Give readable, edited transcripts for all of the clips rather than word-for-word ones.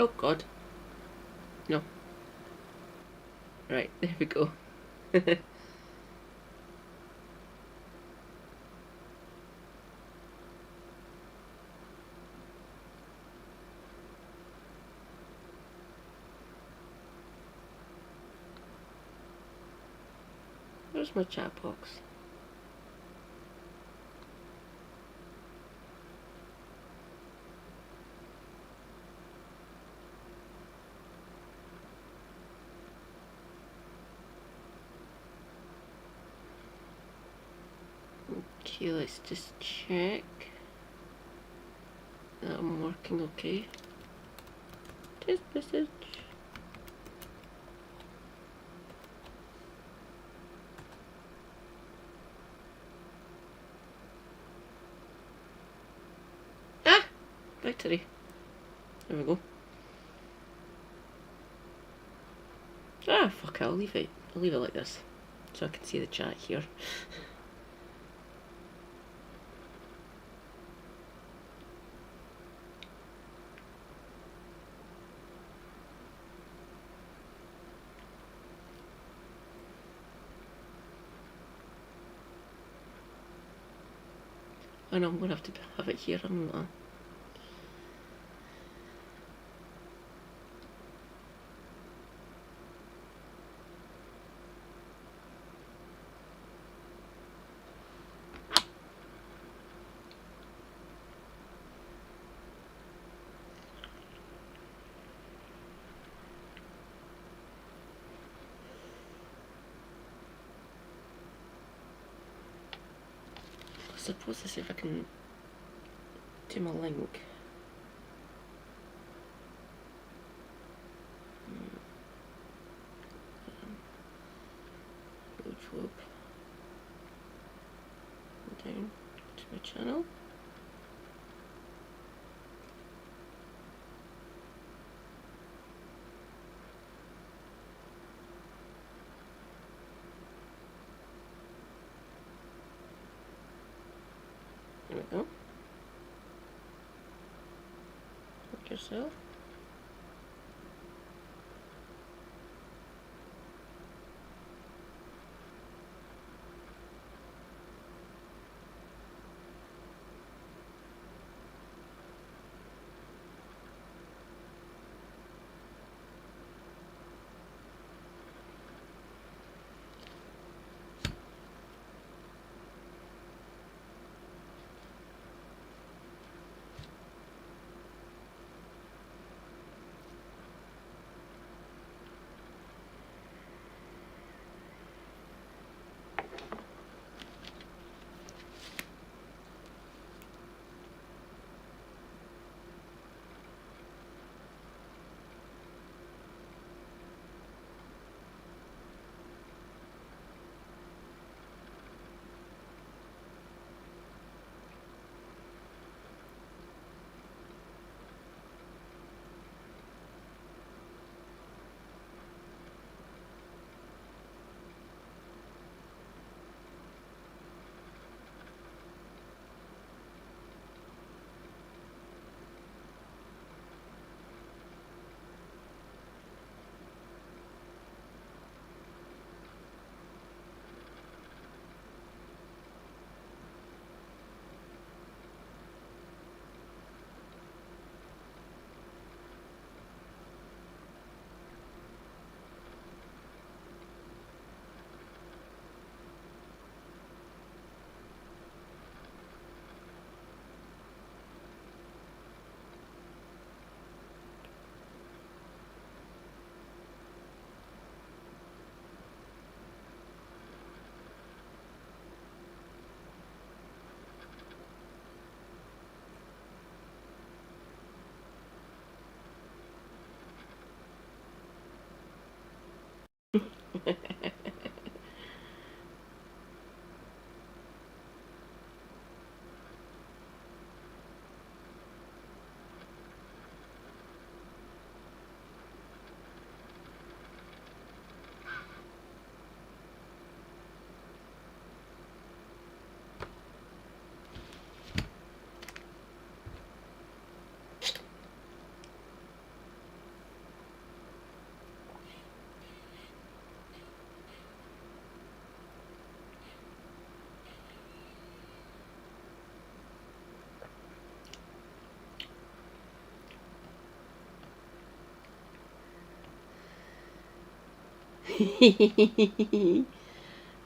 Oh god. No. Right, there we go. Where's my chat box? Okay, let's just check that I'm working okay. Test message. Ah! Victory. There we go. Ah, fuck it, I'll leave it. I'll leave it like this. So I can see the chat here. I know I'm gonna have to have it here, I'm not. I suppose to see if I can do my link. YouTube. Down to my channel. There we go. Look yourself.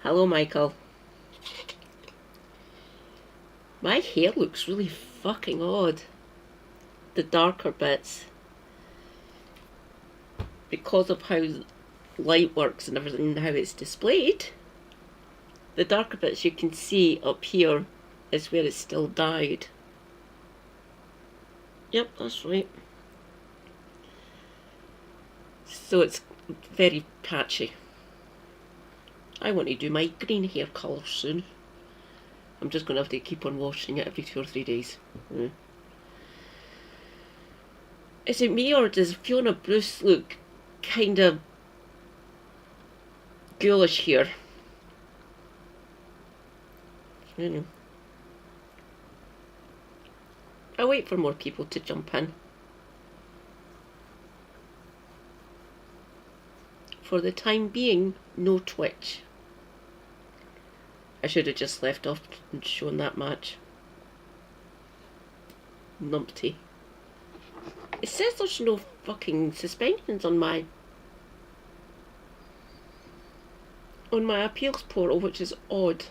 Hello, Michael. My hair looks really fucking odd. The darker bits. Because of how light works and everything and how it's displayed. The darker bits you can see up here is where it's still dyed. Yep, that's right. So it's very patchy. I want to do my green hair colour soon. I'm just going to have to keep on washing it every 2 or 3 days. Is it me, or does Fiona Bruce look kind of ghoulish here? I'll wait for more people to jump in. For the time being, no Twitch. I should have just left off and shown that match. Numpty. It says there's no fucking suspensions on my appeals portal, which is odd.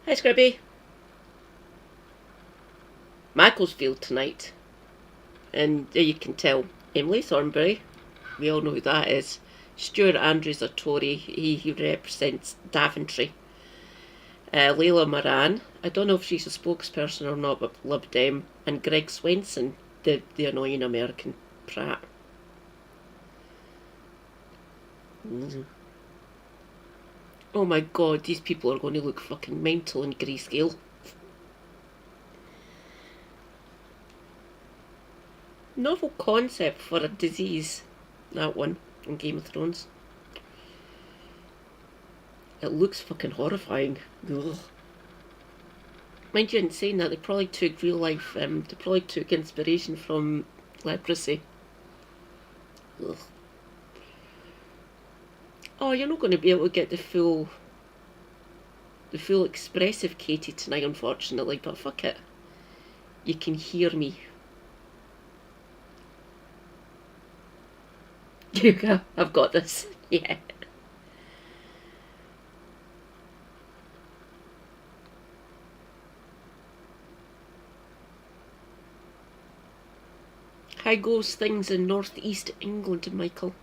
Hi, Scribby. Macclesfield tonight. And there you can tell Emily Thornberry, we all know who that is. Stuart Andrews, a Tory, he represents Daventry. Layla Moran, I don't know if she's a spokesperson or not, but Lib Dem. And Greg Swenson, the annoying American prat. Oh my god, these people are going to look fucking mental in grayscale. Novel concept for a disease, that one, in Game of Thrones. It looks fucking horrifying. Ugh. Mind you, in saying that, they probably took real life, they probably took inspiration from leprosy. Ugh. Oh, you're not going to be able to get the full expressive Katie tonight, unfortunately, but fuck it. You can hear me. You go, I've got this. Yeah. How goes things in northeast England, Michael?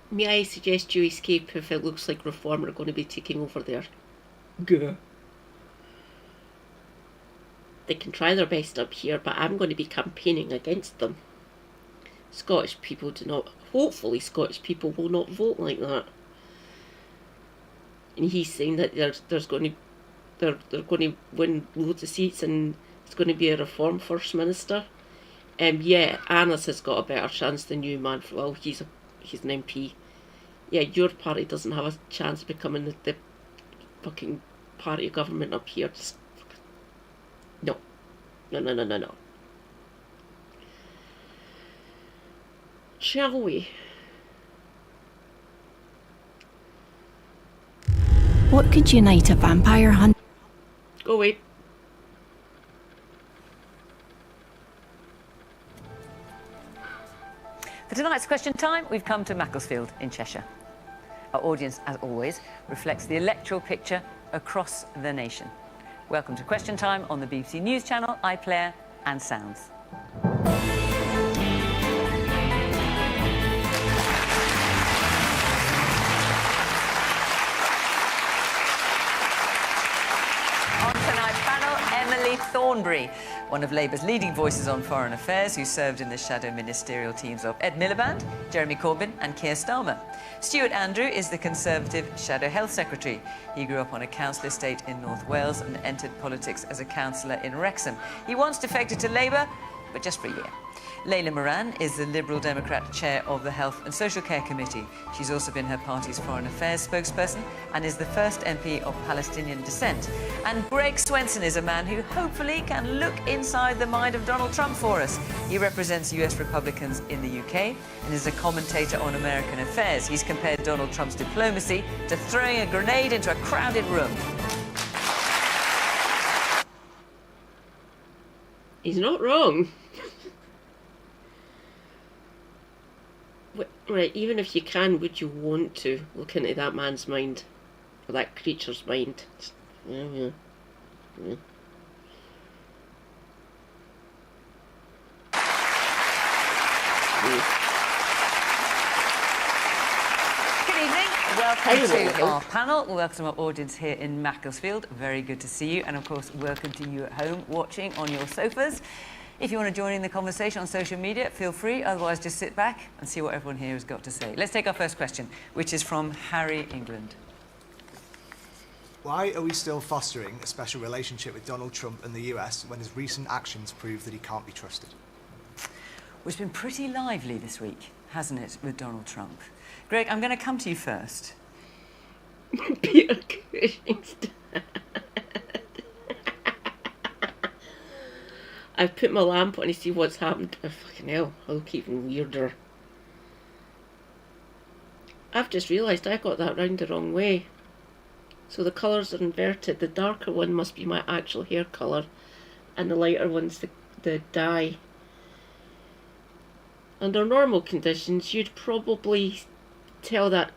May I suggest you escape if it looks like Reform are going to be taking over there? Gah. They can try their best up here, but I'm going to be campaigning against them. Scottish people do not, hopefully Scottish people will not vote like that. And he's saying that they're going to win loads of seats and it's going to be a Reform First Minister. Yeah, Anna's has got a better chance than you, man. Well, he's an MP. Yeah, your party doesn't have a chance of becoming the fucking party government up here. Just no. Shall we? What could unite a vampire hunt? Go away. For tonight's question time, we've come to Macclesfield in Cheshire. Our audience, as always, reflects the electoral picture across the nation. Welcome to Question Time on the BBC News Channel, iPlayer and Sounds. On tonight's panel, Emily Thornberry, one of Labour's leading voices on foreign affairs, who served in the shadow ministerial teams of Ed Miliband, Jeremy Corbyn and Keir Starmer. Stuart Andrew is the Conservative Shadow Health Secretary. He grew up on a council estate in North Wales and entered politics as a councillor in Wrexham. He once defected to Labour, but just for a year. Layla Moran is the Liberal Democrat chair of the Health and Social Care Committee. She's also been her party's foreign affairs spokesperson and is the first MP of Palestinian descent. And Greg Swenson is a man who hopefully can look inside the mind of Donald Trump for us. He represents US Republicans in the UK and is a commentator on American affairs. He's compared Donald Trump's diplomacy to throwing a grenade into a crowded room. He's not wrong. Right, even if you can, would you want to look into that man's mind? Or that creature's mind? Yeah. Good evening. Welcome to Hello. our panel. Welcome to our audience here in Macclesfield. Very good to see you. And of course, welcome to you at home watching on your sofas. If you want to join in the conversation on social media, feel free. Otherwise, just sit back and see what everyone here has got to say. Let's take our first question, which is from Harry England. Why are we still fostering a special relationship with Donald Trump and the US when his recent actions prove that he can't be trusted? Well, it's been pretty lively this week, hasn't it, with Donald Trump? Greg, I'm going to come to you first. Peter Cushing's dad. I've put my lamp on to see what's happened. Oh, fucking hell, I look even weirder. I've just realised I got that round the wrong way. So the colours are inverted. The darker one must be my actual hair colour, and the lighter one's the dye. Under normal conditions, you'd probably tell that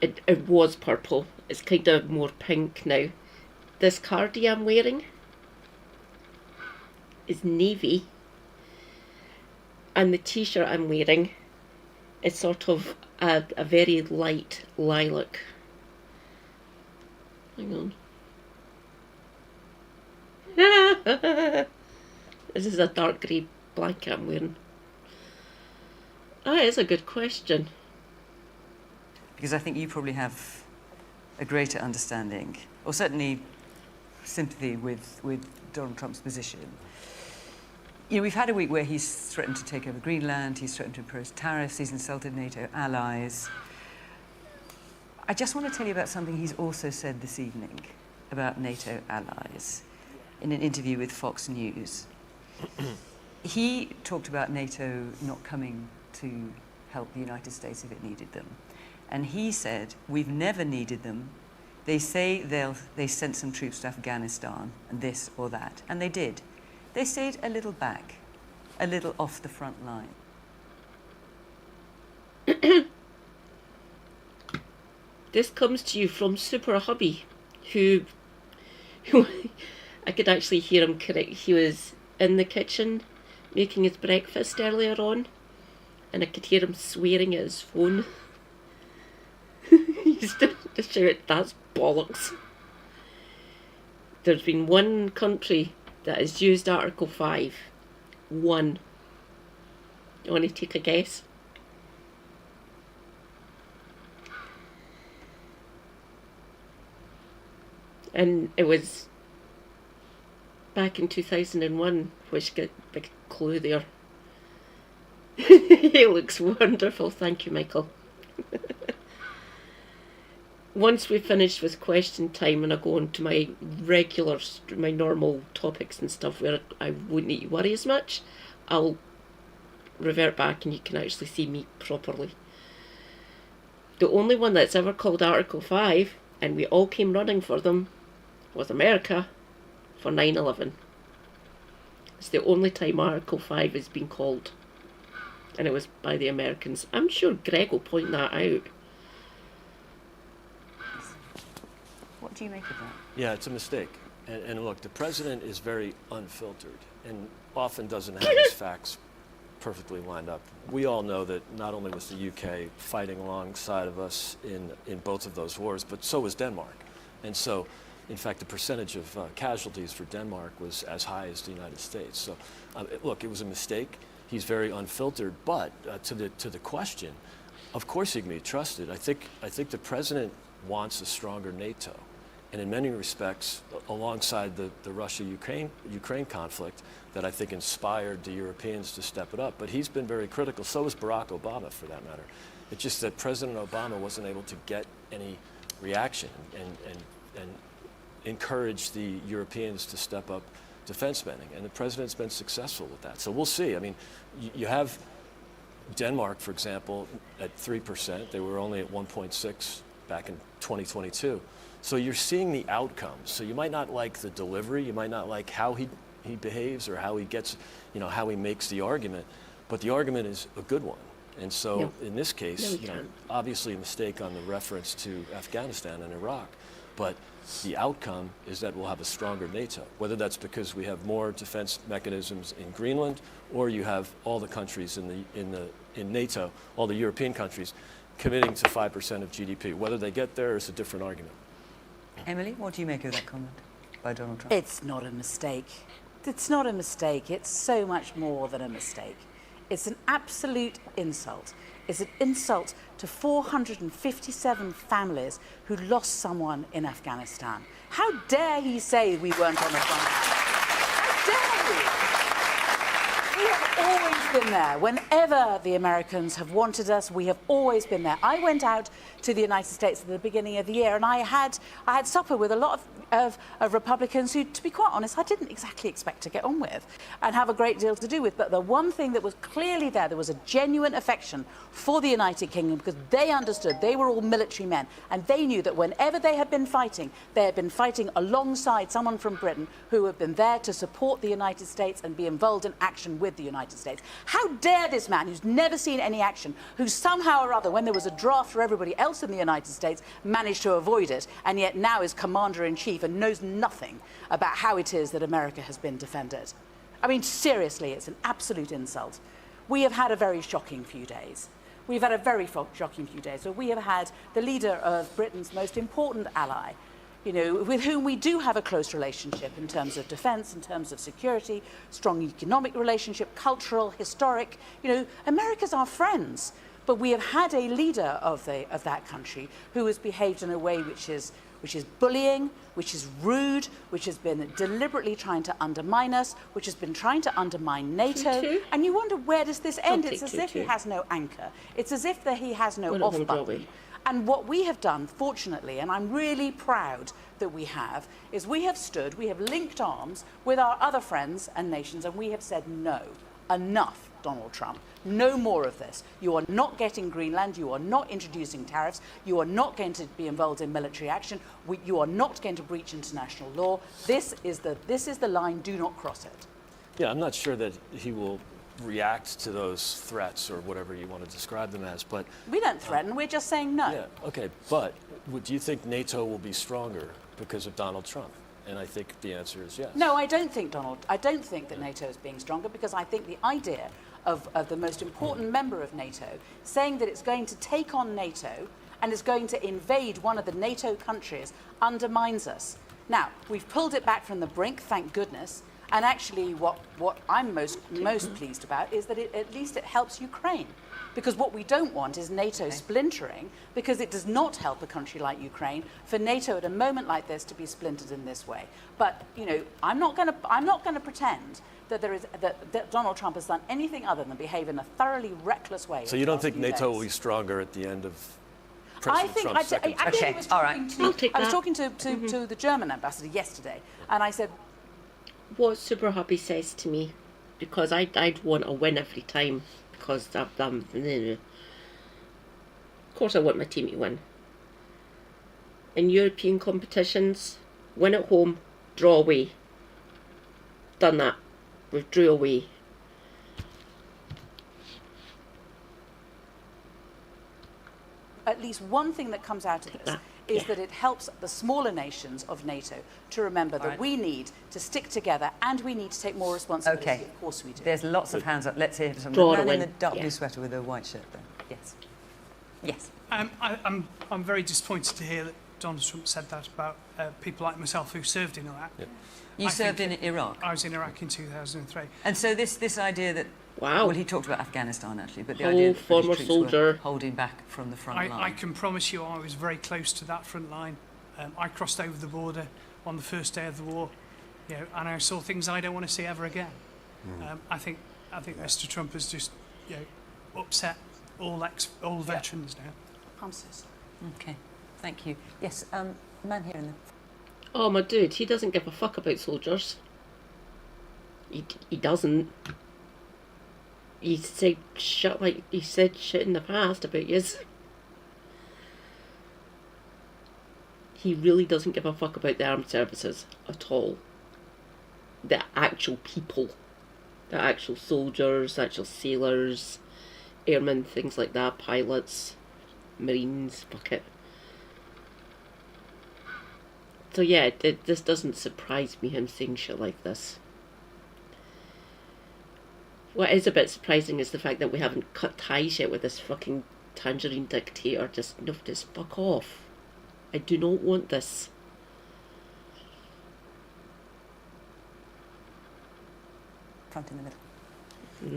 it was purple. It's kind of more pink now. This cardi I'm wearing is navy, and the t-shirt I'm wearing is sort of a very light lilac. Hang on. This is a dark grey blanket I'm wearing. That is a good question. Because I think you probably have a greater understanding, or certainly sympathy with Donald Trump's position. You know, we've had a week where he's threatened to take over Greenland, he's threatened to impose tariffs, he's insulted NATO allies. I just want to tell you about something he's also said this evening about NATO allies in an interview with Fox News. He talked about NATO not coming to help the United States if it needed them. And he said, we've never needed them. They say they sent some troops to Afghanistan and this or that. And they did. They stayed a little back, a little off the front line. This comes to you from Super Hubby, who I could actually hear him correct. He was in the kitchen making his breakfast earlier on, and I could hear him swearing at his phone. He used to shout, "That's bollocks." There's been one country that has used Article 5. One. You want to take a guess? And it was back in 2001, which got a big clue there. He looks wonderful, thank you, Michael. Once we finish with question time and I go on to my my normal topics and stuff where I wouldn't need to worry as much, I'll revert back and you can actually see me properly. The only one that's ever called Article 5, and we all came running for them, was America for 9/11. It's the only time Article 5 has been called, and it was by the Americans. I'm sure Greg will point that out. What do you make of that? Yeah, it's a mistake. And look, the president is very unfiltered and often doesn't have his facts perfectly lined up. We all know that not only was the UK fighting alongside of us in both of those wars, but so was Denmark. And so, in fact, the percentage of casualties for Denmark was as high as the United States. So, look, it was a mistake. He's very unfiltered. But to the question, of course he can be trusted. I think the president wants a stronger NATO. and in many respects, alongside the Russia-Ukraine conflict, that I think inspired the Europeans to step it up. But he's been very critical. So was Barack Obama, for that matter. It's just that President Obama wasn't able to get any reaction and encourage the Europeans to step up defense spending. And the president's been successful with that. So we'll see. I mean, you have Denmark, for example, at 3%. They were only at 1.6 back in 2022. So you're seeing the outcomes. So you might not like the delivery, you might not like how he behaves or how he gets, how he makes the argument, but the argument is a good one. And so in this case, obviously a mistake on the reference to Afghanistan and Iraq, but the outcome is that we'll have a stronger NATO, whether that's because we have more defense mechanisms in Greenland, or you have all the countries in NATO, all the European countries, committing to 5% of GDP. Whether they get there is a different argument. Emily, what do you make of that comment by Donald Trump? It's not a mistake. It's not a mistake. It's so much more than a mistake. It's an absolute insult. It's an insult to 457 families who lost someone in Afghanistan. How dare he say we weren't on the front line? How dare he? We have always been there. Whenever the Americans have wanted us, we have always been there. I went out to the United States at the beginning of the year, and I had supper with a lot of Republicans who, to be quite honest, I didn't exactly expect to get on with and have a great deal to do with. But the one thing that was clearly there was a genuine affection for the United Kingdom, because they understood they were all military men, and they knew that whenever they had been fighting alongside someone from Britain who had been there to support the United States and be involved in action with the United States. How dare this man, who's never seen any action, who somehow or other, when there was a draft for everybody else in the United States, managed to avoid it, and yet now is commander-in-chief and knows nothing about how it is that America has been defended. I mean, seriously, it's an absolute insult. We have had a very shocking few days. We've had a very shocking few days. So we have had the leader of Britain's most important ally, with whom we do have a close relationship in terms of defence, in terms of security, strong economic relationship, cultural, historic. America's our friends. But we have had a leader of that country who has behaved in a way which is bullying, which is rude, which has been deliberately trying to undermine us, which has been trying to undermine NATO. And you wonder, where does this end? It's as if he has no anchor. It's as if he has no off button. And what we have done, fortunately, and I'm really proud that we have, is we have linked arms with our other friends and nations, and we have said, no, enough, Donald Trump. No more of this. You are not getting Greenland. You are not introducing tariffs. You are not going to be involved in military action. You are not going to breach international law. This is the line. Do not cross it. Yeah, I'm not sure that he will react to those threats or whatever you want to describe them as, but we don't threaten. We're just saying no. Yeah, okay, but do you think NATO will be stronger because of Donald Trump? And I think the answer is yes. No, I don't think that NATO is being stronger, because I think the idea of the most important member of NATO saying that it's going to take on NATO and is going to invade one of the NATO countries undermines us. Now, we've pulled it back from the brink, thank goodness. And actually, what I'm most pleased about is that at least it helps Ukraine. Because what we don't want is NATO splintering, because it does not help a country like Ukraine for NATO at a moment like this to be splintered in this way. But I'm not going to pretend that Donald Trump has done anything other than behave in a thoroughly reckless way. So you don't think NATO will be stronger at the end of President Trump's second term? I was talking to the German ambassador yesterday, and I said, what Super Hobby says to me, because I'd want a win every time, because of course I want my team to win. In European competitions, win at home, draw away. Done that. We drew away. At least one thing that comes out of this is that it helps the smaller nations of NATO to remember that we need to stick together and we need to take more responsibility. Okay. Of course we do. There's lots of hands up. Let's hear from the man in the dark blue sweater with a white shirt there. Yes. Yes. I'm very disappointed to hear that Donald Trump said that about people like myself who served in Iraq. Yeah. You served in Iraq? I was in Iraq in 2003. And so this idea that... Wow. Well, he talked about Afghanistan, actually, but the idea that former British troops soldier were holding back from the front line. I can promise you I was very close to that front line. I crossed over the border on the first day of the war, you know, and I saw things I don't want to see ever again. I think Mr. Trump has just, you know, upset all veterans now. I'm so sorry. Okay, thank you. Yes, man here in the... Oh, my dude, he doesn't give a fuck about soldiers. He doesn't. He said shit in the past about yous. He really doesn't give a fuck about the armed services at all. The actual people. The actual soldiers, actual sailors, airmen, things like that, pilots, marines, fuck it. So yeah, this doesn't surprise me, him saying shit like this. What is a bit surprising is the fact that we haven't cut ties yet with this fucking tangerine dictator. Just fuck off. I do not want this. Front in the middle.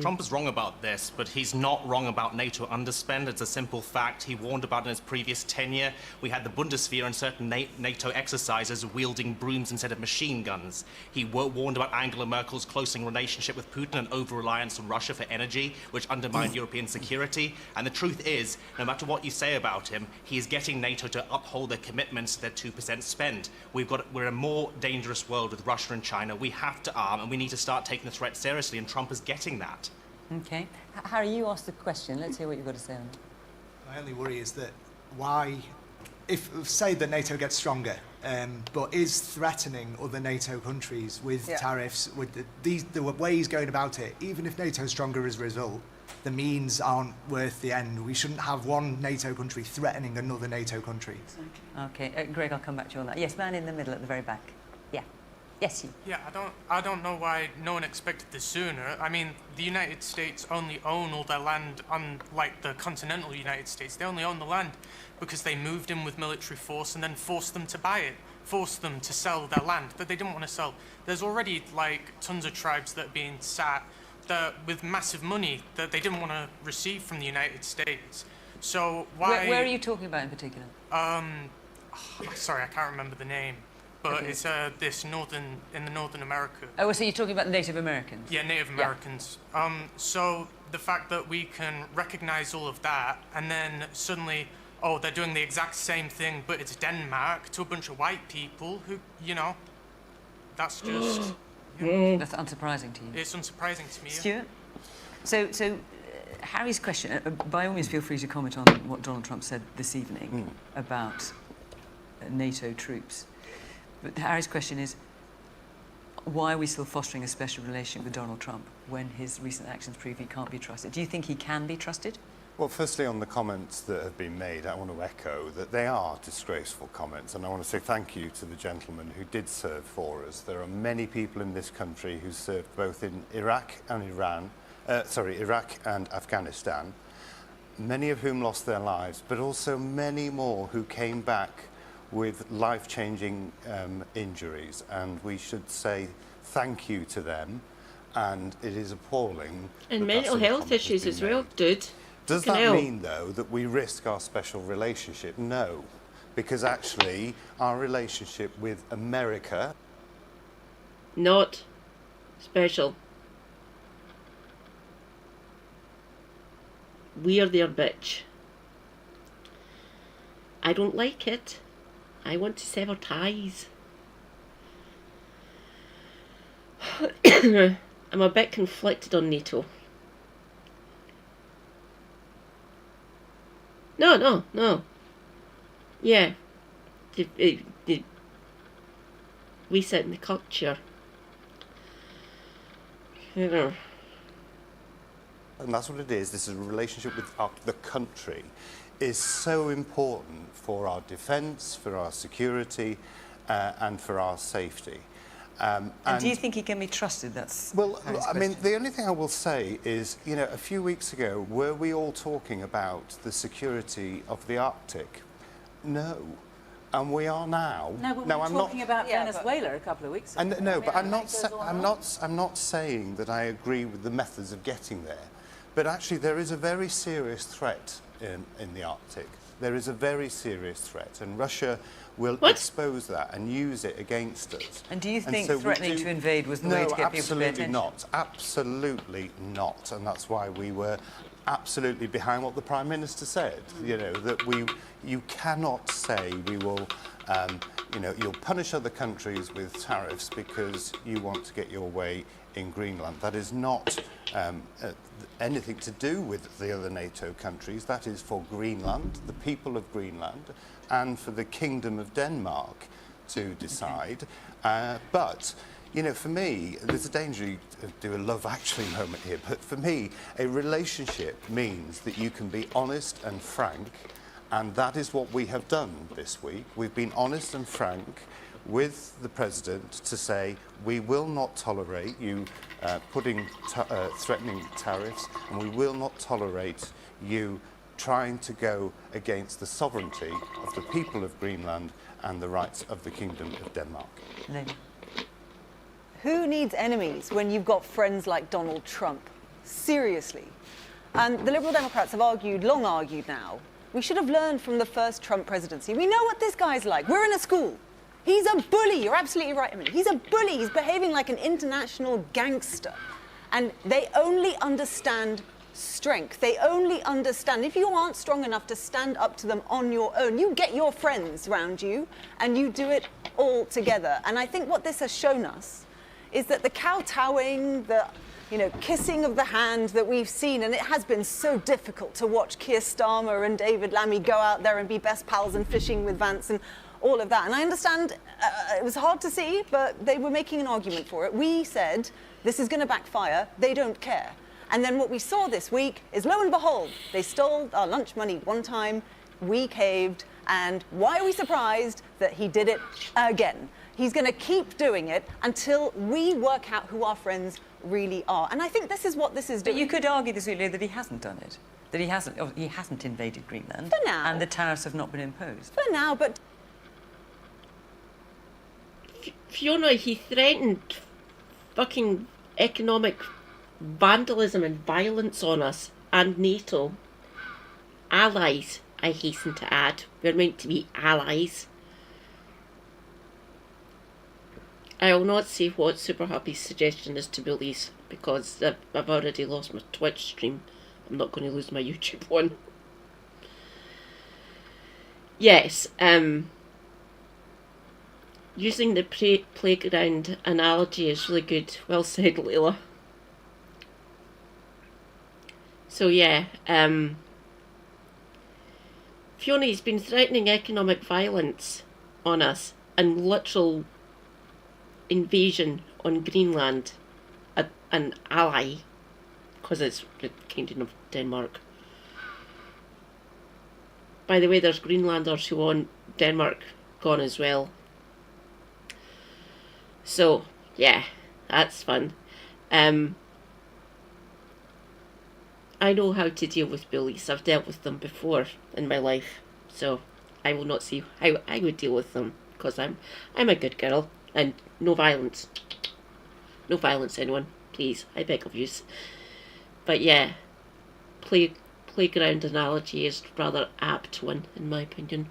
Trump is wrong about this, but he's not wrong about NATO underspend. It's a simple fact. He warned about it in his previous tenure. We had the Bundeswehr and certain NATO exercises wielding brooms instead of machine guns. He warned about Angela Merkel's closing relationship with Putin and over-reliance on Russia for energy, which undermined European security. And the truth is, no matter what you say about him, he is getting NATO to uphold their commitments to their 2% spend. We're in a more dangerous world with Russia and China. We have to arm, and we need to start taking the threat seriously, and Trump is getting that. Okay. Harry, you asked the question. Let's hear what you've got to say on it. My only worry is that if say that NATO gets stronger, but is threatening other NATO countries with tariffs, with the way he's going about it, even if NATO's stronger as a result, the means aren't worth the end. We shouldn't have one NATO country threatening another NATO country. Okay, Greg, I'll come back to you on that. Yes, man in the middle at the very back. Yeah. Yes, you. Yeah, I don't know why no one expected this sooner. I mean, the United States only own all their land, unlike the continental United States. They only own the land because they moved in with military force and then forced them to buy it, forced them to sell their land that they didn't want to sell. There's already, like, tons of tribes that are being sat with massive money that they didn't want to receive from the United States. So why... Where are you talking about in particular? Sorry, I can't remember the name. But okay. It's in Northern America. Oh, so you're talking about the Native Americans? Yeah, Native Americans. Yeah. So the fact that we can recognize all of that, and then suddenly, oh, they're doing the exact same thing, but it's Denmark to a bunch of white people who, you know, that's just... That's unsurprising to you. It's unsurprising to me. Stuart? So Harry's question, by all means feel free to comment on what Donald Trump said this evening about NATO troops. But Harry's question is, why are we still fostering a special relationship with Donald Trump when his recent actions prove he can't be trusted? Do you think he can be trusted? Well, firstly, on the comments that have been made, I want to echo that they are disgraceful comments, and I want to say thank you to the gentleman who did serve for us. There are many people in this country who served both in Iraq and Iraq and Afghanistan, many of whom lost their lives, but also many more who came back with life-changing injuries, and we should say thank you to them. And it is appalling. And mental health issues as well, dude. Does that mean, though, that we risk our special relationship? No, because actually our relationship with America... Not special. We are their bitch. I don't like it. I want to sever ties. I'm a bit conflicted on NATO. No. Yeah. The resetting the culture. You know. And that's what it is. This is a relationship with the country is so important for our defence, for our security, and for our safety. And do you think he can be trusted? That's well, I mean, the only thing I will say is, you know, a few weeks ago, were we all talking about the security of the Arctic? No. And we are now. No, but we were talking about Venezuela a couple of weeks ago. No, but I'm not saying that I agree with the methods of getting there. But actually, there is a very serious threat in the Arctic. there is a very serious threat, and Russia will expose that and use it against us. And do you think threatening to invade was the way to get people to pay attention? No, absolutely not. And that's why we were absolutely behind what the Prime Minister said. You know, that you cannot say we will, you know, you'll punish other countries with tariffs because you want to get your way in Greenland. That is not anything to do with the other NATO countries. That is for Greenland, the people of Greenland, and for the Kingdom of Denmark to decide. But, you know, for me, there's a danger to do a Love Actually moment here, but for me, a relationship means that you can be honest and frank, and that is what we have done this week. We've been honest and frank with the President to say we will not tolerate you threatening tariffs, and we will not tolerate you trying to go against the sovereignty of the people of Greenland and the rights of the Kingdom of Denmark. Who needs enemies when you've got friends like Donald Trump? Seriously. And the Liberal Democrats have long argued now, we should have learned from the first Trump presidency. We know what this guy's like. We're in a school. He's a bully. You're absolutely right, Emily. He's a bully. He's behaving like an international gangster. And they only understand strength. They only understand if you aren't strong enough to stand up to them on your own, you get your friends around you and you do it all together. And I think what this has shown us is that the kowtowing, the kissing of the hand that we've seen, and it has been so difficult to watch Keir Starmer and David Lammy go out there and be best pals and fishing with Vance and all of that. And I understand it was hard to see, but they were making an argument for it. We said, this is going to backfire. They don't care. And then what we saw this week is, lo and behold, they stole our lunch money one time, we caved, and why are we surprised that he did it again? He's going to keep doing it until we work out who our friends really are. And I think this is what this is doing. But you could argue this week that he hasn't done it. That he hasn't invaded Greenland. For now. And the tariffs have not been imposed. For now, but... Fiona, he threatened fucking economic vandalism and violence on us and NATO. Allies, I hasten to add. We're meant to be allies. I will not say what Super Happy's suggestion is to bullies, because I've already lost my Twitch stream. I'm not going to lose my YouTube one. Yes, using the playground analogy is really good. Well said, Layla. So yeah, Fiona's been threatening economic violence on us and literal invasion on Greenland, an ally, because it's the Kingdom of Denmark. By the way, there's Greenlanders who want Denmark gone as well. So, yeah, that's fun. I know how to deal with bullies. I've dealt with them before in my life, so I will not see how I would deal with them, because I'm a good girl, and no violence. No violence, anyone, please. I beg of you. But yeah, playground analogy is rather apt one, in my opinion.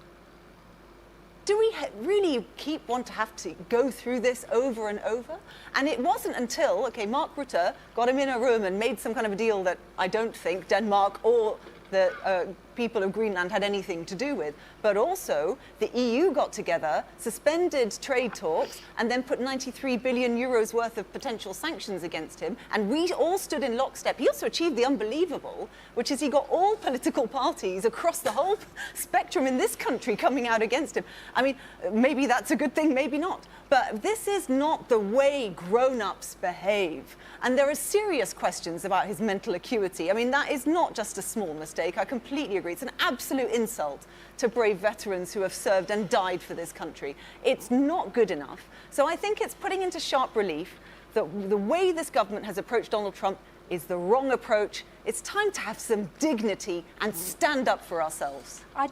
Do we really want to have to go through this over and over? And it wasn't until, Mark Rutte got him in a room and made some kind of a deal that I don't think Denmark or the people of Greenland had anything to do with. But also, the EU got together, suspended trade talks, and then put 93 billion euros worth of potential sanctions against him. And we all stood in lockstep. He also achieved the unbelievable, which is he got all political parties across the whole spectrum in this country coming out against him. I mean, maybe that's a good thing, maybe not. But this is not the way grown-ups behave. And there are serious questions about his mental acuity. I mean, that is not just a small mistake. I completely agree. It's an absolute insult to brave veterans who have served and died for this country. It's not good enough. So I think it's putting into sharp relief that the way this government has approached Donald Trump is the wrong approach. It's time to have some dignity and stand up for ourselves. I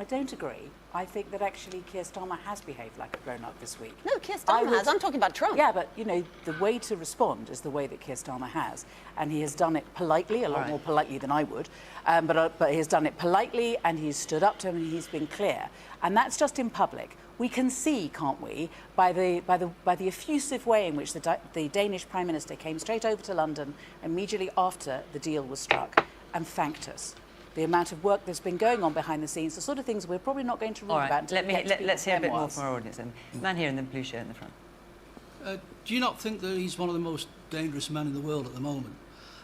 don't agree. I think that actually Keir Starmer has behaved like a grown-up this week. No, Keir Starmer has. I'm talking about Trump. Yeah, but, you know, the way to respond is the way that Keir Starmer has. And he has done it politely, a lot more politely than I would. But he has done it politely, and he's stood up to him, and he's been clear. And that's just in public. We can see, can't we, by the effusive way in which the Danish Prime Minister came straight over to London immediately after the deal was struck and thanked us. The amount of work that's been going on behind the scenes, the sort of things we're probably not going to read about until let's hear a bit more from our audience then. Man here in the blue shirt in the front. Do you not think that he's one of the most dangerous men in the world at the moment?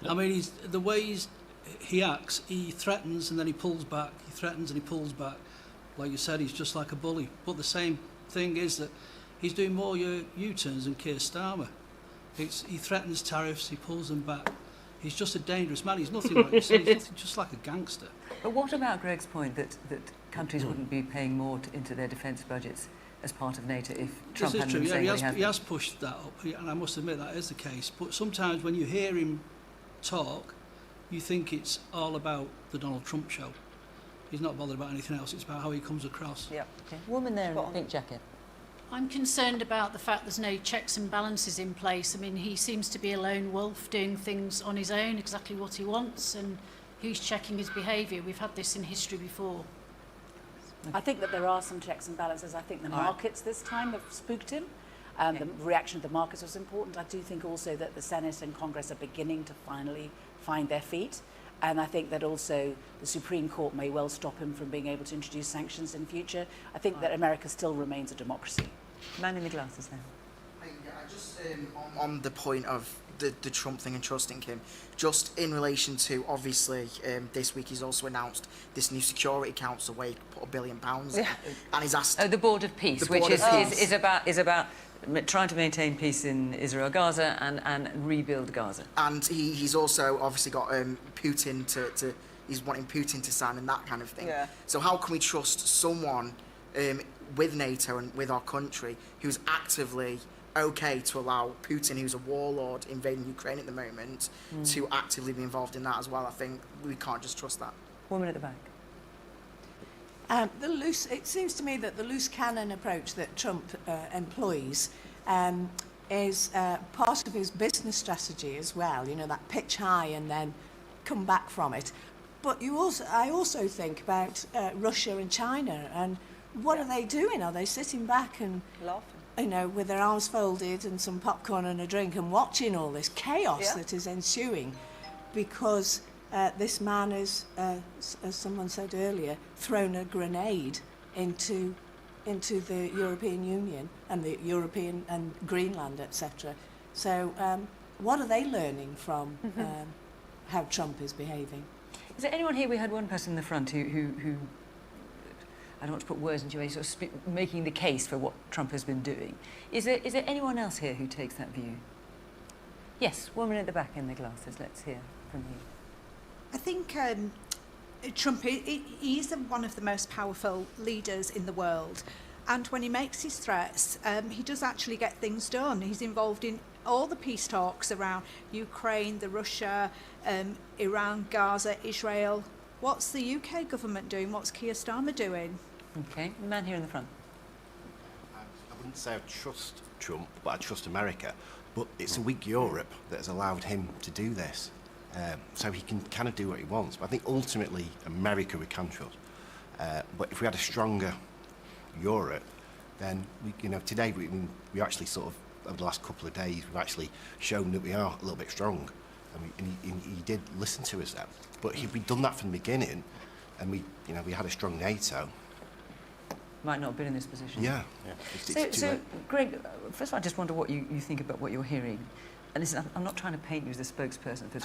I mean, the way he acts, he threatens and then he pulls back, he threatens and he pulls back. Like you said, he's just like a bully. But the same thing is that he's doing more U-turns than Keir Starmer. He threatens tariffs, he pulls them back. He's just a dangerous man. He's nothing like you said. He's nothing, just like a gangster. But what about Greg's point that countries wouldn't be paying more into their defence budgets as part of NATO if Trump hadn't been saying what he has pushed that up, and I must admit that is the case. But sometimes when you hear him talk, you think it's all about the Donald Trump show. He's not bothered about anything else. It's about how he comes across. Yeah. Okay. Woman there in the pink jacket. I'm concerned about the fact there's no checks and balances in place. I mean, he seems to be a lone wolf doing things on his own, exactly what he wants, and who's checking his behaviour. We've had this in history before. I think that there are some checks and balances. I think the markets this time have spooked him. The reaction of the markets was important. I do think also that the Senate and Congress are beginning to finally find their feet. And I think that also the Supreme Court may well stop him from being able to introduce sanctions in future. I think that America still remains a democracy. Man in the glasses now. Just on the point of the Trump thing and trusting him, just in relation to, obviously, this week he's also announced this new Security Council where he put £1 billion in, and he's asked... Oh, the Board of Peace, which is about trying to maintain peace in Israel, Gaza, and rebuild Gaza. And he's also obviously got Putin to he's wanting Putin to sign and that kind of thing. Yeah. So how can we trust someone with NATO and with our country who's actively okay to allow Putin, who's a warlord invading Ukraine at the moment, to actively be involved in that as well? I think we can't just trust that. Woman at the back. It seems to me that the loose cannon approach that Trump employs is part of his business strategy as well. You know, that pitch high and then come back from it. But I also think about Russia and China, and what are they doing? Are they sitting back and laughing? You know, with their arms folded and some popcorn and a drink and watching all this chaos that is ensuing because this man is, as someone said earlier, thrown a grenade into the European Union and the European and Greenland, etc. So what are they learning from how Trump is behaving? Is there anyone here? We had one person in the front who I don't want to put words into you, sort of making the case for what Trump has been doing. Is there anyone else here who takes that view? Yes, woman at the back in the glasses. Let's hear from you. I think Trump, he's one of the most powerful leaders in the world. And when he makes his threats, he does actually get things done. He's involved in all the peace talks around Ukraine, the Russia, Iran, Gaza, Israel. What's the UK government doing? What's Keir Starmer doing? Okay, the man here in the front. I wouldn't say I trust Trump, but I trust America. But it's a weak Europe that has allowed him to do this. So he can kind of do what he wants. But I think ultimately America we can trust. But if we had a stronger Europe, then today we actually sort of over the last couple of days we've actually shown that we are a little bit strong, and he did listen to us then. But if we'd done that from the beginning, and we had a strong NATO, might not have been in this position. Yeah. So Greg, first of all, I just wonder what you think about what you're hearing. And listen, I'm not trying to paint you as the spokesperson for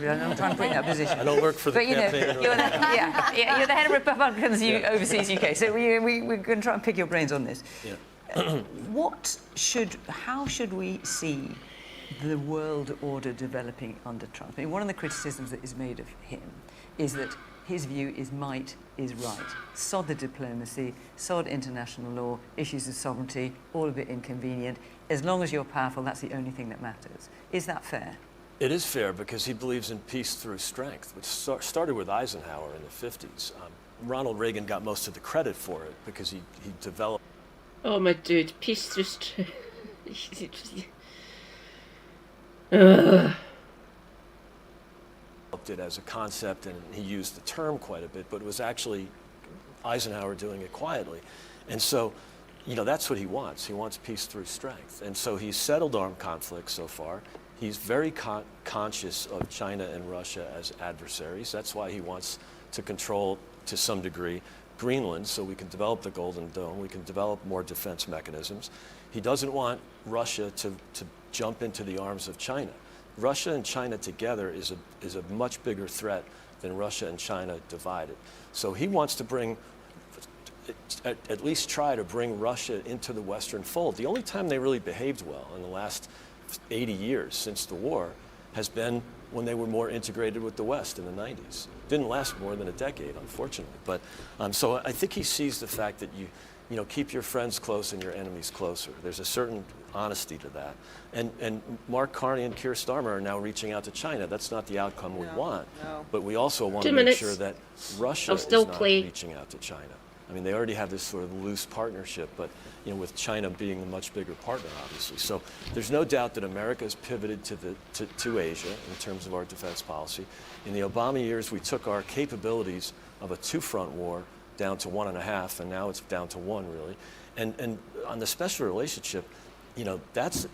I'm not trying to put you in that position. I don't work for the campaign. You're the head of Republicans overseas UK, so we're going to try and pick your brains on this. Yeah. How should we see the world order developing under Trump? I mean, one of the criticisms that is made of him is that his view is might is right. Sod the diplomacy, sod international law, issues of sovereignty, all of it inconvenient. As long as you're powerful, that's the only thing that matters. Is that fair? It is fair because he believes in peace through strength, which started with Eisenhower in the 50s. Ronald Reagan got most of the credit for it because he developed... Oh, my dude, peace through strength. it as a concept, and he used the term quite a bit, but it was actually Eisenhower doing it quietly. And so, you know, that's what he wants. He wants peace through strength. And so he's settled armed conflict so far. He's very conscious of China and Russia as adversaries. That's why he wants to control, to some degree, Greenland, so we can develop the Golden Dome, we can develop more defense mechanisms. He doesn't want Russia to jump into the arms of China. Russia and China together is a much bigger threat than Russia and China divided. So he wants to bring, at least try to bring Russia into the Western fold. The only time they really behaved well in the last 80 years since the war has been when they were more integrated with the West in the 90s. Didn't last more than a decade, unfortunately. But so I think he sees the fact that you know, keep your friends close and your enemies closer. There's a certain honesty to that. And Mark Carney and Keir Starmer are now reaching out to China. That's not the outcome we want. No. But we also want to make sure that Russia is not reaching out to China. I mean, they already have this sort of loose partnership, but you know, with China being a much bigger partner, obviously. So there's no doubt that America has pivoted to Asia in terms of our defense policy. In the Obama years, we took our capabilities of a two-front war down to 1.5, and now it's down to 1, really. And on the special relationship, you know, that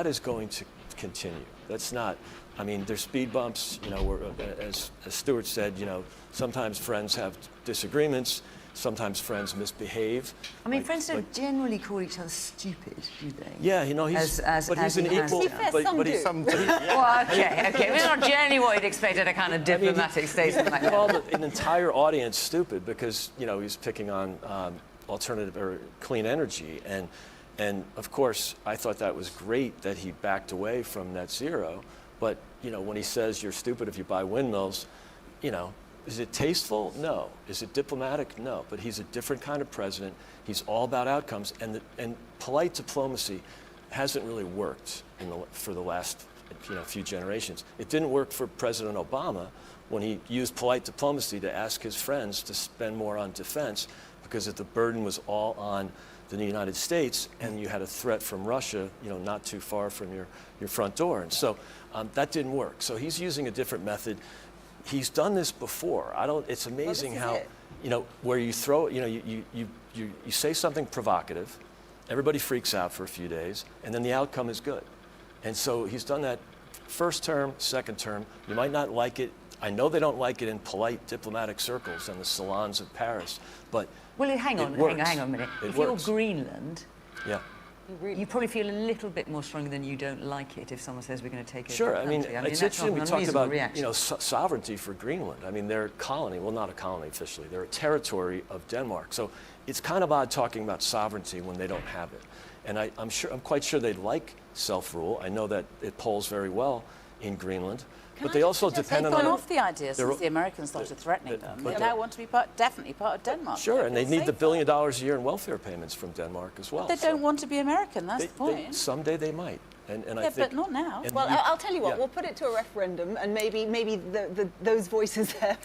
is going to continue. That's not, I mean, there's speed bumps, you know, where, as Stuart said, you know, sometimes friends have disagreements. Sometimes friends misbehave. I mean, friends don't generally call each other stupid, do they? Yeah, you know, he's an equal. To be fair, some do. Well, okay. We're not generally what you'd expect at a kind of diplomatic statement like that. He called an entire audience stupid because, you know, he's picking on alternative or clean energy. And of course, I thought that was great that he backed away from net zero. But, you know, when he says you're stupid if you buy windmills, you know, is it tasteful? No. Is it diplomatic? No. But he's a different kind of president. He's all about outcomes. And polite diplomacy hasn't really worked for the last few generations. It didn't work for President Obama when he used polite diplomacy to ask his friends to spend more on defense because the burden was all on the United States, and you had a threat from Russia, you know, not too far from your front door. And so that didn't work. So he's using a different method. He's done this before. It's amazing how, you know, where you throw, you know, you say something provocative, everybody freaks out for a few days, and then the outcome is good. And so he's done that first term, second term. You might not like it. I know they don't like it in polite diplomatic circles and the salons of Paris, but well, hang on a minute. If you're Greenland, yeah. You probably feel a little bit more strongly than you don't like it if someone says we're going to take it. Sure, I mean, it's interesting we talked about you know, sovereignty for Greenland. I mean, they're a colony, well, not a colony officially, they're a territory of Denmark. So it's kind of odd talking about sovereignty when they don't have it. And I'm quite sure they'd like self-rule. I know that it polls very well in Greenland. But they also depend on... They've gone off the idea since the Americans started threatening them. They now want to be definitely part of Denmark. Sure, and they need the $1 billion a year in welfare payments from Denmark as well. But they don't want to be American, that's the point. Someday they might. And I think, but not now. Well, I'll tell you what, we'll put it to a referendum, and maybe those voices there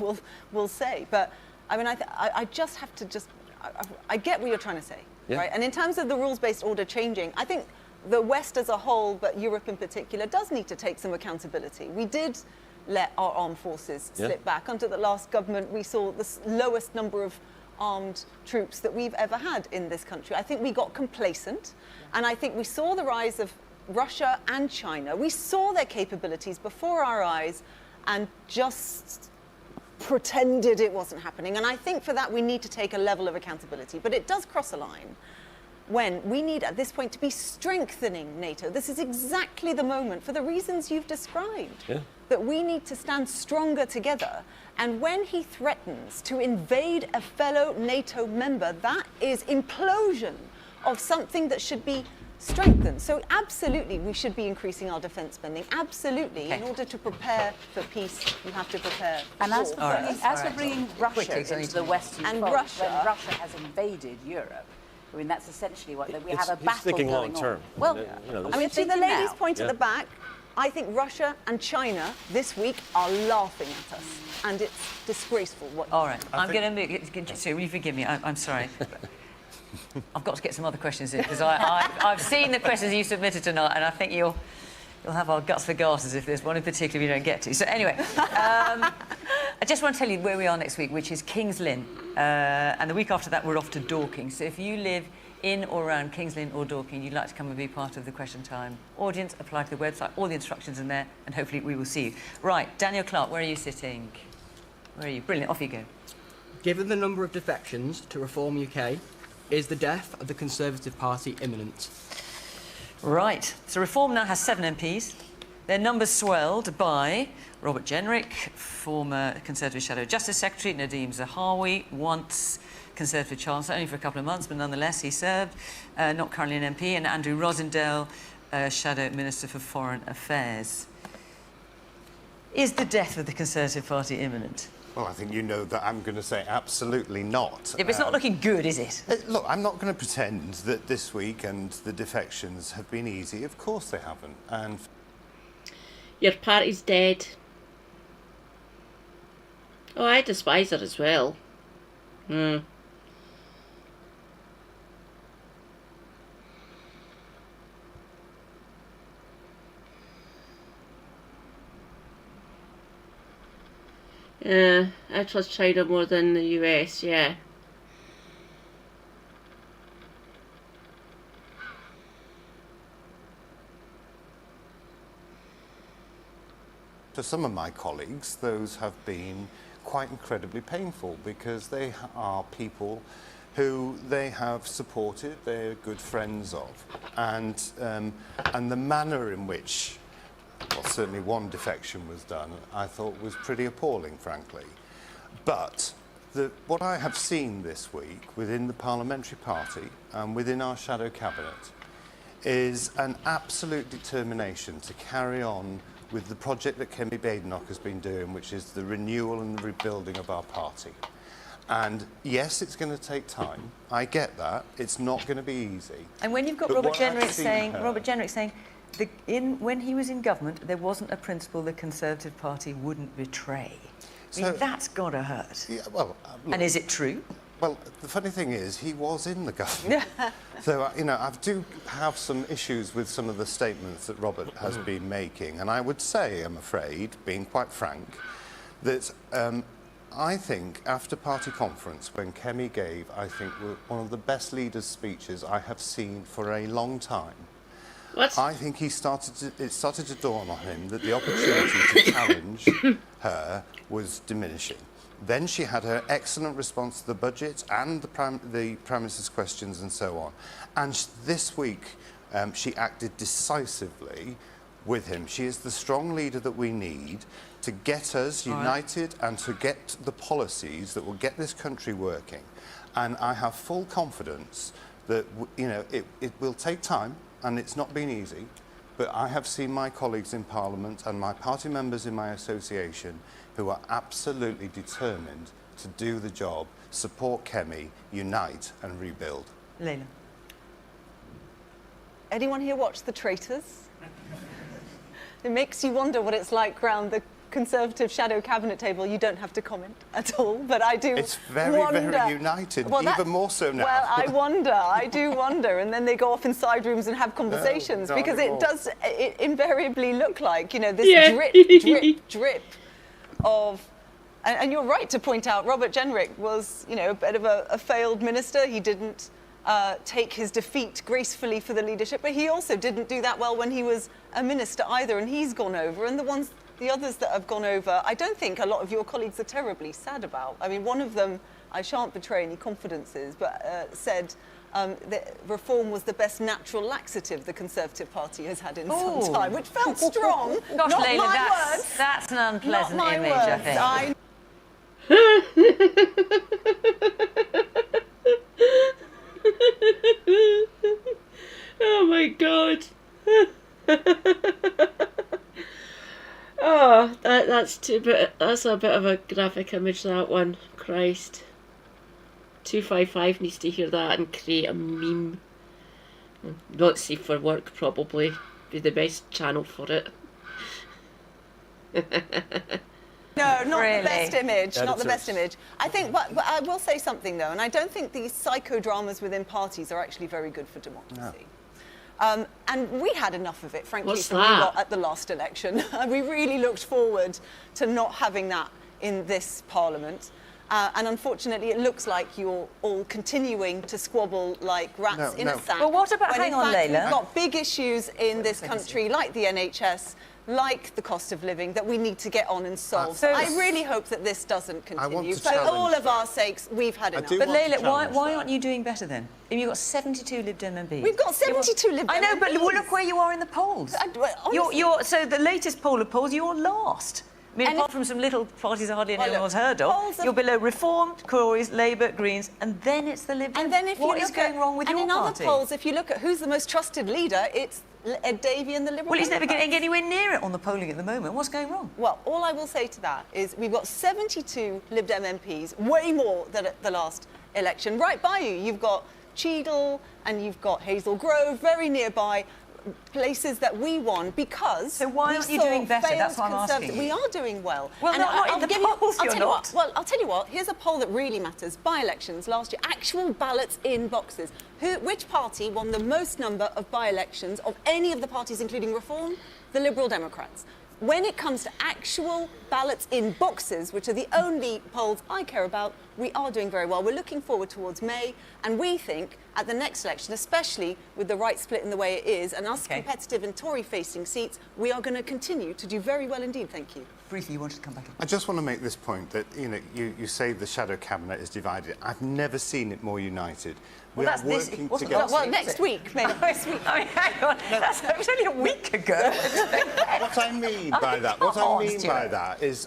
will say. But, I mean, I just have to I get what you're trying to say, right? And in terms of the rules-based order changing, I think the West as a whole, but Europe in particular, does need to take some accountability. We did let our armed forces slip back. Under the last government, we saw the lowest number of armed troops that we've ever had in this country. I think we got complacent, and I think we saw the rise of Russia and China. We saw their capabilities before our eyes and just pretended it wasn't happening. And I think for that, we need to take a level of accountability. But it does cross a line when we need, at this point, to be strengthening NATO. This is exactly the moment, for the reasons you've described, that we need to stand stronger together. And when he threatens to invade a fellow NATO member, that is implosion of something that should be strengthened. So absolutely, we should be increasing our defence spending. Absolutely. In order to prepare for peace, you have to prepare for war. As for bringing Russia into the Western fold, when Russia has invaded Europe, I mean, that's essentially what we have a battle thinking going long term. On. Well, you know, I mean, to the lady's point at the back, I think Russia and China this week are laughing at us, and it's disgraceful. All right, I'm going to... So, will you forgive me? I'm sorry. I've got to get some other questions in, because I've seen the questions you submitted tonight, and I think you'll have our guts for garters if there's one in particular we don't get to. So anyway, I just want to tell you where we are next week, which is Kings Lynn. And the week after that, we're off to Dorking. So if you live in or around Kings Lynn or Dorking, you'd like to come and be part of the Question Time audience, apply to the website, all the instructions in there, and hopefully we will see you. Right, Daniel Clark, where are you sitting? Where are you? Brilliant, off you go. Given the number of defections to Reform UK, is the death of the Conservative Party imminent? Right, so Reform now has 7 MPs. Their numbers swelled by Robert Jenrick, former Conservative Shadow Justice Secretary, Nadeem Zahawi, once Conservative Chancellor, only for a couple of months, but nonetheless he served, not currently an MP, and Andrew Rosendale, Shadow Minister for Foreign Affairs. Is the death of the Conservative Party imminent? Well, I think you know that I'm going to say absolutely not. Yeah, but it's not looking good, is it? Look, I'm not going to pretend that this week and the defections have been easy. Of course they haven't. And your party's dead. Oh, I despise her as well. I trust China more than the US, yeah. for some of my colleagues, those have been quite incredibly painful because they are people who they have supported, they're good friends of. And the manner in which, well, certainly one defection was done, I thought was pretty appalling, frankly. But what I have seen this week within the parliamentary party and within our shadow cabinet is an absolute determination to carry on with the project that Kemi Badenoch has been doing, which is the renewal and the rebuilding of our party. And yes, it's going to take time. I get that. It's not going to be easy. And when you've got But Robert what I've Jenrick seen saying, when he was in government, there wasn't a principle the Conservative Party wouldn't betray. I mean, that's got to hurt. Yeah, well, and is it true? Well, the funny thing is, he was in the government. So, you know, I do have some issues with some of the statements that Robert has been making. And I would say, I'm afraid, being quite frank, that I think after party conference, when Kemi gave, I think, one of the best leaders' speeches I have seen for a long time. What? I think it started to dawn on him that the opportunity to challenge her was diminishing. Then she had her excellent response to the budget and the Prime Minister's questions and so on. And this week, she acted decisively with him. She is the strong leader that we need to get us united and to get the policies that will get this country working. And I have full confidence that, you know, it will take time and it's not been easy, but I have seen my colleagues in Parliament and my party members in my association who are absolutely determined to do the job, support Kemi, unite and rebuild. Leila. Anyone here watch The Traitors? It makes you wonder what it's like round the Conservative shadow cabinet table. You don't have to comment at all, but I do. It's very, very united, even more so now. Well, I do wonder. And then they go off in side rooms and have conversations because it invariably look like, you know, this drip of. And you're right to point out Robert Jenrick was, you know, a bit of a failed minister. He didn't take his defeat gracefully for the leadership, but he also didn't do that well when he was a minister either, and he's gone over. And the others that have gone over, I don't think a lot of your colleagues are terribly sad about. I mean, one of them, I shan't betray any confidences, but said that reform was the best natural laxative the Conservative Party has had in some time, which felt strong. Gosh, not Leila, my words. That's an unpleasant not my image, words. I think. Oh my God. Oh, that's a bit of a graphic image, that one. Christ. 255 needs to hear that and create a meme. Not safe for work, probably. Be the best channel for it. No, not Really? the best image. Not the Editors. best image. I think, but I will say something though, and I don't think these psychodramas within parties are actually very good for democracy. And we had enough of it, frankly, What's from that? you lot at the last election. We really looked forward to not having that in this Parliament. And unfortunately, it looks like you're all continuing to squabble like rats in a sack. Well, what about, when hang in on, fact, Layla. We've got big issues in this country, like the NHS, like the cost of living, that we need to get on and solve. So- I really hope that this doesn't I want continue. to For challenge all of that. our sakes, we've had enough. do But want to Layla, why challenge aren't you doing better then? I mean, you've got 72 Lib Dem MPs. We've got 72 Lib Dem I know, but MPs. look where you are in the polls. Honestly- So the latest poll of polls, you're last. I mean, And apart from some little parties hardly Well, anyone's look, heard of, polls are- you're below Reform, Tories, Labour, Greens, and then it's the Lib Dems. And then if What you is look going wrong with and your in party? other polls, if you look at who's the most trusted leader, it's Ed Davey and the Liberal Well, he's never Democrats. getting anywhere near it on the polling at the moment. What's going wrong? Well, all I will say to that is we've got 72 Lib Dem MPs, way more than at the last election. Right by you, you've got Cheadle and you've got Hazel Grove, very nearby, places that we won because. So why we aren't you saw doing better? failed That's what I'm asking Conservative- you. We are doing well. Well, And not in the give you- polls, I'll you're tell you not. what. Well, I'll tell you what. Here's a poll that really matters. By-elections last year, actual ballots in boxes. Which party won the most number of by-elections of any of the parties, including Reform? The Liberal Democrats. When it comes to actual ballots in boxes, which are the only polls I care about, we are doing very well. We're looking forward towards May, and we think at the next election, especially with the right split in the way it is, and us competitive and Tory-facing seats, we are going to continue to do very well indeed. Thank you. Briefly, you wanted to come back in. I just want to make this point that, you say the shadow cabinet is divided. I've never seen it more united. We are working together. Well, next week, maybe. Next week. I mean, hang on. That was only a week ago. What I mean by that is,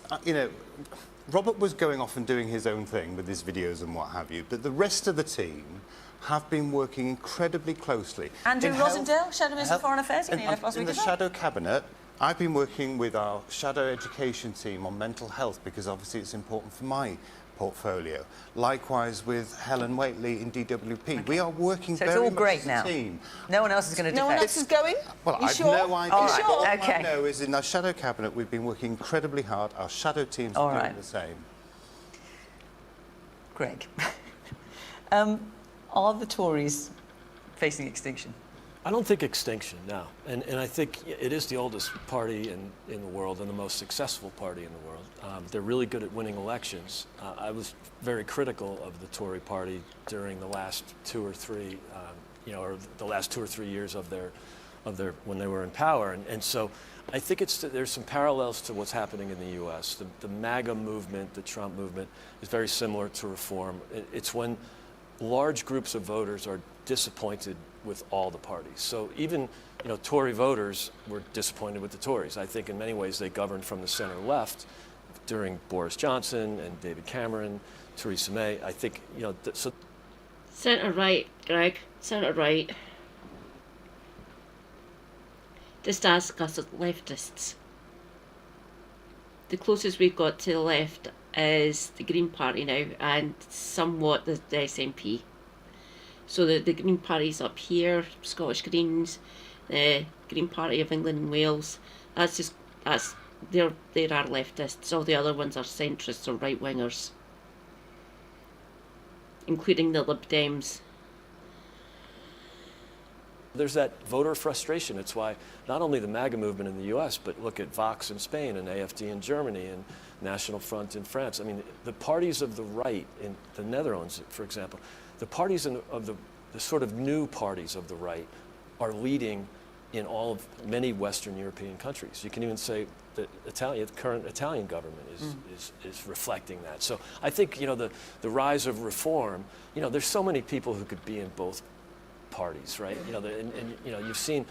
Robert was going off and doing his own thing with his videos and what have you, but the rest of the team have been working incredibly closely. Andrew In health- Rosendale, Shadow Minister of Foreign Affairs, in, he left last in week the as well. shadow cabinet, I've been working with our shadow education team on mental health because obviously it's important for my portfolio. Likewise with Helen Waitley in DWP. We are working So it's very all much great as a now. team. No one else is going to No one else is going? Well, You I've sure? no idea. All right. All Okay. I know is in our shadow cabinet we've been working incredibly hard. Our shadow teams All are doing right. the same. Greg, are the Tories facing extinction? I don't think extinction, no. And I think it is the oldest party in the world and the most successful party in the world. They're really good at winning elections. I was very critical of the Tory party during the last 2 or 3, or the last 2 or 3 years of their when they were in power. And so I think there's some parallels to what's happening in the U.S. The MAGA movement, the Trump movement, is very similar to Reform. It's when large groups of voters are disappointed with all the parties. So even, Tory voters were disappointed with the Tories. I think in many ways they governed from the center left during Boris Johnson and David Cameron, Theresa May. I think, so. Centre right, Greg. Centre right. Just ask us as leftists. The closest we've got to the left is the Green Party now, and somewhat the SNP. So the Green Party's up here, Scottish Greens, the Green Party of England and Wales. They're our leftists. All the other ones are centrists or right wingers, including the Lib Dems. There's that voter frustration. It's why not only the MAGA movement in the U.S., but look at Vox in Spain and AFD in Germany and National Front in France. I mean, the parties of the right in the Netherlands, for example, the parties of the sort of new parties of the right are leading in many Western European countries. You can even say that the current Italian government is reflecting that. So I think, the rise of Reform, there's so many people who could be in both parties, right? You've seen.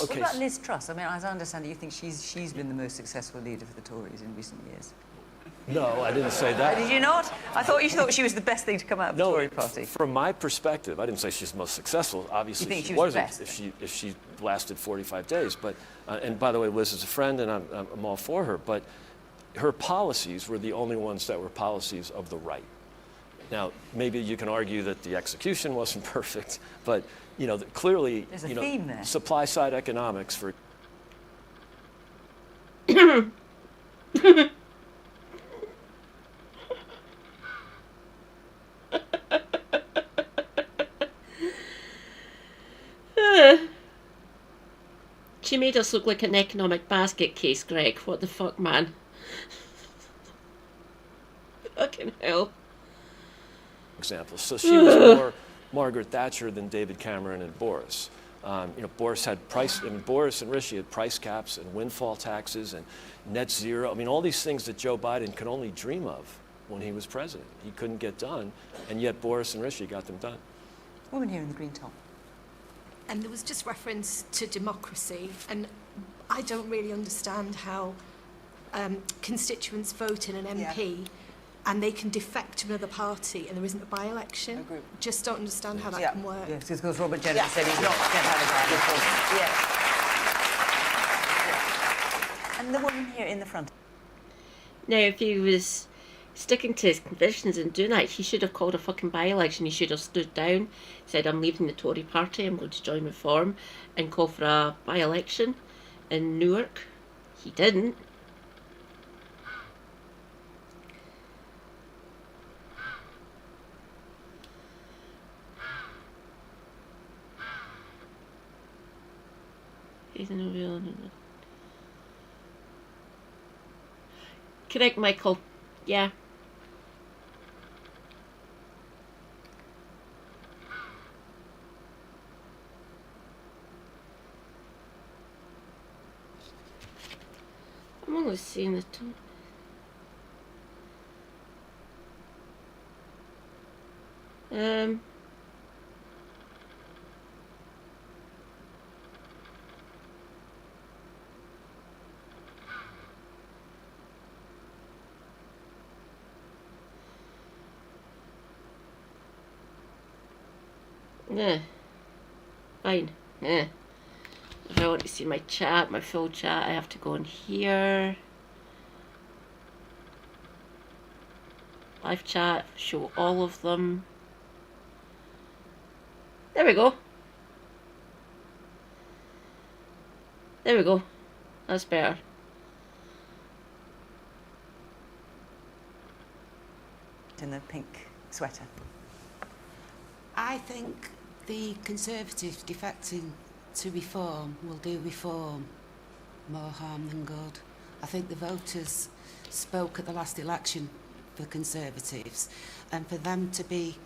What about Liz Truss? I mean, as I understand it, you think she's been the most successful leader for the Tories in recent years. No, I didn't say that. Did you not? I thought you thought she was the best thing to come out of the Tory party. From my perspective, I didn't say she's the most successful. Obviously, you think she was the wasn't best, if she lasted 45 days. But and by the way, Liz is a friend, and I'm all for her. But her policies were the only ones that were policies of the right. Now, maybe you can argue that the execution wasn't perfect, but clearly, there's a theme there. Supply side economics for. She made us look like an economic basket case, Greg. What the fuck, man? Fucking hell. Example. So she was more Margaret Thatcher than David Cameron and Boris. Boris and Rishi had price caps and windfall taxes and net zero. I mean, all these things that Joe Biden could only dream of when he was president. He couldn't get done, and yet Boris and Rishi got them done. Woman here in the green top. And there was just reference to democracy, and I don't really understand how constituents vote in an MP and they can defect to another party and there isn't a by-election. Just don't understand how that can work. Yes, because Robert Jenner said he's not going to have a by-election. Yeah. And the woman here in the front. Now, if he was sticking to his convictions and doing that, he should have called a fucking by-election. He should have stood down, said, I'm leaving the Tory party, I'm going to join Reform, and call for a by-election in Newark. He didn't. He's no real. Correct, Michael. Yeah. I'm only seeing the two. Yeah. Fine. Yeah. If I want to see my chat, my full chat, I have to go in here. Live chat, show all of them. There we go. There we go. That's better. In the pink sweater. I think the Conservatives defecting to Reform will do Reform more harm than good. I think the voters spoke at the last election for Conservatives, and for them to be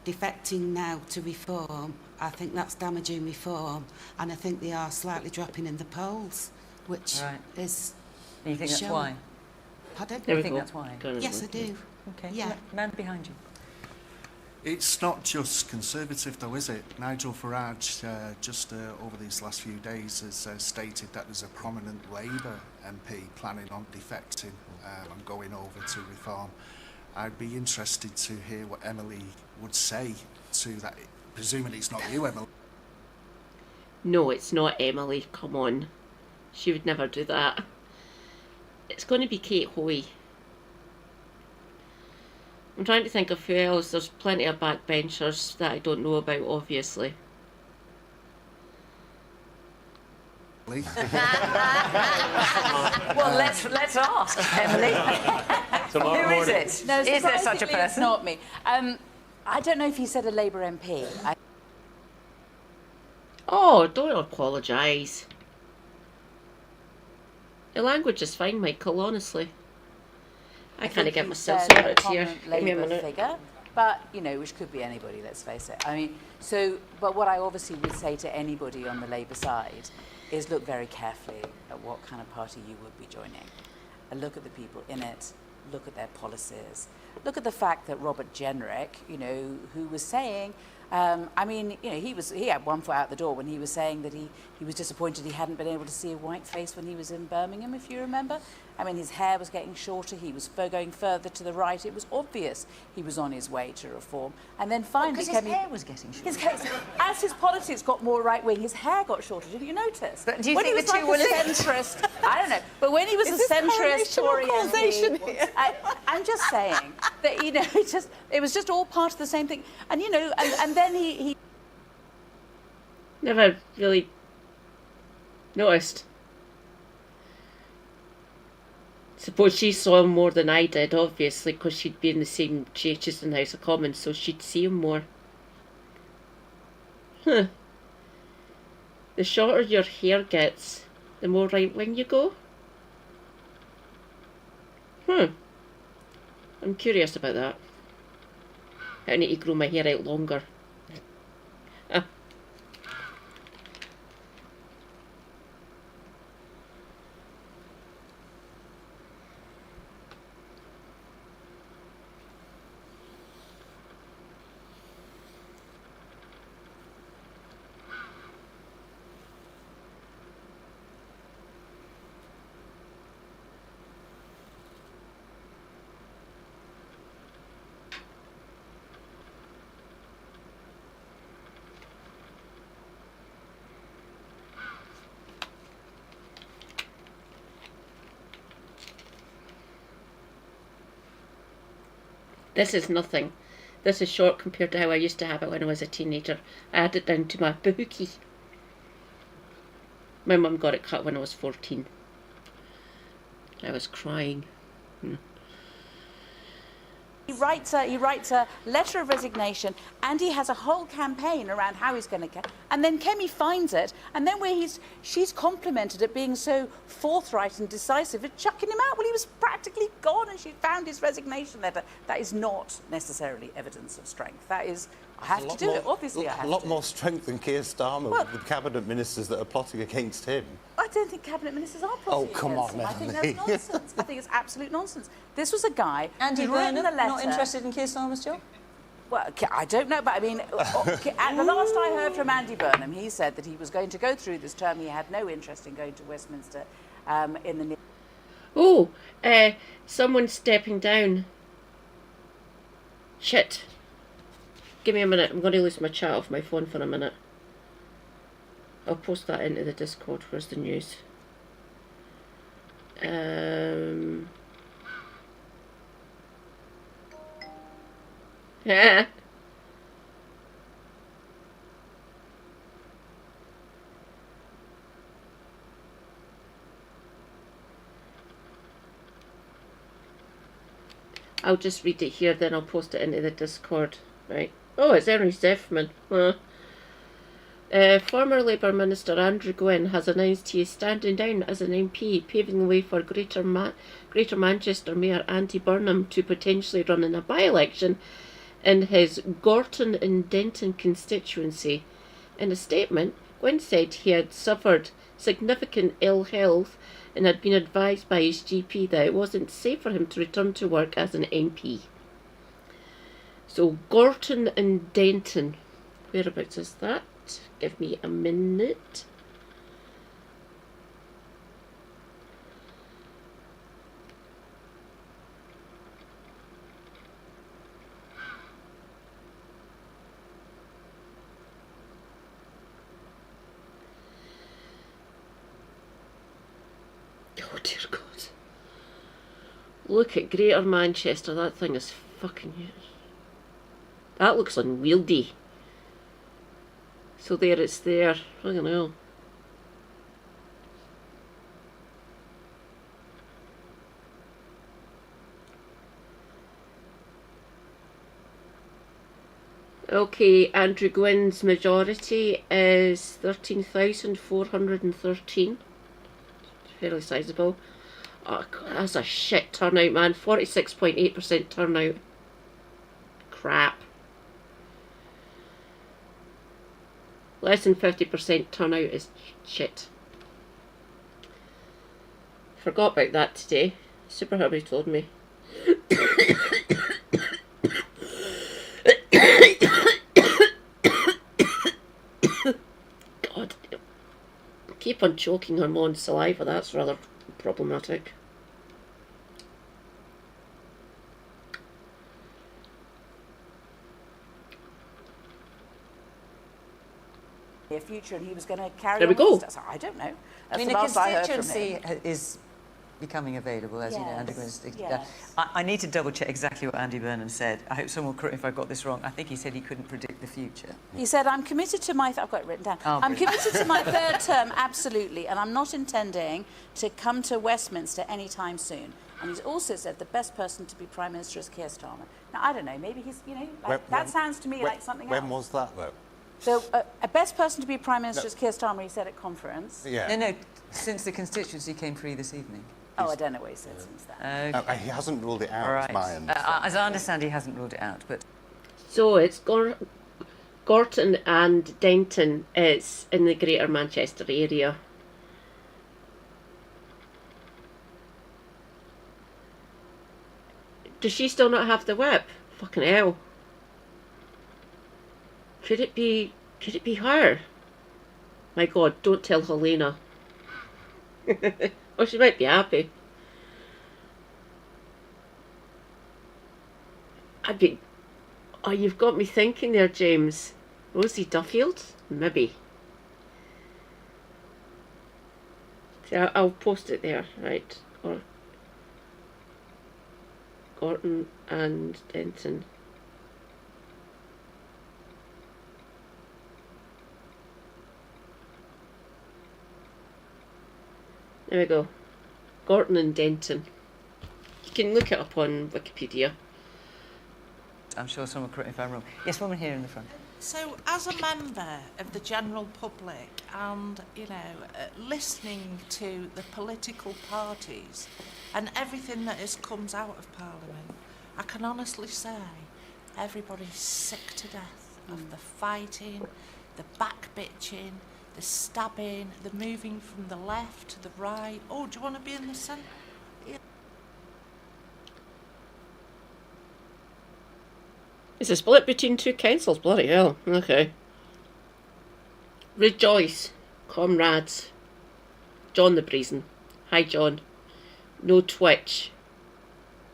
defecting now to Reform, I think that's damaging Reform, and I think they are slightly dropping in the polls, which is. And you think that's why? Pardon? You think that's why? Yes, I do. Okay. Yeah. Man behind you. It's not just Conservative, though, is it? Nigel Farage, just over these last few days, has stated that there's a prominent Labour MP planning on defecting and going over to Reform. I'd be interested to hear what Emily would say to that. Presuming it's not you, Emily. No, it's not Emily. Come on. She would never do that. It's going to be Kate Hoey. I'm trying to think of who else. There's plenty of backbenchers that I don't know about, obviously. Well, let's ask Emily. Who is it? No, is there such a surprisingly, person? It's not me. I don't know if he said a Labour MP. Oh, don't apologise. The language is fine, Michael, honestly. I can't get myself sorted here. Give me a minute. Figure, but, you know, which could be anybody, let's face it. I mean, but what I obviously would say to anybody on the Labour side is look very carefully at what kind of party you would be joining. And look at the people in it, look at their policies, look at the fact that Robert Jenrick, you know, who was saying, I mean, you know, he had one foot out the door when he was saying that he was disappointed he hadn't been able to see a white face when he was in Birmingham, if you remember. I mean, his hair was getting shorter, he was going further to the right. It was obvious he was on his way to reform. And then finally... Because his hair was getting shorter. As his politics got more right-wing, his hair got shorter. Did you notice? But do you when think he was the two like were a centrist, I don't know, but when he was a centrist Tory MP, I'm just saying that, you know, it was just all part of the same thing. And, you know, and then he never really noticed. Suppose she saw him more than I did, obviously, because she'd be in the same churches in the House of Commons, so she'd see him more. Huh. The shorter your hair gets, the more right-wing you go? I'm curious about that. I need to grow my hair out longer. This is nothing. This is short compared to how I used to have it when I was a teenager. I had it down to my bookie. My mum got it cut when I was 14. I was crying. He writes a letter of resignation, and he has a whole campaign around how he's going to. And then Kemi finds it, and then she's complimented at being so forthright and decisive at chucking him out. Well, he was practically gone, and she found his resignation letter. That is not necessarily evidence of strength. That is, I have to do it. Obviously, I have to. A lot more strength than Keir Starmer with the cabinet ministers that are plotting against him. I don't think cabinet ministers are plotting come against on, him. I think Emily. that's nonsense. I think it's absolute nonsense. This was a guy Andy who'd written Burnham, a letter. not interested in Keir Starmer's job? Well, I don't know, but I mean, at the last I heard from Andy Burnham, he said that he was going to go through this term. He had no interest in going to Westminster in the near. Oh, someone's stepping down. Shit. Give me a minute. I'm going to lose my chat off my phone for a minute. I'll post that into the Discord. Where's the news? Yeah. I'll just read it here, then I'll post it into the Discord. Right. Oh, it's Henry Zeffman. Former Labour Minister Andrew Gwynn has announced he is standing down as an MP, paving the way for Greater Manchester Mayor Andy Burnham to potentially run in a by-election in his Gorton and Denton constituency. In a statement, Gwynn said he had suffered significant ill health and had been advised by his GP that it wasn't safe for him to return to work as an MP. So, Gorton and Denton. Whereabouts is that? Give me a minute. Oh dear God. Look at Greater Manchester. That thing is fucking huge. That looks unwieldy. So there it's there. I don't know. Okay, Andrew Gwynn's majority is 13,413. Fairly sizable. Oh, that's a shit turnout, man. 46.8% turnout. Crap. Less than 50% turnout is shit. Forgot about that today. Super Herbie told me. God. Keep on choking on my own saliva. That's rather problematic. Future, and he was going to carry there on. We go. So I don't know. That's I mean, the the last I heard from constituency him. is becoming available, as you know. Andy Burnham's, Yes. I need to double check exactly what Andy Burnham said. I hope someone will correct me if I got this wrong. I think he said he couldn't predict the future. He said, "I'm committed to my." I've got it written down. Oh, I'm brilliant. committed to my third term, absolutely, and I'm not intending to come to Westminster anytime soon. And he's also said the best person to be Prime Minister is Keir Starmer. Now, I don't know, maybe he's, you know, like, that sounds to me like something else. When was that, though? So, a best person to be Prime Minister is Keir Starmer, he said at conference. Yeah. No, since the constituency came free this evening. Oh, I don't know what he said since then. Okay. He hasn't ruled it out, All right. my understanding. As I understand, he hasn't ruled it out, but... So it's Gorton and Denton is in the Greater Manchester area. Does she still not have the whip? Fucking hell. Could it be her? My God, don't tell Helena. Or she might be happy. Oh, you've got me thinking there, James. Rosie Duffield? Maybe. See, I'll post it there, right? Or Gorton and Denton. There we go. Gorton and Denton. You can look it up on Wikipedia. I'm sure someone will correct me if I'm wrong. Yes, woman here in the front. So, as a member of the general public and, you know, listening to the political parties and everything that comes out of Parliament, I can honestly say everybody's sick to death of the fighting, the back-bitching, the stabbing, the moving from the left to the right. Oh, do you want to be in the centre? It's a split between two councils, bloody hell. Okay. Rejoice, comrades. John the Brazen. Hi, John. No Twitch.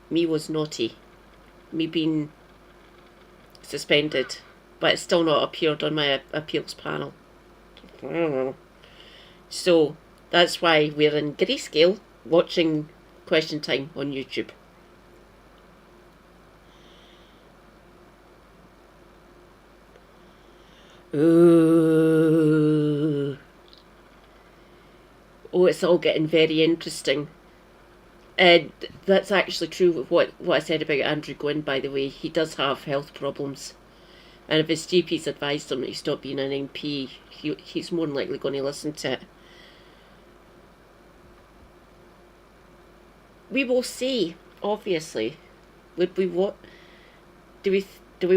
Me was naughty. Me being suspended. But it's still not appeared on my appeals panel. So, that's why we're in grayscale watching Question Time on YouTube. Ooh. Oh, it's all getting very interesting. That's actually true with what I said about Andrew Gwynn, by the way. He does have health problems. And if his GP's advised him that he's not being an MP, he's more than likely going to listen to it. We will see, obviously. Would we want... Do we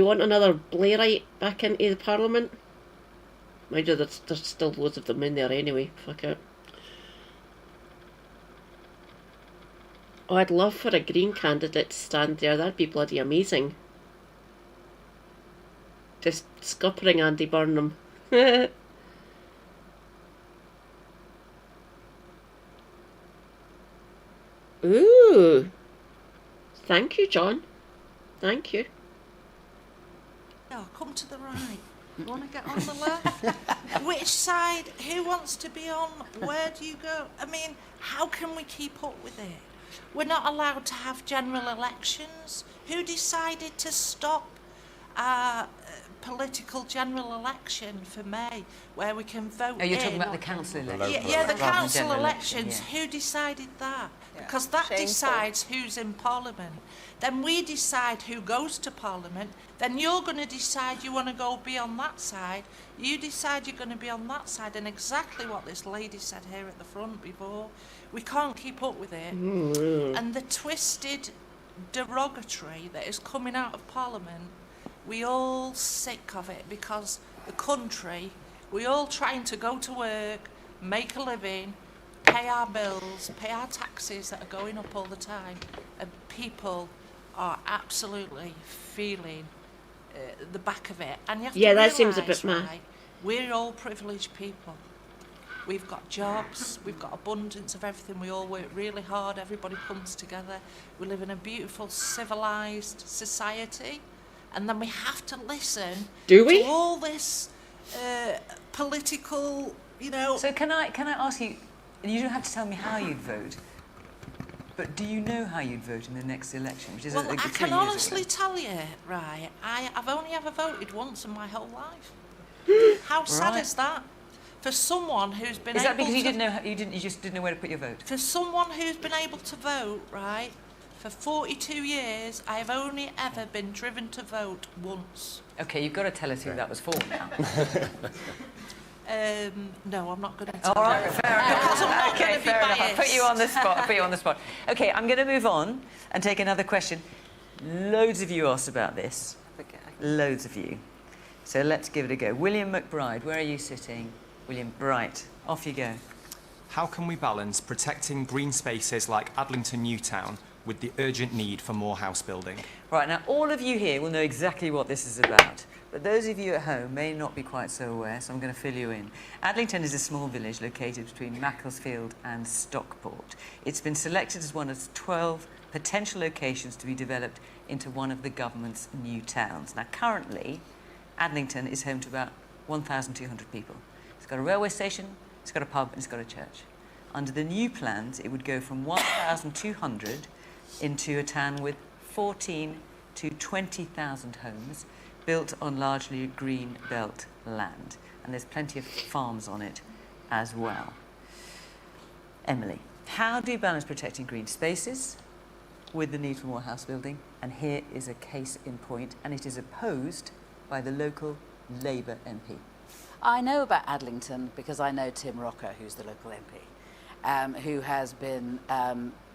want another Blairite back into the Parliament? Mind you, there's still loads of them in there anyway. Fuck it. Oh, I'd love for a Green candidate to stand there. That'd be bloody amazing. Just scuppering Andy Burnham. Ooh. Thank you, John. Thank you. No, come to the right. You want to get on the left? Which side? Who wants to be on? Where do you go? I mean, how can we keep up with it? We're not allowed to have general elections. Who decided to stop political general election for May, where we can vote? Oh, you're talking about the council elections? Yeah, the council election, elections. yeah. Who decided that? Because that decides who's in Parliament. Then we decide who goes to Parliament. Then you're going to decide you want to go be on that side. You decide you're going to be on that side. And exactly what this lady said here at the front before. We can't keep up with it. And the twisted derogatory that is coming out of Parliament, we all sick of it, because the country, we all trying to go to work, make a living, pay our bills, pay our taxes that are going up all the time, and people are absolutely feeling the back of it. And you have to that seems a bit mad. right, we're all privileged people. We've got jobs, we've got abundance of everything, we all work really hard, everybody comes together, we live in a beautiful, civilised society, and then we have to listen to all this political, you know... So can I ask you, you don't have to tell me how you'd vote, but do you know how you'd vote in the next election? Which is Well, I can honestly tell you, right, I've only ever voted once in my whole life. How sad is that? For someone who's been Is able that because to... you didn't know, you just didn't know where to put your vote? For someone who's been able to vote, right, for 42 years, I have only ever been driven to vote once. Okay, you've got to tell us who that was for now. No, I'm not going to tell All right, you. fair enough. Because I'm not Okay, going to be fair enough. I'll biased. put you on the spot. I'll put you on the spot. Okay, I'm going to move on and take another question. Loads of you asked about this. Loads of you. So let's give it a go. William McBride, where are you sitting? William, right, off you go. How can we balance protecting green spaces like Adlington Newtown with the urgent need for more house building? Right, now all of you here will know exactly what this is about, but those of you at home may not be quite so aware, so I'm going to fill you in. Adlington is a small village located between Macclesfield and Stockport. It's been selected as one of 12 potential locations to be developed into one of the government's new towns. Now currently, Adlington is home to about 1,200 people. It's got a railway station, it's got a pub, and it's got a church. Under the new plans, it would go from 1,200 into a town with 14 to 20,000 homes built on largely green belt land. And there's plenty of farms on it as well. Emily, how do you balance protecting green spaces with the need for more house building? And here is a case in point, and it is opposed by the local Labour MP. I know about Adlington because I know Tim Rocker, who's the local MP,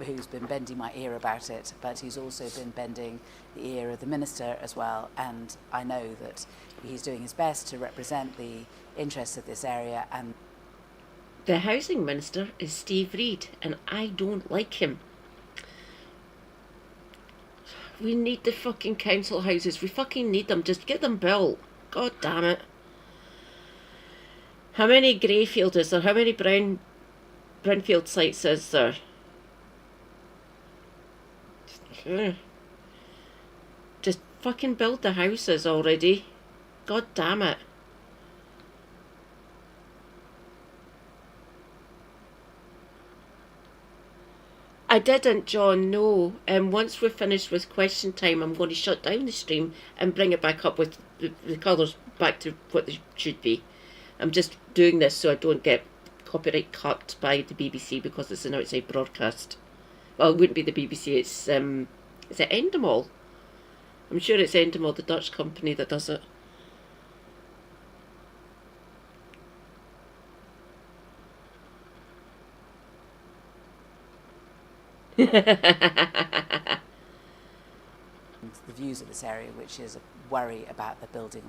who's been bending my ear about it, but he's also been bending the ear of the minister as well, and I know that he's doing his best to represent the interests of this area. And the housing minister is Steve Reid, and I don't like him. We need the fucking council houses. We fucking need them. Just get them built. God damn it. How many Greyfield is there? How many Brownfield sites is there? Just fucking build the houses already. God damn it. I didn't, John, no. Once we're finished with question time, I'm going to shut down the stream and bring it back up with the colours back to what they should be. I'm just doing this so I don't get copyright cut by the BBC because it's an outside broadcast. Well, it wouldn't be the BBC, it's is it Endemol? I'm sure it's Endemol, the Dutch company that does it. the views of this area, which is a worry about the building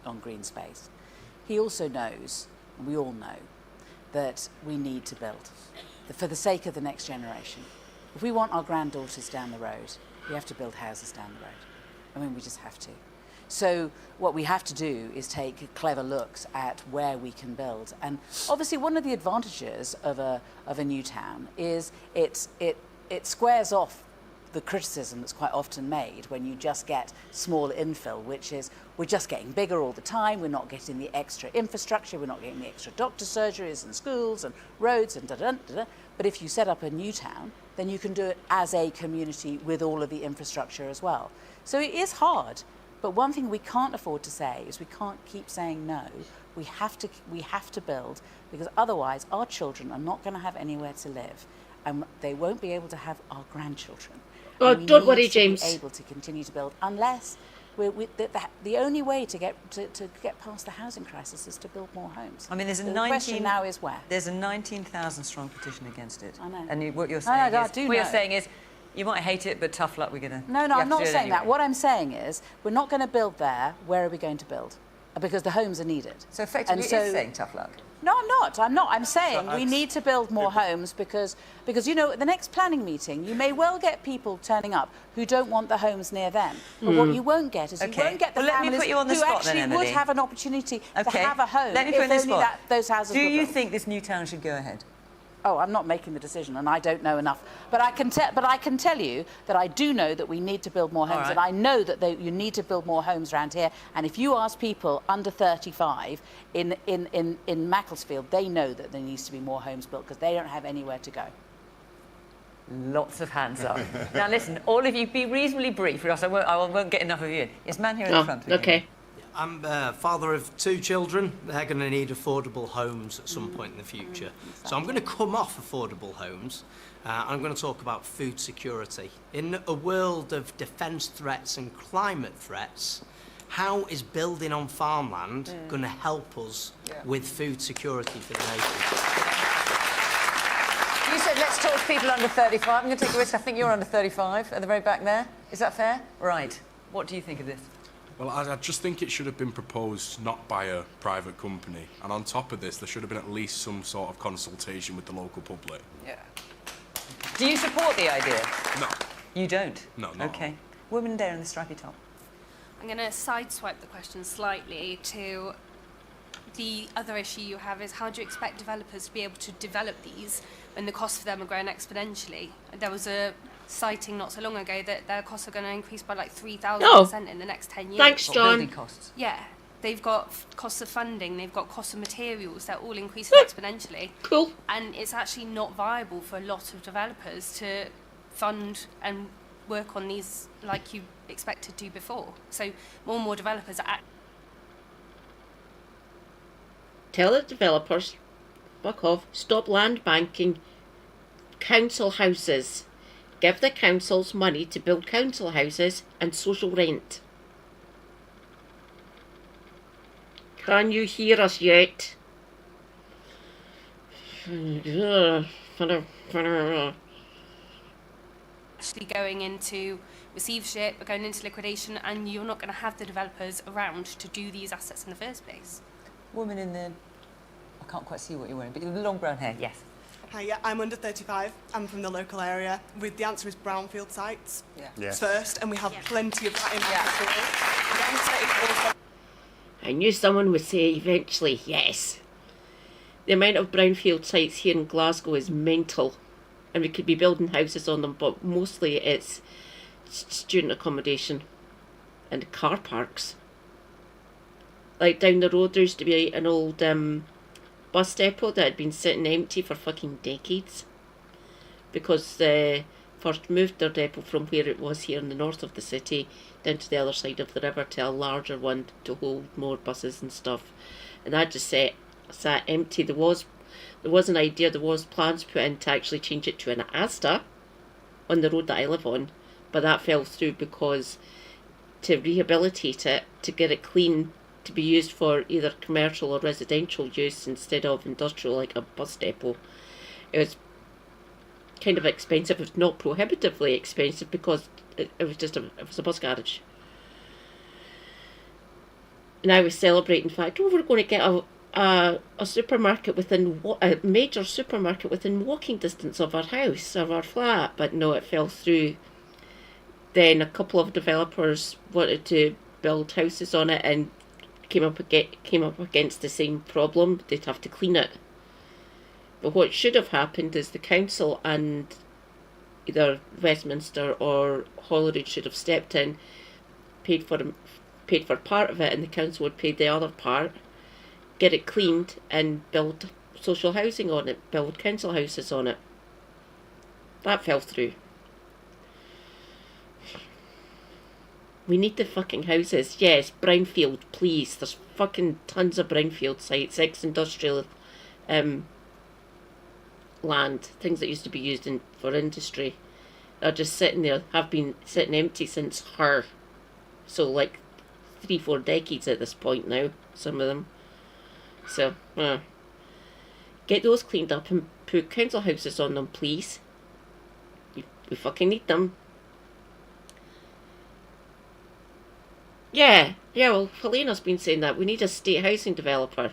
on green space. He also knows, and we all know, that we need to build for the sake of the next generation. If we want our granddaughters down the road, we have to build houses down the road. I mean, we just have to. So what we have to do is take clever looks at where we can build. And obviously one of the advantages of a new town is it squares off the criticism that's quite often made when you just get small infill, which is we're just getting bigger all the time, we're not getting the extra infrastructure, we're not getting the extra doctor surgeries and schools and roads and da-da-da-da. But if you set up a new town, then you can do it as a community with all of the infrastructure as well. So it is hard, but one thing we can't afford to say is we can't keep saying no. We have to build, because otherwise our children are not going to have anywhere to live, and they won't be able to have our grandchildren. Oh, don't worry, James. We need to be able to continue to build unless the only way to get past the housing crisis is to build more homes. I mean, the question now is where. There's a 19,000 strong petition against it. I know. And what you're saying is, you might hate it, but tough luck. We're gonna. No, I'm not saying that. What I'm saying is, we're not going to build there. Where are we going to build? Because the homes are needed. So effectively, you're saying tough luck. No, I'm not. I'm saying we need to build more homes because you know, at the next planning meeting, you may well get people turning up who don't want the homes near them. But what you won't get is you won't get the families who actually would have an opportunity to have a home if those houses were built. Do you think this new town should go ahead? Oh, I'm not making the decision, and I don't know enough. But I can tell you that I do know that we need to build more homes, and I know that you need to build more homes around here. And if you ask people under 35 in Macclesfield, they know that there needs to be more homes built because they don't have anywhere to go. Lots of hands up. Now listen, all of you, be reasonably brief, or else I won't get enough of you in. It's man here in the front. Okay. I'm father of 2 children. They're going to need affordable homes at some point in the future. So I'm going to come off affordable homes. I'm going to talk about food security. In a world of defence threats and climate threats, how is building on farmland going to help us with food security for the nation? You said let's talk to people under 35. I'm going to take a risk. I think you're under 35 at the very back there. Is that fair? Right. What do you think of this? Well, I just think it should have been proposed not by a private company. And on top of this, there should have been at least some sort of consultation with the local public. Yeah. Do you support the idea? No. You don't? No, no. OK. Woman there in the stripy top. I'm going to sideswipe the question slightly to the other issue you have is how do you expect developers to be able to develop these when the costs for them are growing exponentially? There was a citing not so long ago that their costs are going to increase by like 3,000% in the next 10 years. Thanks, John. Building costs. Yeah. They've got costs of funding, they've got costs of materials, they're all increasing exponentially. Cool. And it's actually not viable for a lot of developers to fund and work on these like you expected to before. So more and more developers are Tell the developers, fuck off, stop land banking council houses. Give the councils money to build council houses and social rent. Can you hear us yet? actually going into receivership, going into liquidation, and you're not going to have the developers around to do these assets in the first place. Woman in the... I can't quite see what you're wearing, but you've long brown hair, yes. Hi, yeah, I'm under 35. I'm from the local area. The answer is brownfield sites Yes. first, and we have plenty of that in I knew someone would say eventually yes. The amount of brownfield sites here in Glasgow is mental, and we could be building houses on them, but mostly it's student accommodation and car parks. Like down the road there used to be an old bus depot that had been sitting empty for fucking decades because they first moved their depot from where it was here in the north of the city down to the other side of the river to a larger one to hold more buses and stuff, and that just sat empty. There was an idea, there was plans put in to actually change it to an Asda on the road that I live on, but that fell through because to rehabilitate it, to get it clean, to be used for either commercial or residential use instead of industrial like a bus depot, it was kind of expensive, if not prohibitively expensive, because it was just it was a bus garage. And I was celebrating the fact, we're going to get a supermarket within a major supermarket within walking distance of our house, of our flat, but no, it fell through. Then a couple of developers wanted to build houses on it and came up against the same problem. They'd have to clean it. But what should have happened is the council and either Westminster or Holyrood should have stepped in, paid for part of it, and the council would pay the other part, get it cleaned and build social housing on it, build council houses on it. That fell through. We need the fucking houses. Yes, brownfield, please. There's fucking tons of brownfield sites, ex-industrial land, things that used to be used for industry, are just sitting there, have been sitting empty since so like 3-4 decades at this point now, some of them. So, get those cleaned up and put council houses on them, please. We fucking need them. Yeah, well, Helena's been saying that. We need a state housing developer.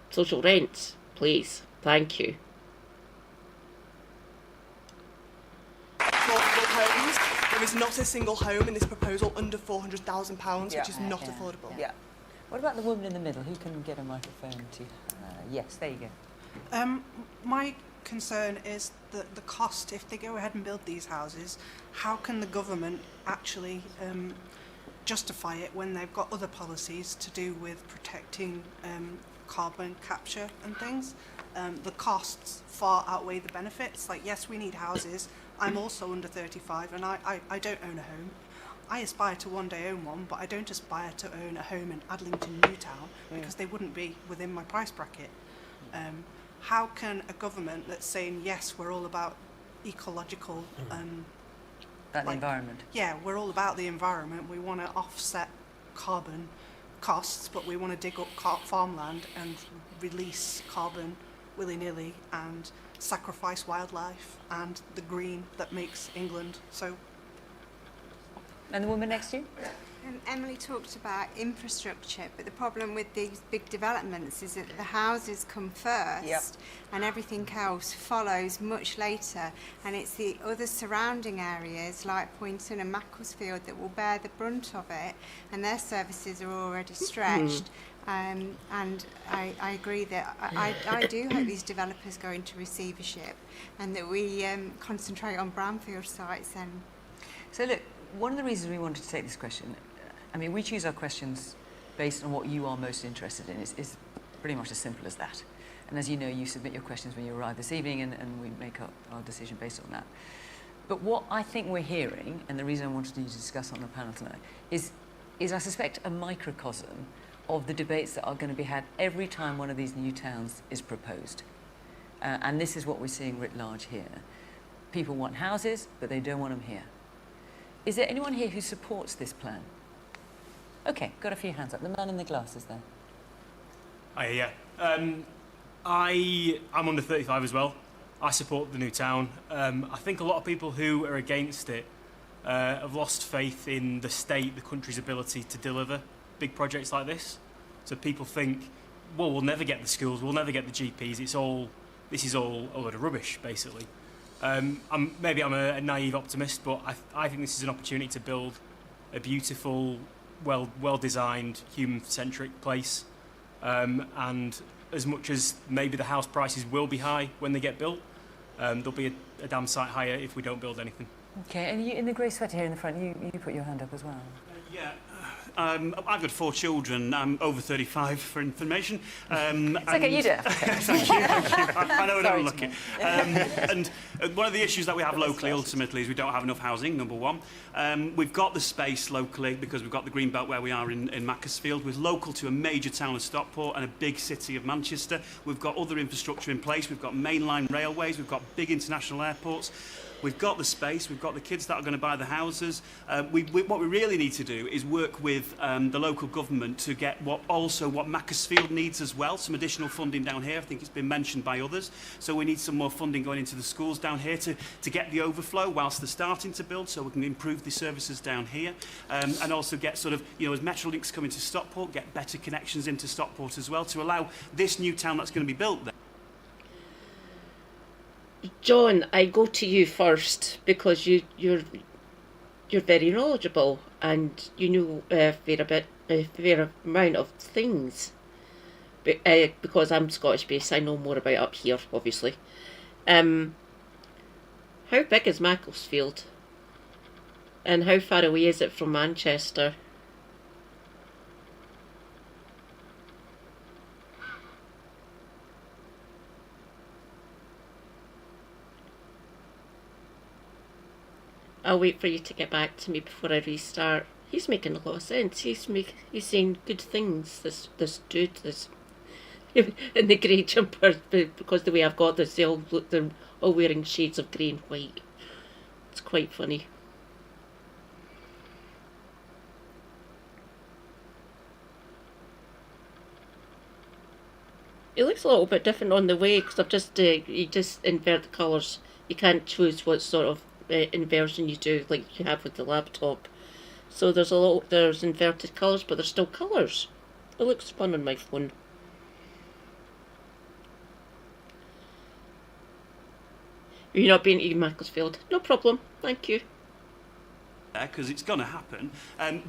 Social rents, please. Thank you. affordable homes. There is not a single home in this proposal under £400,000, which is not affordable. Yeah. What about the woman in the middle? Who can get a microphone to... yes, there you go. My concern is that the cost, if they go ahead and build these houses, how can the government actually justify it when they've got other policies to do with protecting carbon capture and things? The costs far outweigh the benefits. Like, yes, we need houses. I'm also under 35 and I don't own a home. I aspire to one day own one, but I don't aspire to own a home in Adlington Newtown because they wouldn't be within my price bracket. How can a government that's saying, yes, we're all about ecological... About the environment. Yeah, we're all about the environment. We want to offset carbon costs, but we want to dig up farmland and release carbon willy-nilly and sacrifice wildlife and the green that makes England so... And the woman next to you? Emily talked about infrastructure, but the problem with these big developments is that the houses come first and everything else follows much later, and it's the other surrounding areas like Poynton and Macclesfield that will bear the brunt of it, and their services are already stretched. And I agree that I do hope these developers go into receivership and that we concentrate on brownfield sites. And so look, one of the reasons we wanted to take this question, I mean, we choose our questions based on what you are most interested in. It's pretty much as simple as that. And as you know, you submit your questions when you arrive this evening, and we make up our decision based on that. But what I think we're hearing, and the reason I wanted you to discuss on the panel tonight, is I suspect a microcosm of the debates that are going to be had every time one of these new towns is proposed. And this is what we're seeing writ large here. People want houses, but they don't want them here. Is there anyone here who supports this plan? Okay, got a few hands up. The man in the glasses there. Yeah. I'm under 35 as well. I support the new town. I think a lot of people who are against it have lost faith in the state, the country's ability to deliver big projects like this. So people think, well, we'll never get the schools, we'll never get the GPs. This is all a load of rubbish, basically. Maybe I'm a naive optimist, but I think this is an opportunity to build a beautiful, well-designed, human-centric place. And as much as maybe the house prices will be high when they get built, they'll be a damn sight higher if we don't build anything. Okay, and you, in the grey sweater here in the front, you put your hand up as well. Yeah. I've got 4 children. I'm over 35 for information. It's okay, you do. Thank you. I know I'm lucky. And one of the issues that we have locally, ultimately, is we don't have enough housing, number one. We've got the space locally because we've got the green belt where we are in Macclesfield. We're local to a major town of Stockport and a big city of Manchester. We've got other infrastructure in place. We've got mainline railways. We've got big international airports. We've got the space, we've got the kids that are going to buy the houses. What we really need to do is work with the local government to get what Macclesfield needs as well, some additional funding down here. I think it's been mentioned by others. So we need some more funding going into the schools down here to get the overflow whilst they're starting to build, so we can improve the services down here. And also get sort of, as Metrolinks come into Stockport, get better connections into Stockport as well to allow this new town that's going to be built there. John, I go to you first because you're very knowledgeable and you know a fair amount of things. But, because I'm Scottish based, I know more about up here, obviously. How big is Macclesfield? And how far away is it from Manchester? I'll wait for you to get back to me before I restart. He's making a lot of sense. He's saying good things. This dude, in the grey jumper, because the way I've got this, they're all wearing shades of grey and white. It's quite funny. It looks a little bit different on the way because I've just you just invert the colours. You can't choose what sort of inversion you do, like you have with the laptop. So there's inverted colours, but there's still colours. It looks fun on my phone. You're not being to Macclesfield? No problem, thank you. Because it's going to happen,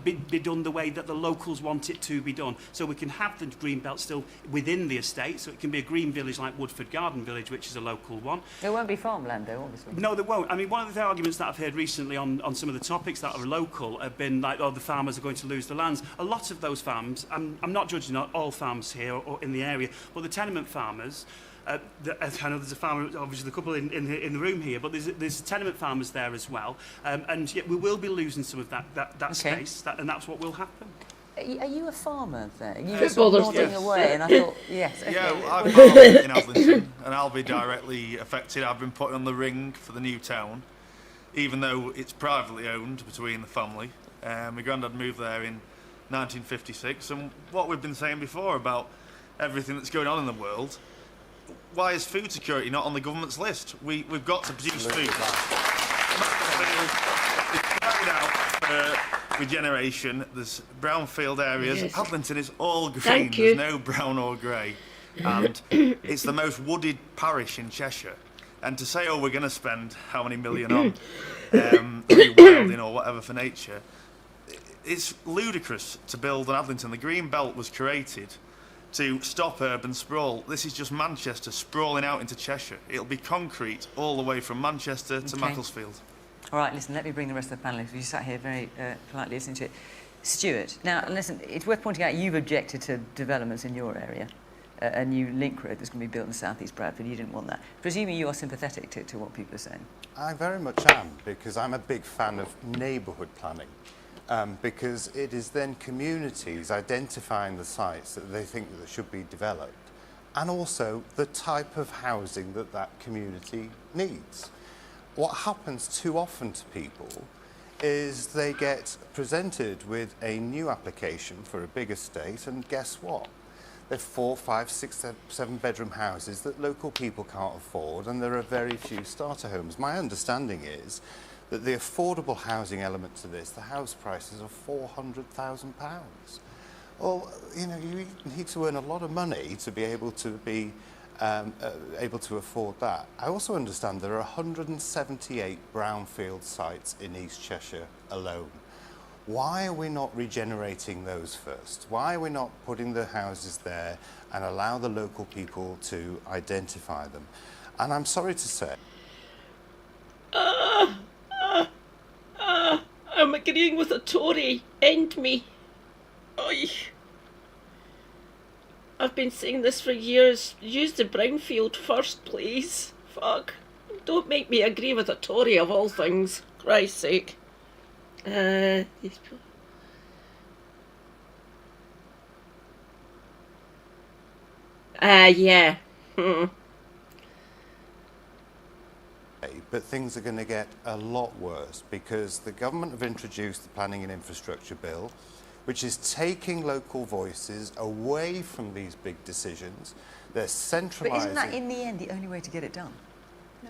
be done the way that the locals want it to be done. So we can have the green belt still within the estate, so it can be a green village like Woodford Garden Village, which is a local one. There won't be farmland though, obviously. No, there won't. I mean, one of the arguments that I've heard recently on some of the topics that are local have been like, oh, the farmers are going to lose the lands. A lot of those farms, I'm not judging all farms here or in the area, but the tenement farmers, I know there's a farmer, obviously the couple in the room here, but there's tenement farmers there as well, and yet we will be losing some of that space, and that's what will happen. Are you a farmer there? You Well, were sort of there's- nodding yes. away, and I thought, yes. Okay. Yeah, well, I'm farming in Adlington, and I'll be directly affected. I've been put on the ring for the new town, even though it's privately owned between the family. My granddad moved there in 1956, and what we've been saying before about everything that's going on in the world, why is food security not on the government's list? We've got to produce food. Regeneration, there's brownfield areas. Yes. Adlington is all green, Thank you. there's no brown or grey. And it's the most wooded parish in Cheshire. And to say, oh, we're going to spend how many million on rewilding or whatever for nature, it's ludicrous to build an Adlington. The Green Belt was created to stop urban sprawl. This is just Manchester sprawling out into Cheshire. It'll be concrete all the way from Manchester to Macclesfield. All right, listen, let me bring the rest of the panel in. You sat here very politely listening to it. Stuart, now, listen, it's worth pointing out you've objected to developments in your area. A new link road that's going to be built in South East Bradford. You didn't want that. Presuming you are sympathetic to what people are saying. I very much am, because I'm a big fan of neighbourhood planning. Because it is then communities identifying the sites that they think that should be developed, and also the type of housing that that community needs. What happens too often to people is they get presented with a new application for a big estate, and guess what? They're 4, 5, 6, 7 bedroom houses that local people can't afford, and there are very few starter homes. My understanding is that the affordable housing element to this, the house prices are £400,000. Well, you know, you need to earn a lot of money to be able to afford that. I also understand there are 178 brownfield sites in East Cheshire alone. Why are we not regenerating those first? Why are we not putting the houses there and allow the local people to identify them? And I'm sorry to say, I'm agreeing with a Tory. End me. Oy. I've been saying this for years. Use the brownfield first, please. Fuck. Don't make me agree with a Tory of all things. Christ's sake. These people. Yeah. but things are going to get a lot worse because the government have introduced the Planning and Infrastructure Bill, which is taking local voices away from these big decisions. They're centralising... But isn't that, in the end, the only way to get it done?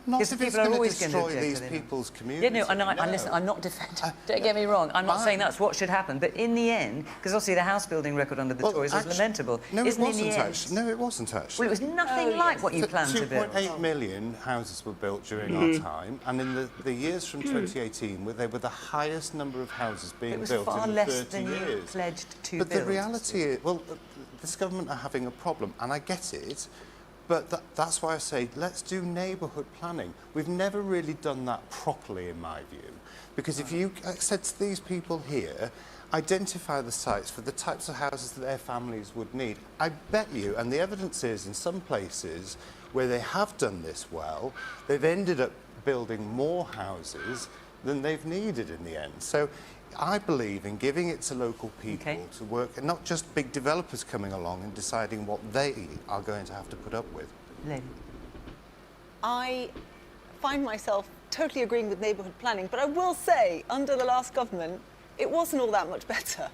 Not Because if people it's are going to always going to destroy object these to it. people's communities. Yeah, no, and listen, I'm not defending. Don't get me wrong. I'm not saying that's what should happen. But in the end, because obviously the house building record under the Tories was lamentable. No, Isn't it wasn't in the end, actually. No, it wasn't actually. Well, it was nothing like what you planned to build. 2.8 million houses were built during our time, and in the years from 2018, they were the highest number of houses being built It was far in less 30 than years. you pledged to But build. the reality is, well, this government are having a problem, and I get it. But that's why I say, let's do neighbourhood planning. We've never really done that properly, in my view. Because if you said to these people here, identify the sites for the types of houses that their families would need, I bet you, and the evidence is in some places where they have done this well, they've ended up building more houses than they've needed in the end. So I believe in giving it to local people to work, and not just big developers coming along and deciding what they are going to have to put up with. Lynn. I find myself totally agreeing with neighbourhood planning, but I will say, under the last government, it wasn't all that much better.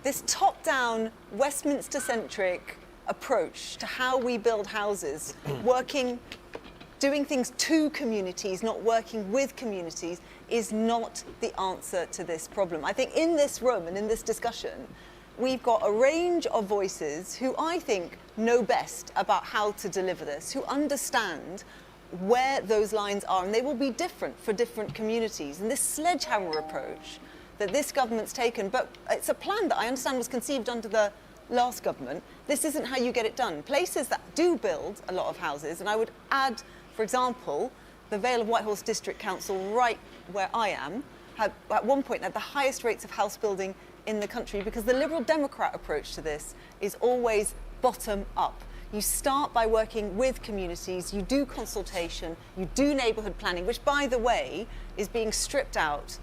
This top-down, Westminster-centric approach to how we build houses, doing things to communities, not working with communities, is not the answer to this problem. I think in this room and in this discussion, we've got a range of voices who I think know best about how to deliver this, who understand where those lines are, and they will be different for different communities. And this sledgehammer approach that this government's taken, but it's a plan that I understand was conceived under the last government. This isn't how you get it done. Places that do build a lot of houses, and I would add, for example, the Vale of Whitehorse District Council, right where I am, had at one point had the highest rates of house building in the country, because the Liberal Democrat approach to this is always bottom up. You start by working with communities, you do consultation, you do neighbourhood planning, which, by the way, is being stripped out,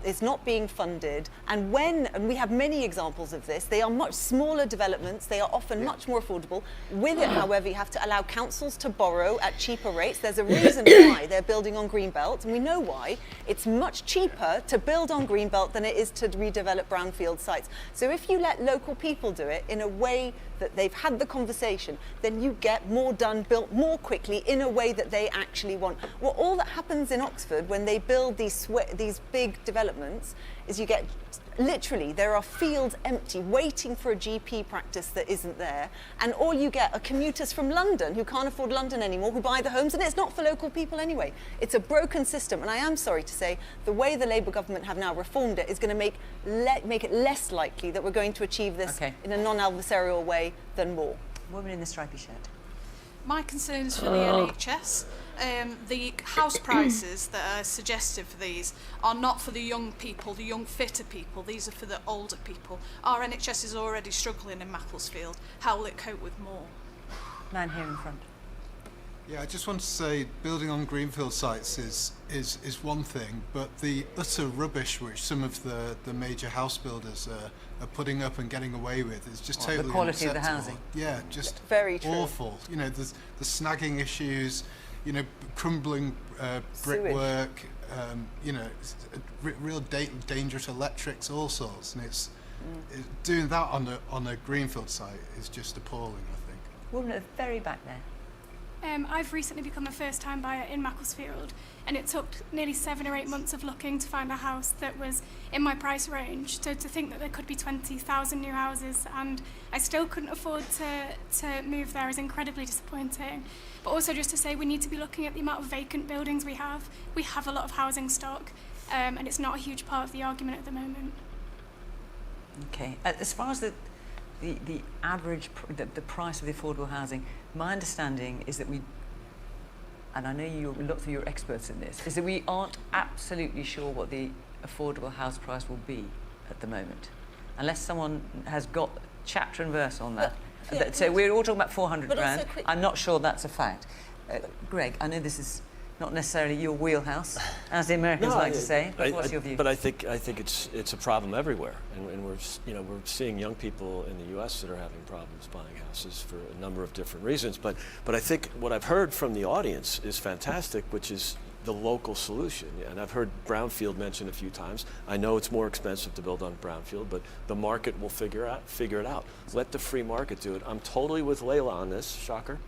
is not being funded. And we have many examples of this, they are much smaller developments, they are often much more affordable. With it, however, you have to allow councils to borrow at cheaper rates. There's a reason why they're building on Greenbelt, and we know why. It's much cheaper to build on Greenbelt than it is to redevelop brownfield sites. So if you let local people do it in a way that they've had the conversation, then you get more done, built more quickly in a way that they actually want. Well, all that happens in Oxford when they build these big developments is you get, literally, there are fields empty waiting for a GP practice that isn't there, and all you get are commuters from London who can't afford London anymore, who buy the homes, and it's not for local people anyway. It's a broken system, and I am sorry to say the way the Labour government have now reformed it is going to make it less likely that we're going to achieve this in a non-adversarial way than more. Woman in the stripy shirt. My concerns for the NHS, the house prices that are suggested for these are not for the young people, the young fitter people, these are for the older people. Our NHS is already struggling in Macclesfield. How will it cope with more? Man here in front. Yeah, I just want to say building on greenfield sites is one thing, but the utter rubbish which some of the major house builders are putting up and getting away with is just totally the quality of the unacceptable. housing. Yeah, just very true. Awful. You know, the snagging issues, you know, crumbling brickwork, you know, real dangerous electrics, all sorts, and it's doing that on a greenfield site is just appalling, I think. Woman at the very back there. I've recently become a first-time buyer in Macclesfield, and it took nearly 7 or 8 months of looking to find a house that was in my price range. So to think that there could be 20,000 new houses and I still couldn't afford to move there is incredibly disappointing. But also just to say we need to be looking at the amount of vacant buildings we have. We have a lot of housing stock, and it's not a huge part of the argument at the moment. Okay, as far as the average, the price of the affordable housing, my understanding is that and I know lots of you are experts in this, is that we aren't absolutely sure what the affordable house price will be at the moment, unless someone has got chapter and verse on that. So we're all talking about 400 grand. I'm not sure that's a fact. Greg, I know this is not necessarily your wheelhouse, as the Americans like to say. But what's your view? But I think it's a problem everywhere, and we're seeing young people in the U.S. that are having problems buying houses for a number of different reasons. But I think what I've heard from the audience is fantastic, which is the local solution. And I've heard brownfield mentioned a few times. I know it's more expensive to build on brownfield, but the market will figure it out. Let the free market do it. I'm totally with Layla on this. Shocker.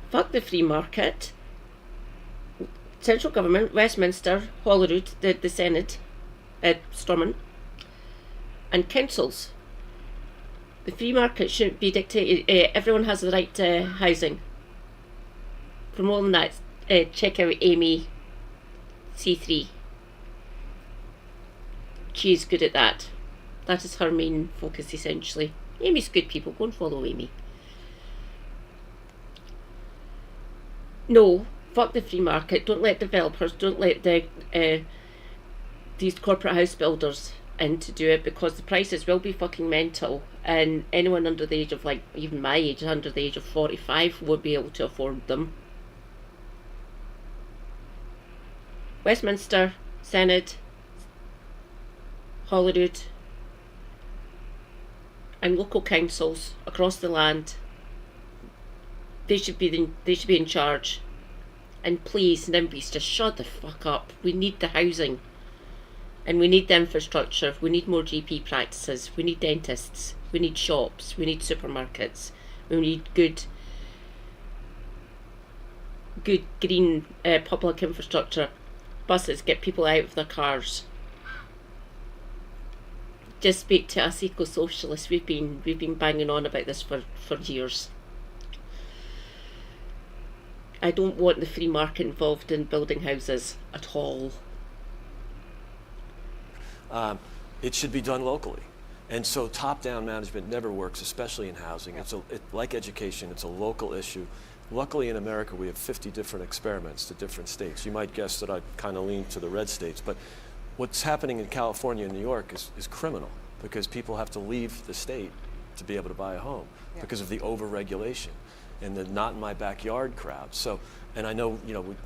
Fuck the free market. Central government, Westminster, Holyrood, the Senate, Stormont, and councils. The free market shouldn't be dictated. Everyone has the right to housing. For more than that, check out Amy C3. She's good at that. That is her main focus, essentially. Amy's good, people. Go and follow Amy. No, fuck the free market. Don't let developers, don't let these corporate house builders in to do it, because the prices will be fucking mental, and anyone under the age of, like, even my age, under the age of 45, won't be able to afford them. Westminster, Senate, Holyrood, and local councils across the land, they should be in charge. And please, NIMBYs, just shut the fuck up. We need the housing, and we need the infrastructure. We need more GP practices. We need dentists. We need shops. We need supermarkets. We need good green public infrastructure. Buses, get people out of their cars. Just speak to us eco-socialists. We've been banging on about this for years. I don't want the free market involved in building houses at all. It should be done locally. And so top-down management never works, especially in housing. Like education, it's a local issue. Luckily in America, we have 50 different experiments to different states. You might guess that I kind of lean to the red states, but what's happening in California and New York is criminal, because people have to leave the state to be able to buy a home because of the over-regulation and the not in my backyard crowd. So, and I know,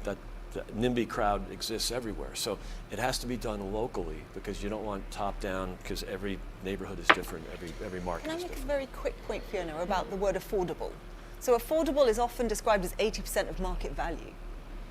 that the NIMBY crowd exists everywhere. So it has to be done locally because you don't want top-down, because every neighborhood is different, every market Can I is make different. a very quick point, Fiona, about the word affordable? So affordable is often described as 80% of market value.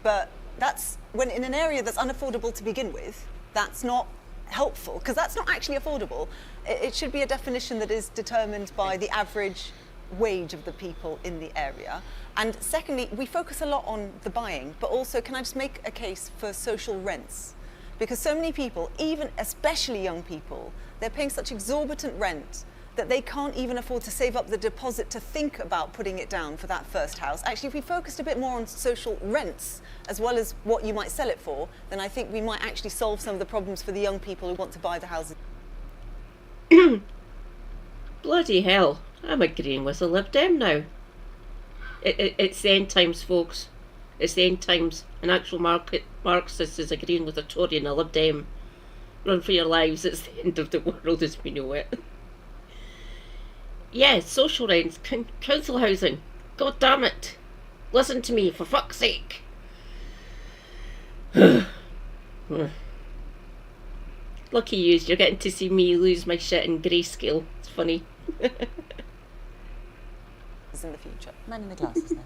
But that's, when in an area that's unaffordable to begin with, that's not helpful, because that's not actually affordable. It should be a definition that is determined by the average wage of the people in the area. And secondly, we focus a lot on the buying, but also can I just make a case for social rents? Because so many people, even especially young people, they're paying such exorbitant rent that they can't even afford to save up the deposit to think about putting it down for that first house. Actually, if we focused a bit more on social rents as well as what you might sell it for, then I think we might actually solve some of the problems for the young people who want to buy the houses. Bloody hell, I'm agreeing with the Lib Dem now. It's the end times, folks. It's the end times. An actual Marxist is agreeing with a Tory and a Lib Dem. Run for your lives, it's the end of the world as we know it. Yeah, social rents, council housing. God damn it. Listen to me, for fuck's sake. Lucky yous, you're getting to see me lose my shit in grayscale. It's funny. In the future. Man in the glasses there.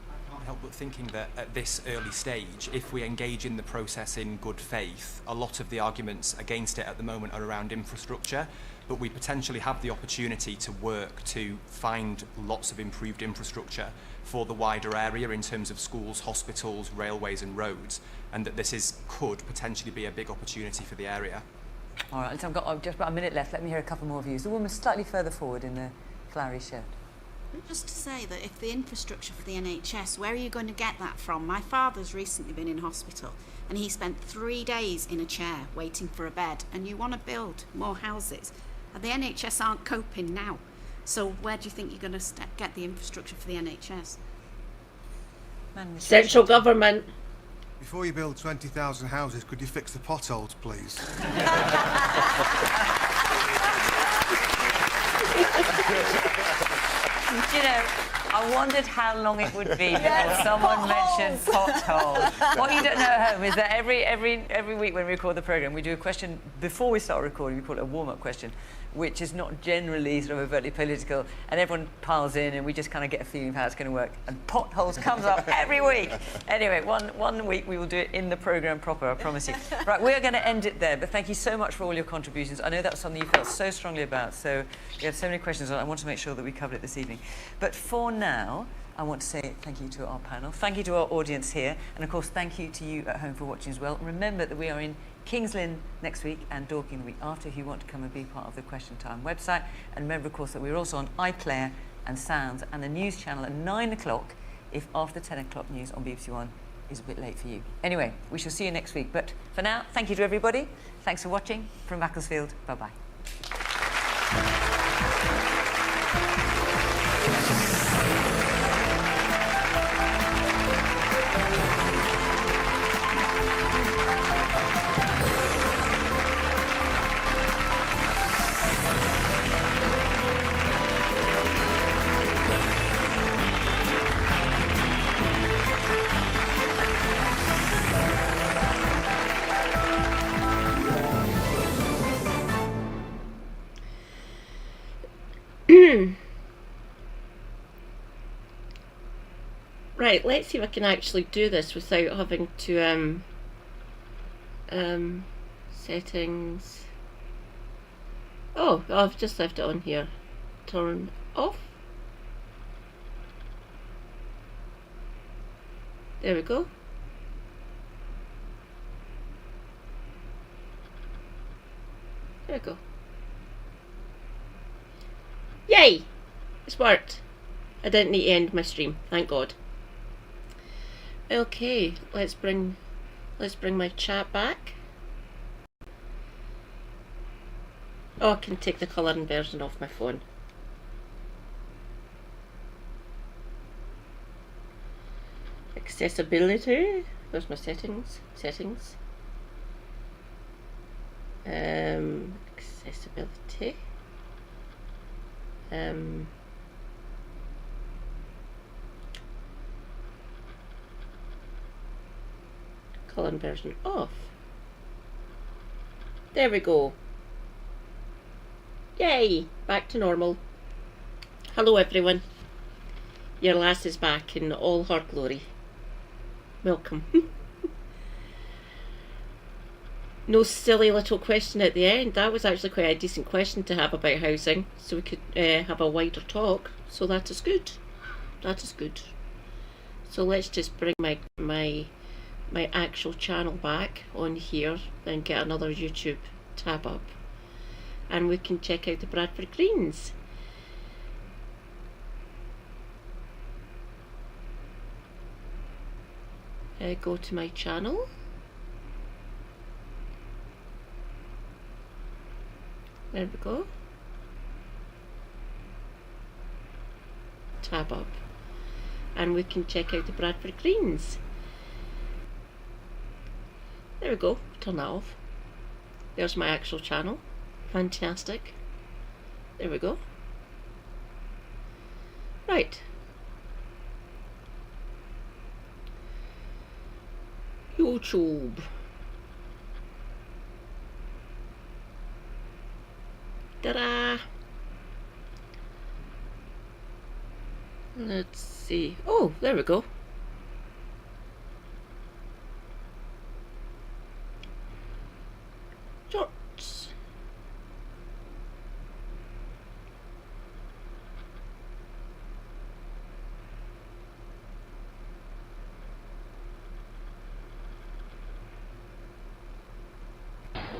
I can't help but thinking that at this early stage, if we engage in the process in good faith, a lot of the arguments against it at the moment are around infrastructure, but we potentially have the opportunity to work to find lots of improved infrastructure for the wider area in terms of schools, hospitals, railways and roads, and that could potentially be a big opportunity for the area. All right, so I've got just about a minute left. Let me hear a couple more views. The woman slightly further forward in the flowery shirt. Just to say that if the infrastructure for the NHS, where are you going to get that from? My father's recently been in hospital and he spent 3 days in a chair waiting for a bed, and you want to build more houses. And the NHS aren't coping now. So where do you think you're going to get the infrastructure for the NHS? Central government. Before you build 20,000 houses, could you fix the potholes, please? You know, I wondered how long it would be before someone mentioned potholes. What you don't know at home is that every week when we record the programme, we do a question before we start recording. We call it a warm-up question, which is not generally sort of overtly political, and everyone piles in and we just kind of get a feeling of how it's going to work. And potholes comes up every week. Anyway, one week we will do it in the programme proper, I promise you. Right, we are going to end it there, but thank you so much for all your contributions. I know that was something you felt so strongly about, so you had so many questions on it. I want to make sure that we covered it this evening. But for now, I want to say thank you to our panel, thank you to our audience here, and of course thank you to you at home for watching as well. Remember that we are in Kings Lynn next week and Dorking the week after if you want to come and be part of the Question Time website. And remember, of course, that we're also on iPlayer and Sounds and the news channel at 9 o'clock if after 10 o'clock news on BBC One is a bit late for you. Anyway, we shall see you next week. But for now, thank you to everybody. Thanks for watching. From Macclesfield, bye-bye. Right, let's see if I can actually do this without having to settings. Oh, I've just left it on here. Turn off. There we go. There we go. Yay! It's worked. I didn't need to end my stream, thank God. Okay, let's bring my chat back. Oh, I can take the colouring version off my phone. Accessibility. There's my settings. Accessibility. ability. Colour inversion off. There we go. Yay! Back to normal. Hello everyone. Your lass is back in all her glory. Welcome. No silly little question at the end. That was actually quite a decent question to have about housing, so we could have a wider talk. So that is good. That is good. So let's just bring my actual channel back on here, then get another YouTube tab up, and we can check out the Bradford Greens. Go to my channel. There we go. Tab up, and we can check out the Bradford Greens. There we go. Turn that off. There's my actual channel. Fantastic. There we go. Right. YouTube. Ta-da! Let's see. Oh, there we go. Shorts.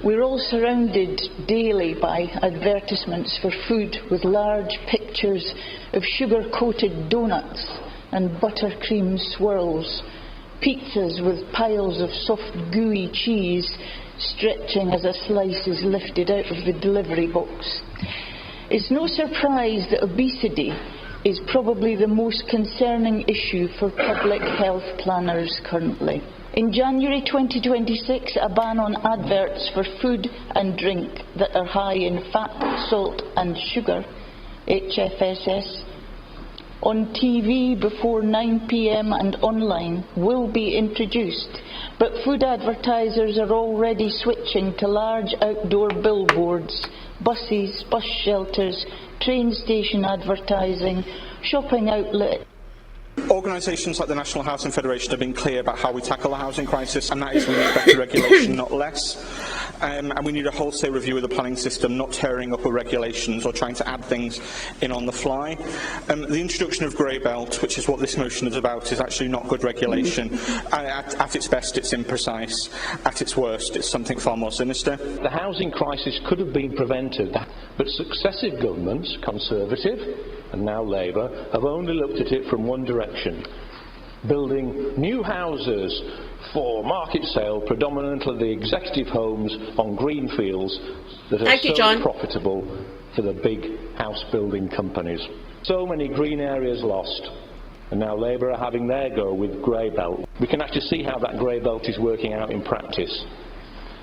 We're all surrounded daily by advertisements for food with large pictures of sugar-coated donuts and buttercream swirls, pizzas with piles of soft gooey cheese stretching as a slice is lifted out of the delivery box. It's no surprise that obesity is probably the most concerning issue for public health planners currently. In January 2026, a ban on adverts for food and drink that are high in fat, salt and sugar, HFSS, on TV before 9 p.m. and online will be introduced, but food advertisers are already switching to large outdoor billboards, buses, bus shelters, train station advertising, shopping outlets. Organisations like the National Housing Federation have been clear about how we tackle the housing crisis, and that is we need better regulation, not less. And we need a wholesale review of the planning system, not tearing up our regulations or trying to add things in on the fly. The introduction of grey belt, which is what this motion is about, is actually not good regulation. At its best, it's imprecise. At its worst, it's something far more sinister. The housing crisis could have been prevented, but successive governments, Conservative and now Labour, have only looked at it from one direction: building new houses for market sale, predominantly the executive homes on green fields that are so profitable for the big house building companies. So many green areas lost, and now Labour are having their go with grey belt. We can actually see how that grey belt is working out in practice.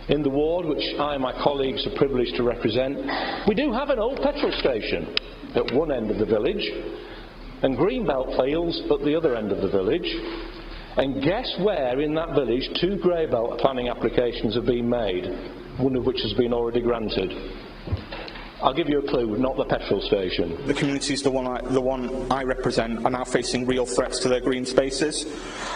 In the ward, which I and my colleagues are privileged to represent, we do have an old petrol station at one end of the village, and greenbelt fields at the other end of the village. And guess where in that village 2 grey belt planning applications have been made, one of which has been already granted? I'll give you a clue: not the petrol station. The communities, the one I represent, are now facing real threats to their green spaces.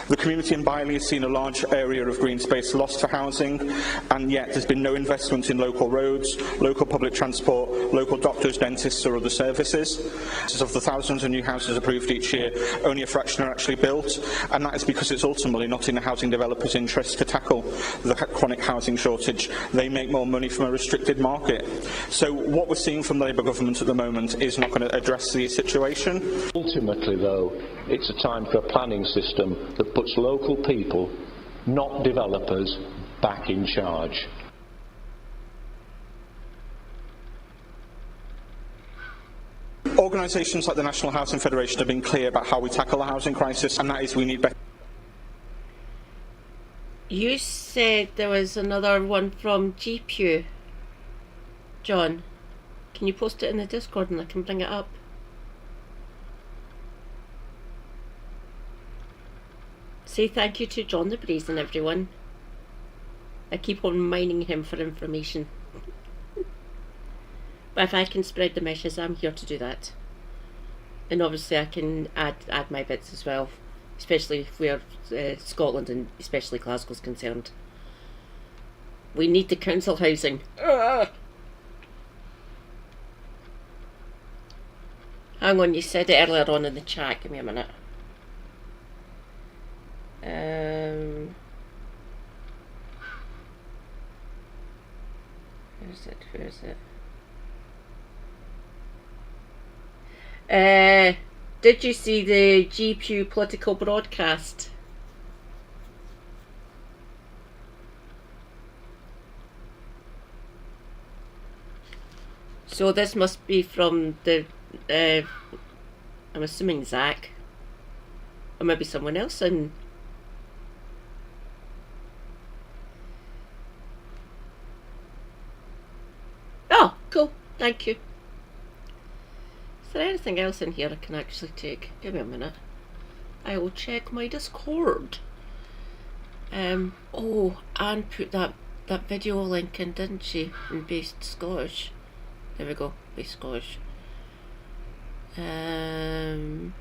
The community in Biley has seen a large area of green space lost to housing, and yet there's been no investment in local roads, local public transport, local doctors, dentists or other services. Of the thousands of new houses approved each year, only a fraction are actually built, and that is because it's ultimately not in the housing developers' interest to tackle the chronic housing shortage. They make more money from a restricted market. So what we're seeing from the Labour government at the moment is not going to address the situation. Ultimately, though, it's a time for a planning system that puts local people, not developers, back in charge. Organisations like the National Housing Federation have been clear about how we tackle the housing crisis, and that is we need better. You said there was another one from GPU, John. Can you post it in the Discord and I can bring it up? Say thank you to John the Brazen, everyone. I keep on mining him for information. But if I can spread the messages, I'm here to do that. And obviously I can add my bits as well, especially where Scotland and especially Glasgow's concerned. We need the council housing. Ugh. Hang on, you said it earlier on in the chat. Give me a minute. Where is it? Where is it? Did you see the GPU political broadcast? So this must be from the I'm assuming Zach, or maybe someone else. And oh, cool, thank you. Is there anything else in here I can actually take? Give me a minute. I will check my Discord. Oh, Anne put that video link in, didn't she? In Based Scottish. There we go, Based Scottish. News,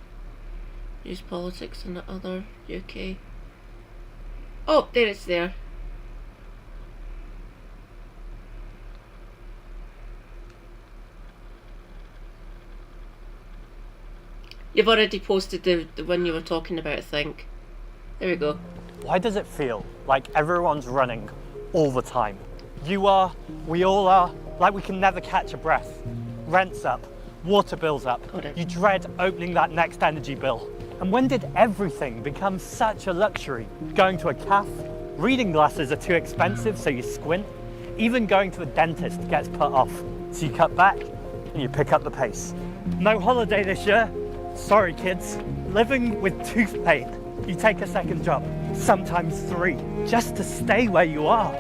politics and the other UK. Oh, there it's there. You've already posted the one you were talking about, I think. There we go. Why does it feel like everyone's running all the time? You are, we all are, like we can never catch a breath. Rent's up, water bill's up. You dread opening that next energy bill. And when did everything become such a luxury? Going to a cafe, reading glasses are too expensive so you squint. Even going to the dentist gets put off. So you cut back and you pick up the pace. No holiday this year. Sorry kids. Living with tooth pain. You take a second job, sometimes 3, just to stay where you are.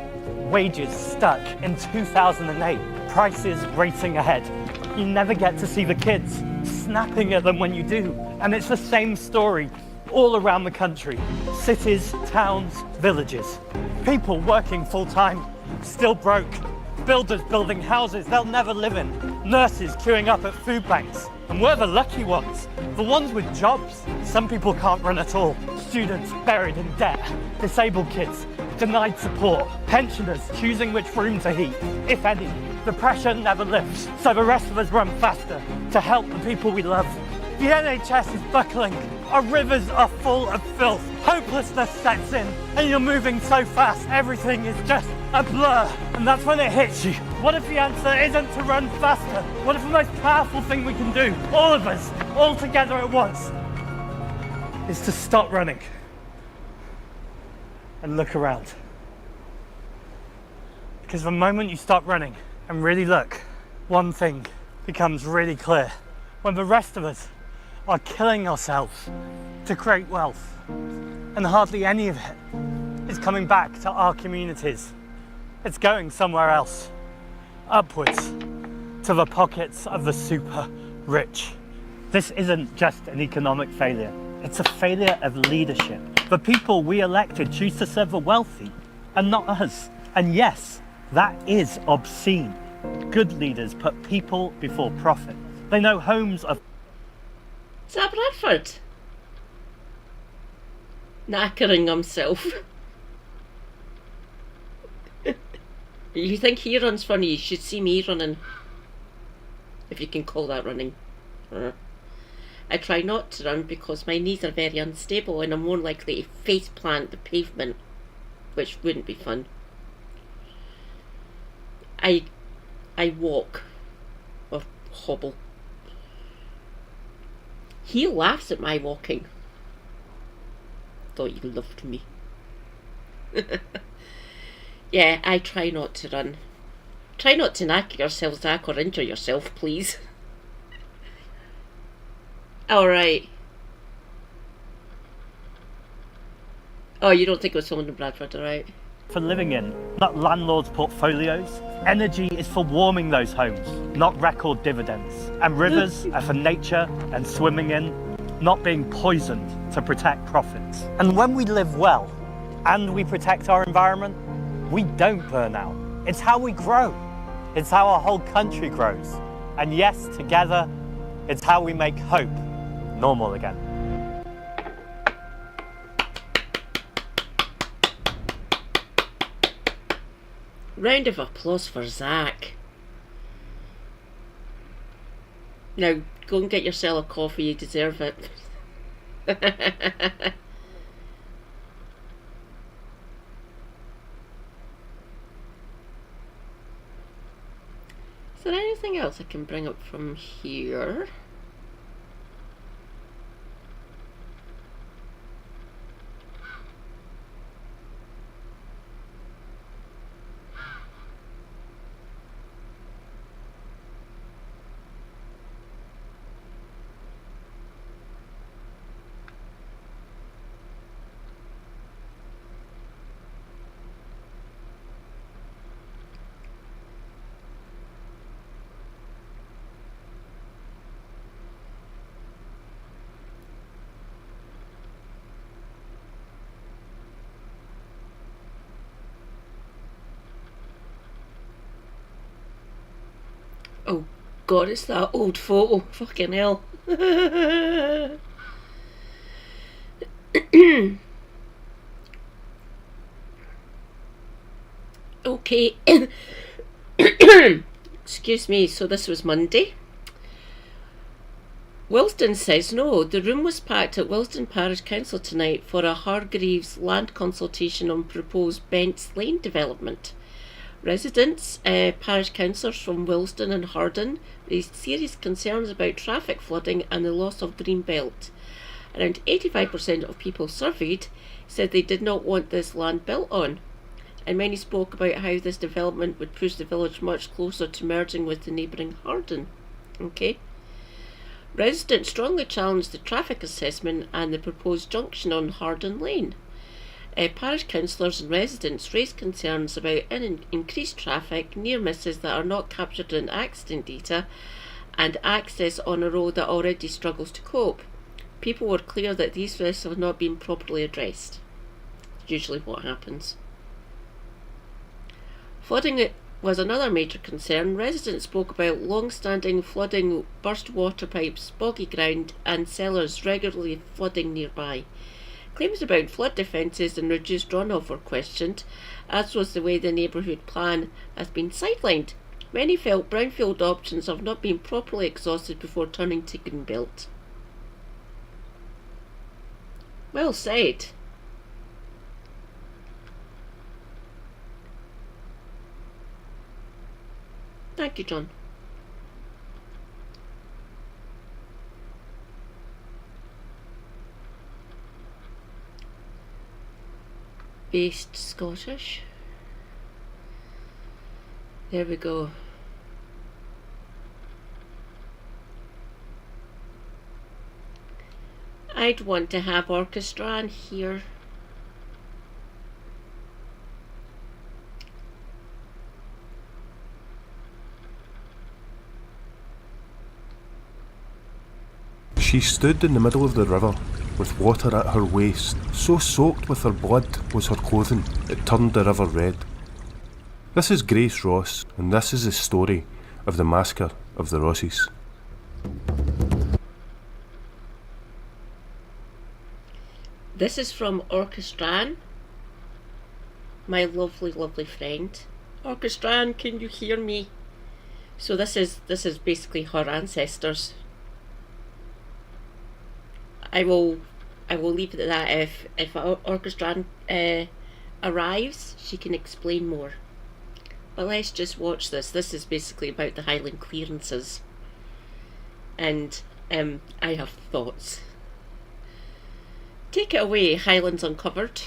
Wages stuck in 2008. Prices racing ahead. You never get to see the kids, snapping at them when you do. And it's the same story all around the country. Cities, towns, villages. People working full time, still broke. Builders building houses they'll never live in. Nurses queuing up at food banks. And we're the lucky ones, the ones with jobs. Some people can't run at all. Students buried in debt. Disabled kids denied support. Pensioners choosing which room to heat, if any. The pressure never lifts, so the rest of us run faster to help the people we love. The NHS is buckling. Our rivers are full of filth. Hopelessness sets in, and you're moving so fast, everything is just a blur. And that's when it hits you. What if the answer isn't to run faster? What if the most powerful thing we can do, all of us, all together at once, is to stop running and look around? Because the moment you stop running and really look, one thing becomes really clear. When the rest of us are killing ourselves to create wealth, and hardly any of it is coming back to our communities. It's going somewhere else, upwards to the pockets of the super rich. This isn't just an economic failure, it's a failure of leadership. The people we elected choose to serve the wealthy and not us. And yes, that is obscene. Good leaders put people before profit. They know homes are... Is that Bradford? Knackering himself. You think he runs funny? You should see me running. If you can call that running. I try not to run because my knees are very unstable and I'm more likely to face plant the pavement, which wouldn't be fun. I walk or hobble. He laughs at my walking. Thought you loved me. Yeah, I try not to run. Try not to knack yourself, Zach, or injure yourself, please. Alright. Oh, you don't think it was someone in Bradford, alright. for living in, not landlords' portfolios. Energy is for warming those homes, not record dividends. And rivers are for nature and swimming in, not being poisoned to protect profits. And when we live well and we protect our environment, we don't burn out. It's how we grow. It's how our whole country grows. And yes, together, it's how we make hope normal again. Round of applause for Zach. Now, go and get yourself a coffee, you deserve it. Is there anything else I can bring up from here? Oh God, it's that old photo. Fucking hell. Okay. Excuse me, so this was Monday. Wilston says no. The room was packed at Wilston Parish Council tonight for a Hargreaves land consultation on proposed Bents Lane development. Residents, parish councillors from Wilston and Hardon raised serious concerns about traffic flooding and the loss of green belt. Around 85% of people surveyed said they did not want this land built on, and many spoke about how this development would push the village much closer to merging with the neighbouring Hardon. Okay. Residents strongly challenged the traffic assessment and the proposed junction on Hardon Lane. Parish councillors and residents raised concerns about increased traffic, near misses that are not captured in accident data, and access on a road that already struggles to cope. People were clear that these risks have not been properly addressed. Usually what happens. Flooding was another major concern. Residents spoke about long-standing flooding, burst water pipes, boggy ground and cellars regularly flooding nearby. Claims about flood defences and reduced runoff were questioned, as was the way the neighbourhood plan has been sidelined. Many felt brownfield options have not been properly exhausted before turning to greenbelt. Well said. Thank you, John. Based Scottish. There we go. I'd want to have orchestra on here. She stood in the middle of the river, with water at her waist, so soaked with her blood was her clothing, it turned the river red. This is Grace Ross, and this is the story of the massacre of the Rosses. This is from Orchestran, my lovely, lovely friend. Orchestran, can you hear me? So this is basically her ancestors. I will leave it at that. If Orchestran arrives, she can explain more. But let's just watch this. This is basically about the Highland clearances, and I have thoughts. Take it away, Highlands Uncovered.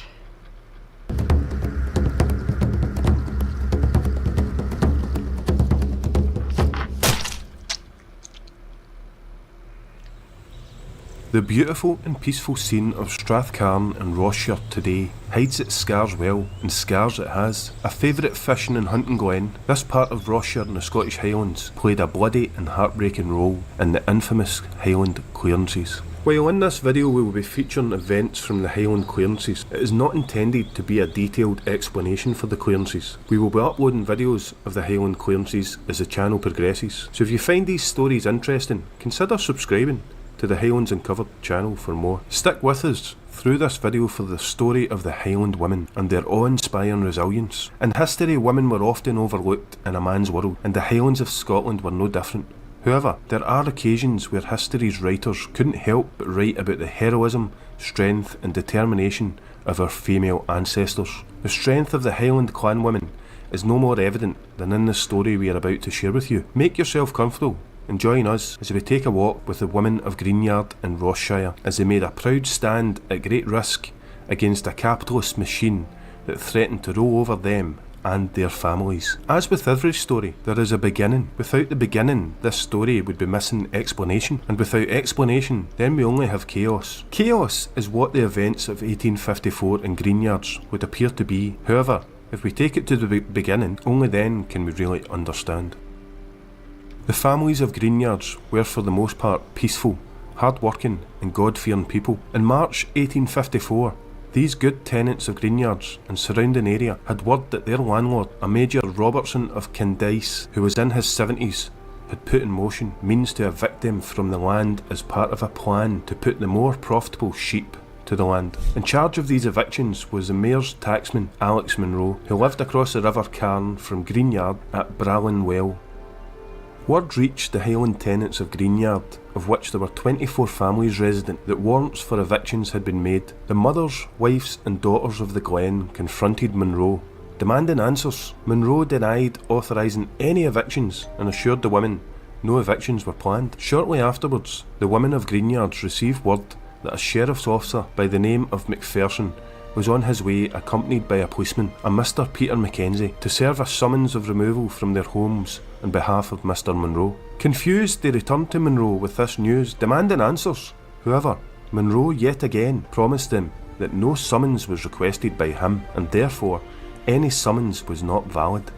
The beautiful and peaceful scene of Strathcarn and Rossshire today hides its scars well, and scars it has. A favourite fishing and hunting glen, this part of Rossshire in the Scottish Highlands played a bloody and heartbreaking role in the infamous Highland clearances. While in this video we will be featuring events from the Highland clearances, it is not intended to be a detailed explanation for the clearances. We will be uploading videos of the Highland clearances as the channel progresses, so if you find these stories interesting, consider subscribing to the Highlands Uncovered channel for more. Stick with us through this video for the story of the Highland women and their awe-inspiring resilience. In history, women were often overlooked in a man's world, and the Highlands of Scotland were no different. However, there are occasions where history's writers couldn't help but write about the heroism, strength and determination of our female ancestors. The strength of the Highland clan women is no more evident than in the story we are about to share with you. Make yourself comfortable and join us as we take a walk with the women of Greenyard in Rossshire, as they made a proud stand at great risk against a capitalist machine that threatened to roll over them and their families. As with every story, there is a beginning. Without the beginning, this story would be missing explanation, and without explanation, then we only have chaos. Chaos is what the events of 1854 in Greenyards would appear to be. However, if we take it to the beginning, only then can we really understand. The families of Greenyards were for the most part peaceful, hard-working and God-fearing people. In March 1854, these good tenants of Greenyards and surrounding area had word that their landlord, a Major Robertson of Kindice, who was in his 70s, had put in motion means to evict them from the land as part of a plan to put the more profitable sheep to the land. In charge of these evictions was the mayor's taxman, Alex Munro, who lived across the River Carn from Greenyard at Brallan Well. Word reached the Highland tenants of Greenyard, of which there were 24 families resident, that warrants for evictions had been made. The mothers, wives and daughters of the Glen confronted Munro, demanding answers. Munro denied authorising any evictions and assured the women no evictions were planned. Shortly afterwards, the women of Greenyards received word that a sheriff's officer by the name of McPherson was on his way, accompanied by a policeman, a Mr. Peter Mackenzie, to serve a summons of removal from their homes on behalf of Mr. Munro. Confused, they returned to Munro with this news, demanding answers. However, Munro yet again promised them that no summons was requested by him, and therefore any summons was not valid.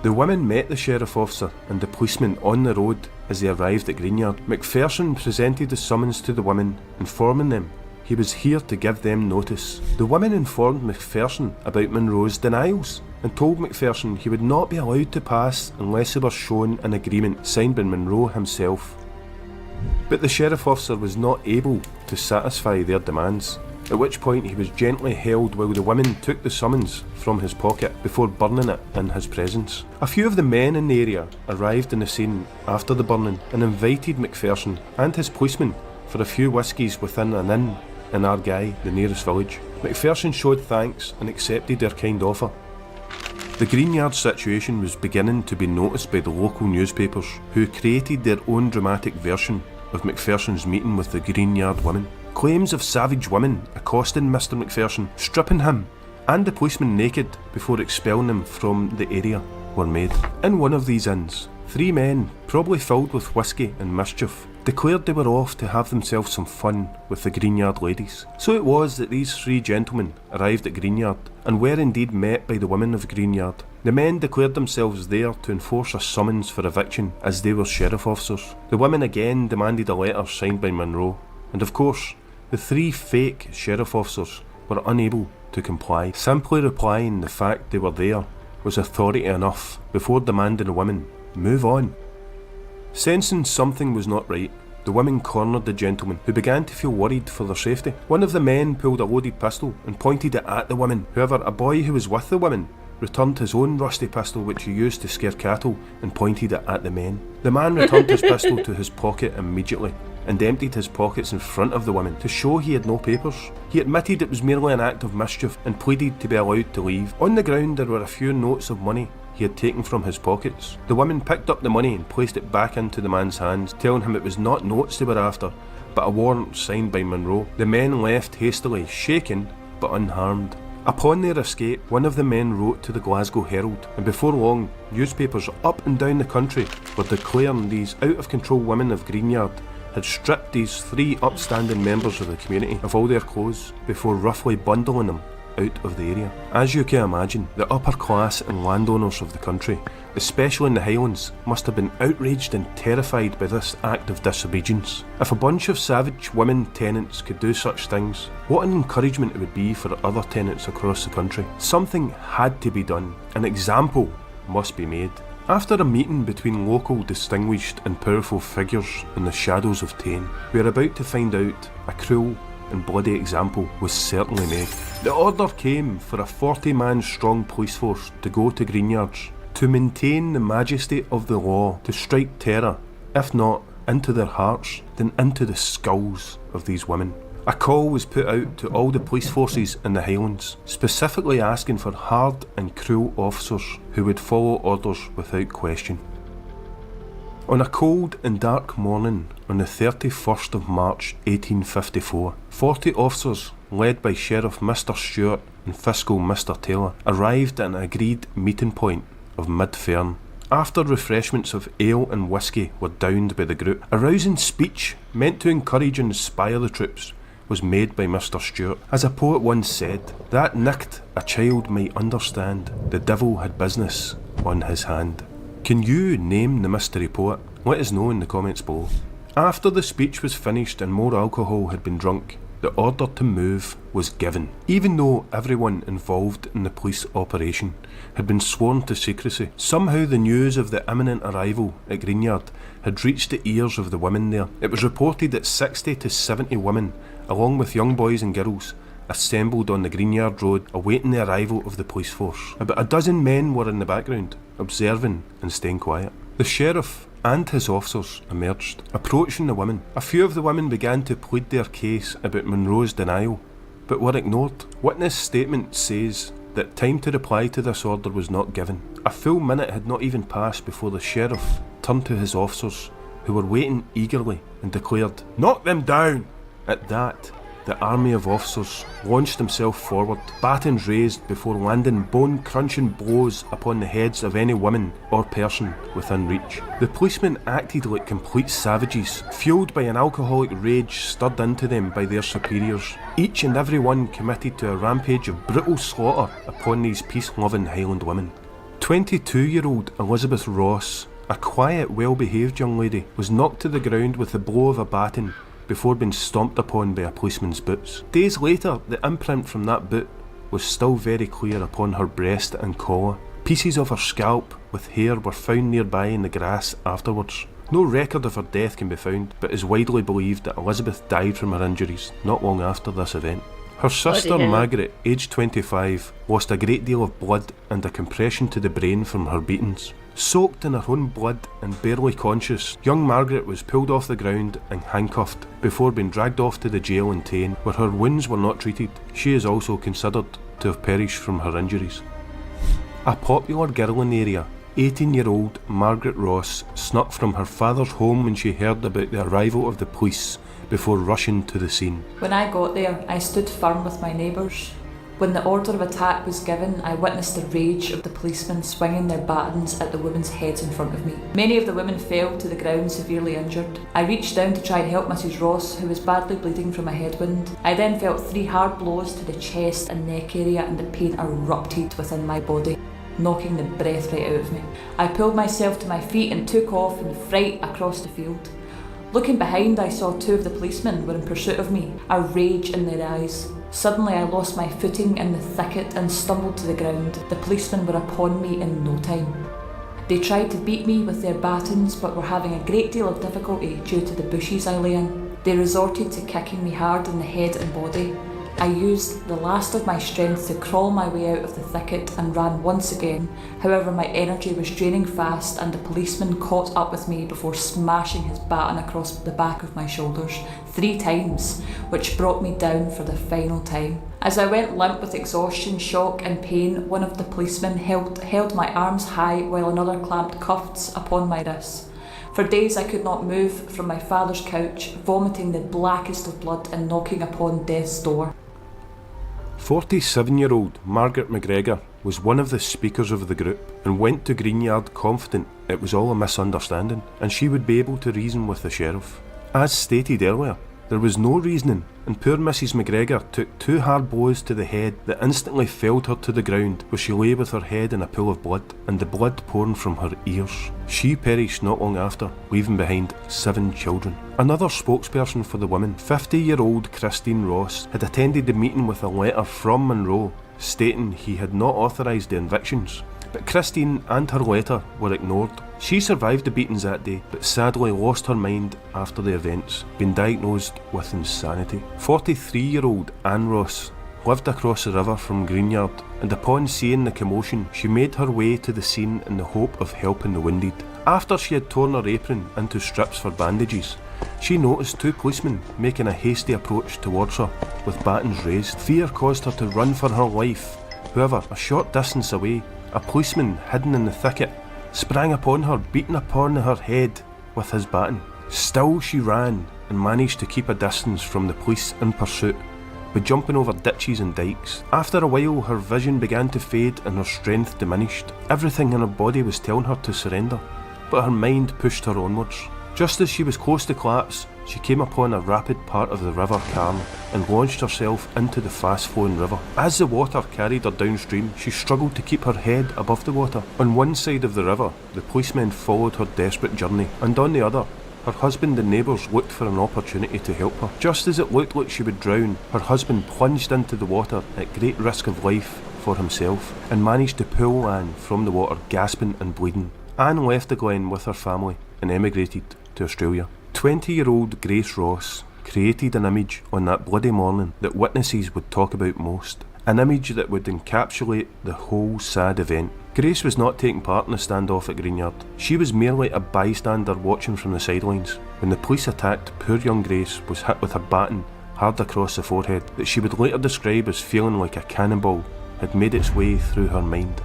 The women met the sheriff officer and the policeman on the road as they arrived at Greenyard. McPherson presented the summons to the women, informing them he was here to give them notice. The women informed McPherson about Munro's denials and told McPherson he would not be allowed to pass unless he were shown an agreement signed by Munro himself. But the sheriff officer was not able to satisfy their demands, at which point he was gently held while the women took the summons from his pocket before burning it in his presence. A few of the men in the area arrived on the scene after the burning and invited McPherson and his policeman for a few whiskies within an inn in Argyll, the nearest village. McPherson showed thanks and accepted their kind offer. The Greenyard situation was beginning to be noticed by the local newspapers, who created their own dramatic version of McPherson's meeting with the Greenyard women. Claims of savage women accosting Mr. McPherson, stripping him and the policeman naked before expelling them from the area were made. In one of these inns, 3 men, probably filled with whisky and mischief, declared they were off to have themselves some fun with the Greenyard ladies. So it was that these 3 gentlemen arrived at Greenyard and were indeed met by the women of Greenyard. The men declared themselves there to enforce a summons for eviction, as they were sheriff officers. The women again demanded a letter signed by Munro, and of course the 3 fake sheriff officers were unable to comply, simply replying the fact they were there was authority enough before demanding the women move on. Sensing something was not right, the women cornered the gentlemen, who began to feel worried for their safety. One of the men pulled a loaded pistol and pointed it at the women. However, a boy who was with the women returned his own rusty pistol, which he used to scare cattle, and pointed it at the men. The man returned his pistol to his pocket immediately and emptied his pockets in front of the women to show he had no papers. He admitted it was merely an act of mischief and pleaded to be allowed to leave. On the ground there were a few notes of money he had taken from his pockets. The women picked up the money and placed it back into the man's hands, telling him it was not notes they were after, but a warrant signed by Munro. The men left hastily, shaken but unharmed. Upon their escape, one of the men wrote to the Glasgow Herald, and before long, newspapers up and down the country were declaring these out-of-control women of Greenyard had stripped these 3 upstanding members of the community of all their clothes before roughly bundling them out of the area. As you can imagine, the upper class and landowners of the country, especially in the Highlands, must have been outraged and terrified by this act of disobedience. If a bunch of savage women tenants could do such things, what an encouragement it would be for other tenants across the country. Something had to be done. An example must be made. After a meeting between local distinguished and powerful figures in the shadows of Tain, we are about to find out a cruel and bloody example was certainly made. The order came for a 40-man strong police force to go to Greenyards, to maintain the majesty of the law, to strike terror, if not into their hearts, then into the skulls of these women. A call was put out to all the police forces in the Highlands, specifically asking for hard and cruel officers who would follow orders without question. On a cold and dark morning on the 31st of March 1854, 40 officers, led by Sheriff Mr Stewart and Fiscal Mr Taylor, arrived at an agreed meeting point of Mid-Fern. After refreshments of ale and whisky were downed by the group, a rousing speech meant to encourage and inspire the troops was made by Mr Stewart. As a poet once said, that nicht a child might understand, the devil had business on his hand. Can you name the mystery poet? Let us know in the comments below. After the speech was finished and more alcohol had been drunk, the order to move was given. Even though everyone involved in the police operation had been sworn to secrecy, somehow the news of the imminent arrival at Greenyard had reached the ears of the women there. It was reported that 60 to 70 women, along with young boys and girls, assembled on the Greenyard Road awaiting the arrival of the police force. About a dozen men were in the background, observing and staying quiet. The sheriff and his officers emerged, approaching the women. A few of the women began to plead their case about Monroe's denial, but were ignored. Witness statement says that time to reply to this order was not given. A full minute had not even passed before the sheriff turned to his officers, who were waiting eagerly, and declared, "Knock them down!" At that, the army of officers launched themselves forward, batons raised before landing bone-crunching blows upon the heads of any woman or person within reach. The policemen acted like complete savages, fueled by an alcoholic rage stirred into them by their superiors, each and every one committed to a rampage of brutal slaughter upon these peace-loving Highland women. 22-year-old Elizabeth Ross, a quiet, well-behaved young lady, was knocked to the ground with the blow of a baton before being stomped upon by a policeman's boots. Days later, the imprint from that boot was still very clear upon her breast and collar. Pieces of her scalp with hair were found nearby in the grass afterwards. No record of her death can be found, but it is widely believed that Elizabeth died from her injuries not long after this event. Her sister Margaret, aged 25, lost a great deal of blood and a compression to the brain from her beatings. Soaked in her own blood and barely conscious, young Margaret was pulled off the ground and handcuffed before being dragged off to the jail in Tain, where her wounds were not treated. She is also considered to have perished from her injuries. A popular girl in the area, 18-year-old Margaret Ross, snuck from her father's home when she heard about the arrival of the police before rushing to the scene. When I got there, I stood firm with my neighbours. When the order of attack was given, I witnessed the rage of the policemen swinging their batons at the women's heads in front of me. Many of the women fell to the ground severely injured. I reached down to try and help Mrs Ross, who was badly bleeding from a headwind. I then felt 3 hard blows to the chest and neck area, and the pain erupted within my body, knocking the breath right out of me. I pulled myself to my feet and took off in fright across the field. Looking behind, I saw 2 of the policemen were in pursuit of me, a rage in their eyes. Suddenly I lost my footing in the thicket and stumbled to the ground. The policemen were upon me in no time. They tried to beat me with their batons, but were having a great deal of difficulty due to the bushes I lay in. They resorted to kicking me hard in the head and body. I used the last of my strength to crawl my way out of the thicket and ran once again. However, my energy was draining fast, and the policeman caught up with me before smashing his baton across the back of my shoulders 3 times, which brought me down for the final time. As I went limp with exhaustion, shock and pain, one of the policemen held my arms high while another clamped cuffs upon my wrists. For days I could not move from my father's couch, vomiting the blackest of blood and knocking upon death's door. 47-year-old Margaret McGregor was one of the speakers of the group and went to Greenyard confident it was all a misunderstanding and she would be able to reason with the sheriff. As stated earlier, there was no reasoning, and poor Mrs McGregor took 2 hard blows to the head that instantly felled her to the ground, where she lay with her head in a pool of blood, and the blood pouring from her ears. She perished not long after, leaving behind 7 children. Another spokesperson for the woman, 50-year-old Christine Ross, had attended the meeting with a letter from Monroe stating he had not authorised the evictions. But Christine and her letter were ignored. She survived the beatings that day, but sadly lost her mind after the events, being diagnosed with insanity. 43-year-old Anne Ross lived across the river from Greenyard, and upon seeing the commotion, she made her way to the scene in the hope of helping the wounded. After she had torn her apron into strips for bandages, she noticed 2 policemen making a hasty approach towards her with batons raised. Fear caused her to run for her life. However, a short distance away, a policeman hidden in the thicket sprang upon her, beating upon her head with his baton. Still she ran and managed to keep a distance from the police in pursuit by jumping over ditches and dikes. After a while, her vision began to fade and her strength diminished. Everything in her body was telling her to surrender, but her mind pushed her onwards. Just as she was close to collapse, she came upon a rapid part of the River Carn and launched herself into the fast-flowing river. As the water carried her downstream, she struggled to keep her head above the water. On one side of the river, the policemen followed her desperate journey, and on the other, her husband and neighbours looked for an opportunity to help her. Just as it looked like she would drown, her husband plunged into the water at great risk of life for himself and managed to pull Anne from the water, gasping and bleeding. Anne left the glen with her family and emigrated to Australia. 20-year-old Grace Ross created an image on that bloody morning that witnesses would talk about most. An image that would encapsulate the whole sad event. Grace was not taking part in the standoff at Greenyard. She was merely a bystander watching from the sidelines. When the police attacked, poor young Grace was hit with a baton hard across the forehead that she would later describe as feeling like a cannonball had made its way through her mind.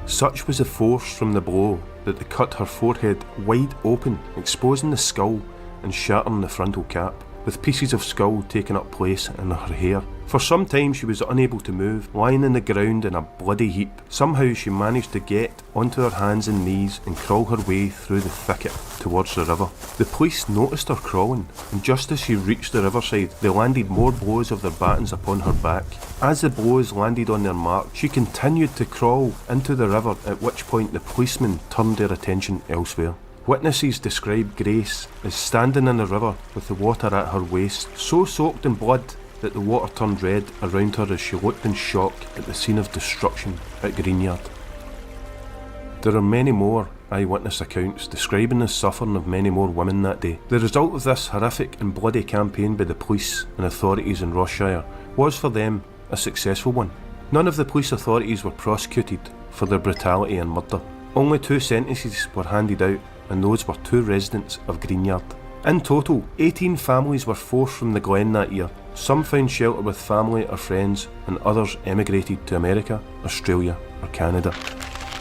Such was the force from the blow that it cut her forehead wide open, exposing the skull and shattering the frontal cap, with pieces of skull taking up place in her hair. For some time she was unable to move, lying on the ground in a bloody heap. Somehow she managed to get onto her hands and knees and crawl her way through the thicket towards the river. The police noticed her crawling, and just as she reached the riverside, they landed more blows of their batons upon her back. As the blows landed on their mark, she continued to crawl into the river, at which point the policemen turned their attention elsewhere. Witnesses described Grace as standing in the river with the water at her waist, so soaked in blood that the water turned red around her as she looked in shock at the scene of destruction at Greenyard. There are many more eyewitness accounts describing the suffering of many more women that day. The result of this horrific and bloody campaign by the police and authorities in Rossshire was for them a successful one. None of the police authorities were prosecuted for their brutality and murder. Only 2 sentences were handed out, and those were 2 residents of Greenyard. In total, 18 families were forced from the Glen that year. Some found shelter with family or friends, and others emigrated to America, Australia or Canada.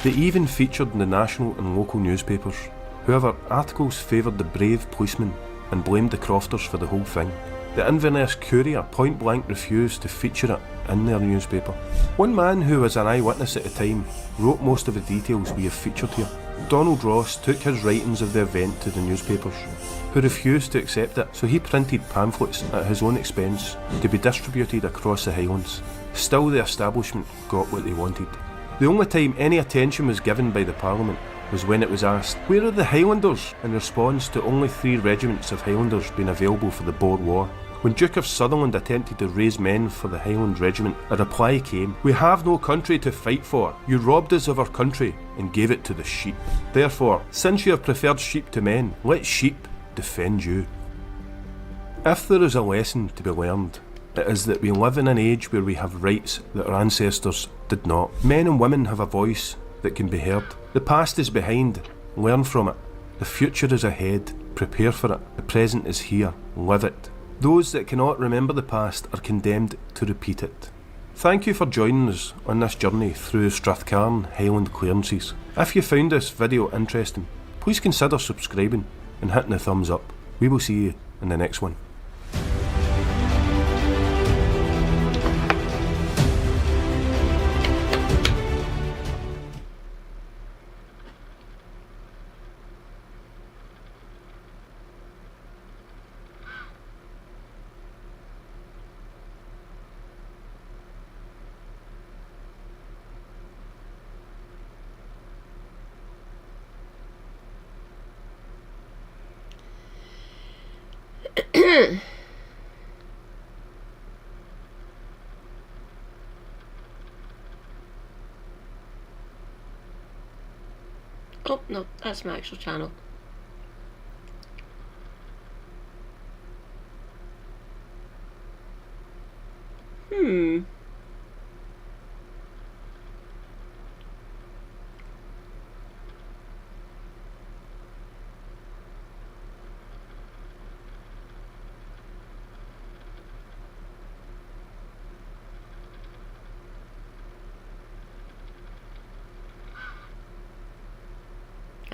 They even featured in the national and local newspapers. However, articles favoured the brave policemen and blamed the Crofters for the whole thing. The Inverness Courier point blank refused to feature it in their newspaper. One man who was an eyewitness at the time wrote most of the details we have featured here. Donald Ross took his writings of the event to the newspapers, who refused to accept it, so he printed pamphlets at his own expense to be distributed across the Highlands. Still, the establishment got what they wanted. The only time any attention was given by the Parliament was when it was asked, "Where are the Highlanders?" in response to only 3 regiments of Highlanders being available for the Boer War. When Duke of Sutherland attempted to raise men for the Highland Regiment, a reply came, "We have no country to fight for. You robbed us of our country and gave it to the sheep. Therefore, since you have preferred sheep to men, let sheep defend you." If there is a lesson to be learned, it is that we live in an age where we have rights that our ancestors did not. Men and women have a voice that can be heard. The past is behind, learn from it. The future is ahead, prepare for it. The present is here, live it. Those that cannot remember the past are condemned to repeat it. Thank you for joining us on this journey through Strathcarn Highland clearances. If you found this video interesting, please consider subscribing and hitting the thumbs up. We will see you in the next one. Oh, no, that's my actual channel.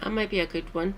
That might be a good one.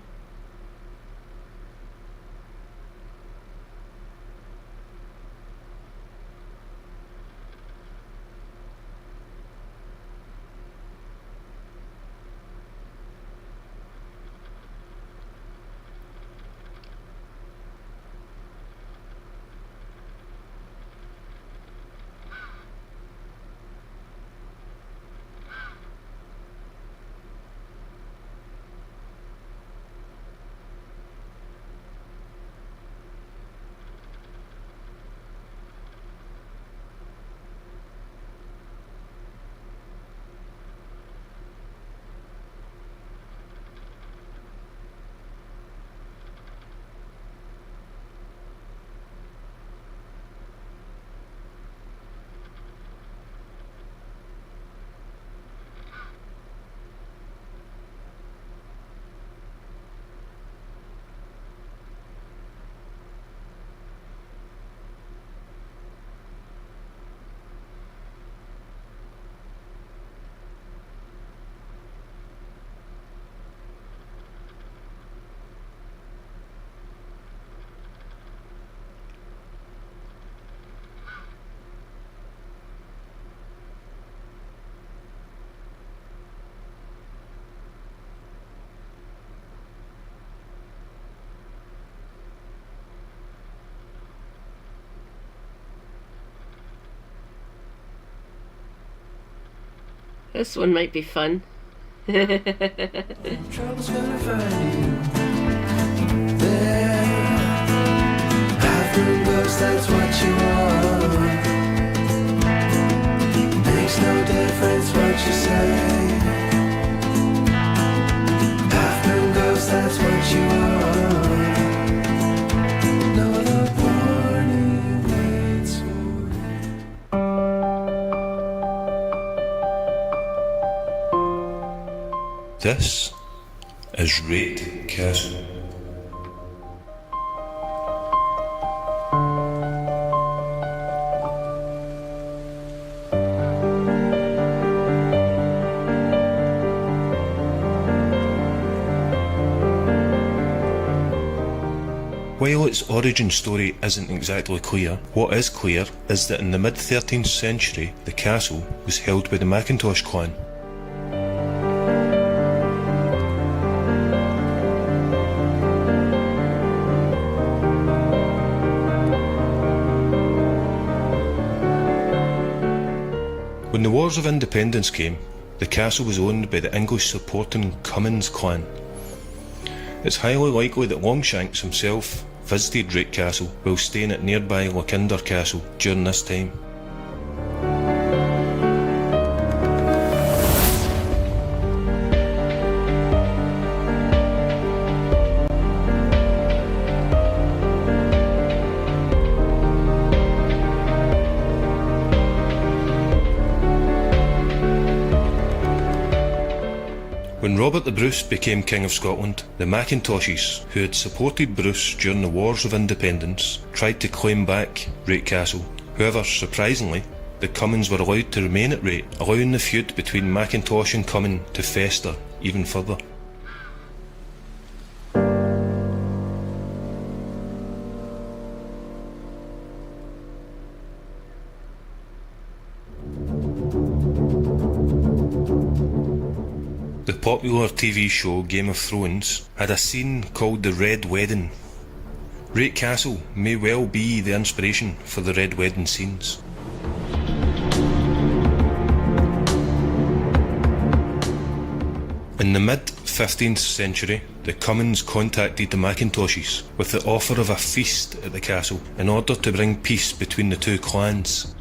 This one might be fun. Trouble's gonna find you there. Half-moon ghost, that's what you are. Makes no difference what you say. Half-moon ghost, that's what you are. No other warning waits for This is Rate Castle. While its origin story isn't exactly clear, what is clear is that in the mid-13th century the castle was held by the Mackintosh clan. When the Wars of Independence came, the castle was owned by the English supporting Cummins clan. It's highly likely that Longshanks himself visited Rate Castle while staying at nearby Lochinder Castle during this time. When Robert the Bruce became King of Scotland, the Mackintoshes, who had supported Bruce during the Wars of Independence, tried to claim back Rate Castle. However, surprisingly, the Cummins were allowed to remain at Rate, allowing the feud between Mackintosh and Cummin to fester even further. The popular TV show Game of Thrones had a scene called the Red Wedding. Rate Castle may well be the inspiration for the Red Wedding scenes. In the mid 15th century, the Cummins contacted the Macintoshes with the offer of a feast at the castle in order to bring peace between the two clans.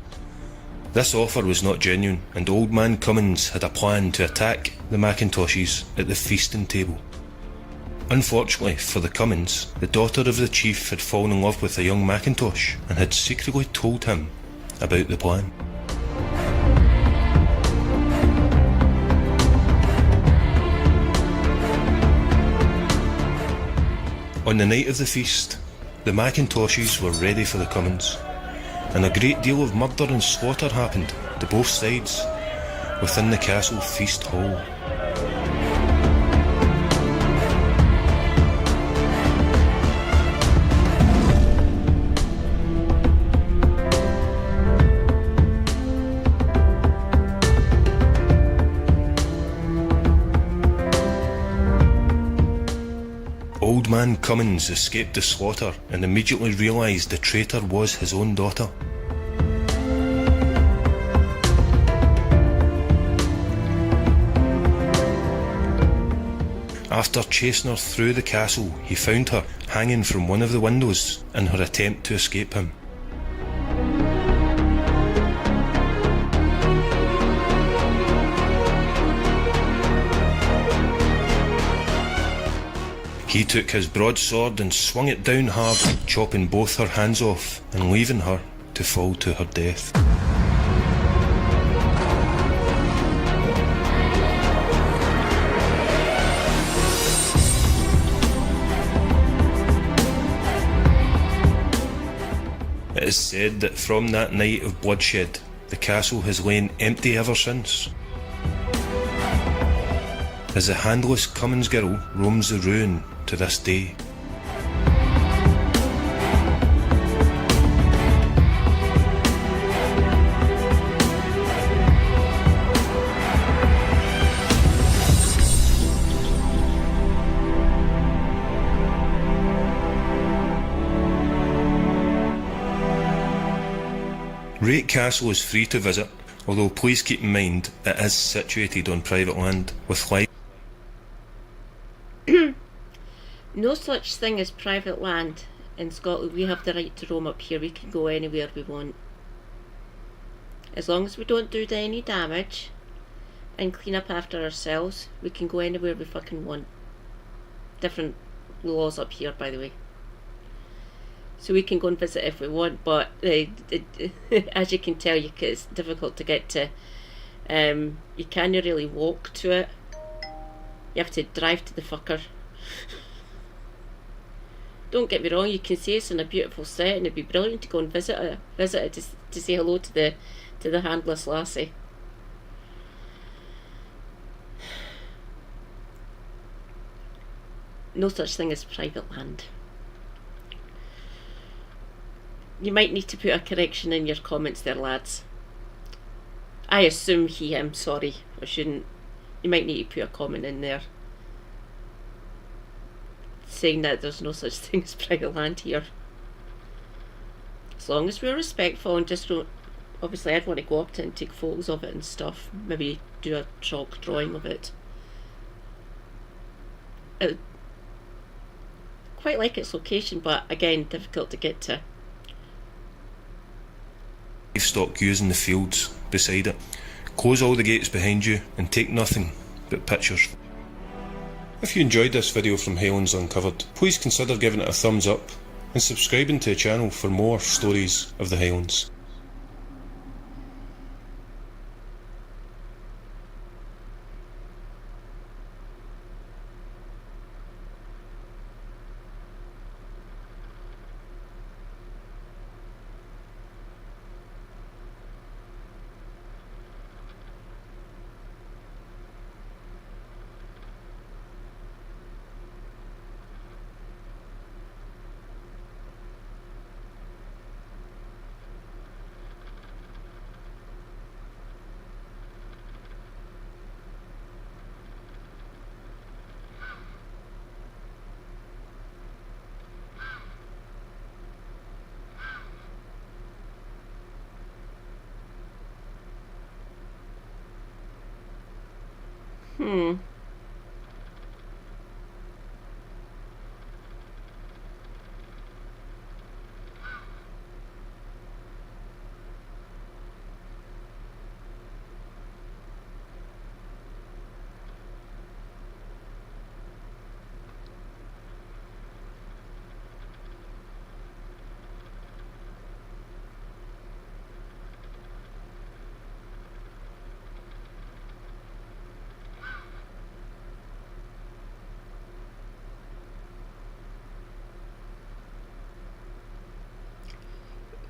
This offer was not genuine, and Old Man Cummins had a plan to attack the Macintoshes at the feasting table. Unfortunately for the Cummins, the daughter of the chief had fallen in love with a young Macintosh and had secretly told him about the plan. On the night of the feast, the Macintoshes were ready for the Cummins, and a great deal of murder and slaughter happened to both sides within the castle feast hall. Old Man Cummins escaped the slaughter and immediately realised the traitor was his own daughter. After chasing her through the castle, he found her hanging from one of the windows in her attempt to escape him. He took his broadsword and swung it down hard, chopping both her hands off and leaving her to fall to her death. It is said that from that night of bloodshed, the castle has lain empty ever since, as the handless Cummins girl roams the ruin to this day. Rate Castle is free to visit, although please keep in mind it is situated on private land with life. No such thing as private land. In Scotland we have the right to roam up here. We can go anywhere we want. As long as we don't do any damage and clean up after ourselves, we can go anywhere we fucking want. Different laws up here, by the way. So we can go and visit if we want, but as you can tell, it's difficult to get to. You can't really walk to it. You have to drive to the fucker. Don't get me wrong, you can see it's in a beautiful set and it'd be brilliant to go and visit it to say hello to the handless lassie. No such thing as private land. You might need to put a correction in your comments there, lads. I assume he, him, sorry, I shouldn't. You might need to put a comment in there saying that there's no such thing as private land here. As long as we're respectful and just don't... Obviously I'd want to go up to it and take photos of it and stuff. Maybe do a chalk drawing of it. I quite like its location, but again, difficult to get to. Livestock using the fields beside it. Close all the gates behind you and take nothing but pictures. If you enjoyed this video from Highlands Uncovered, please consider giving it a thumbs up and subscribing to the channel for more stories of the Highlands.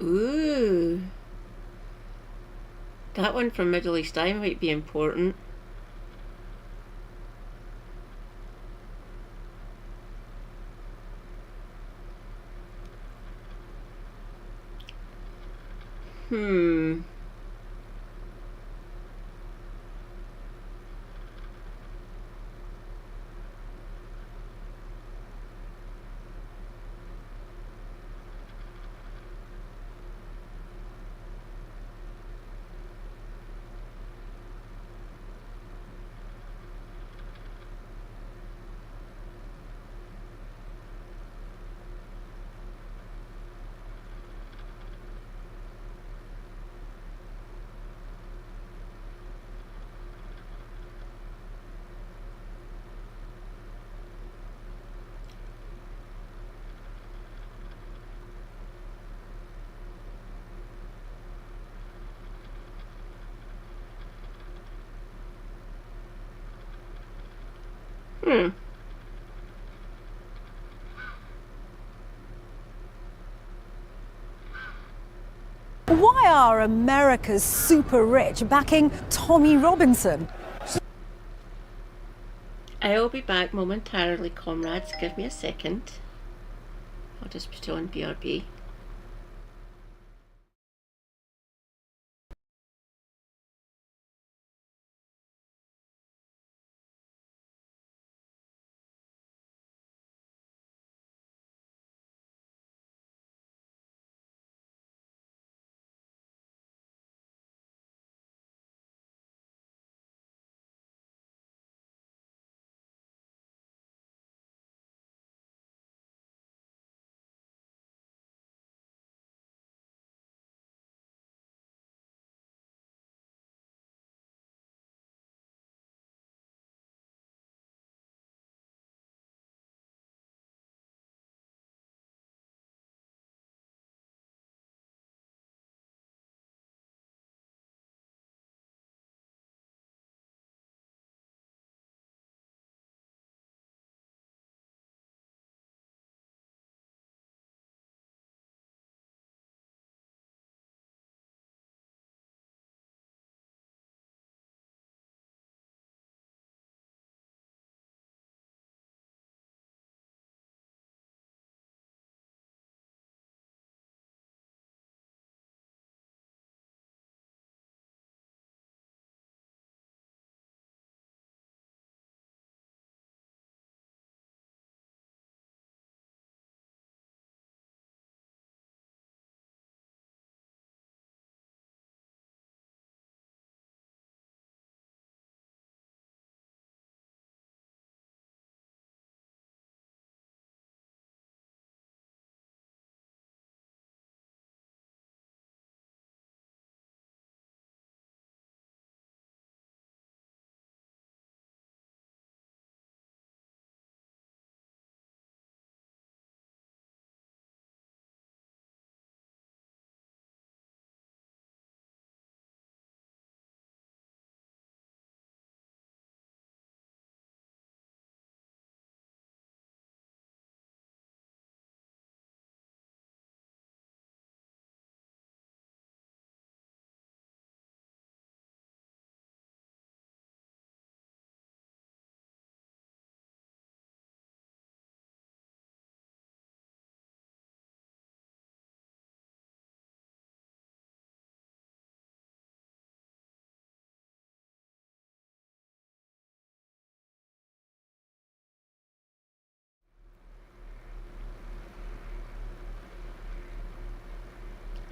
Ooh. That one from Middle East Eye might be important. Why are America's super rich backing Tommy Robinson? I'll be back momentarily, comrades. Give me a second. I'll just put on BRB.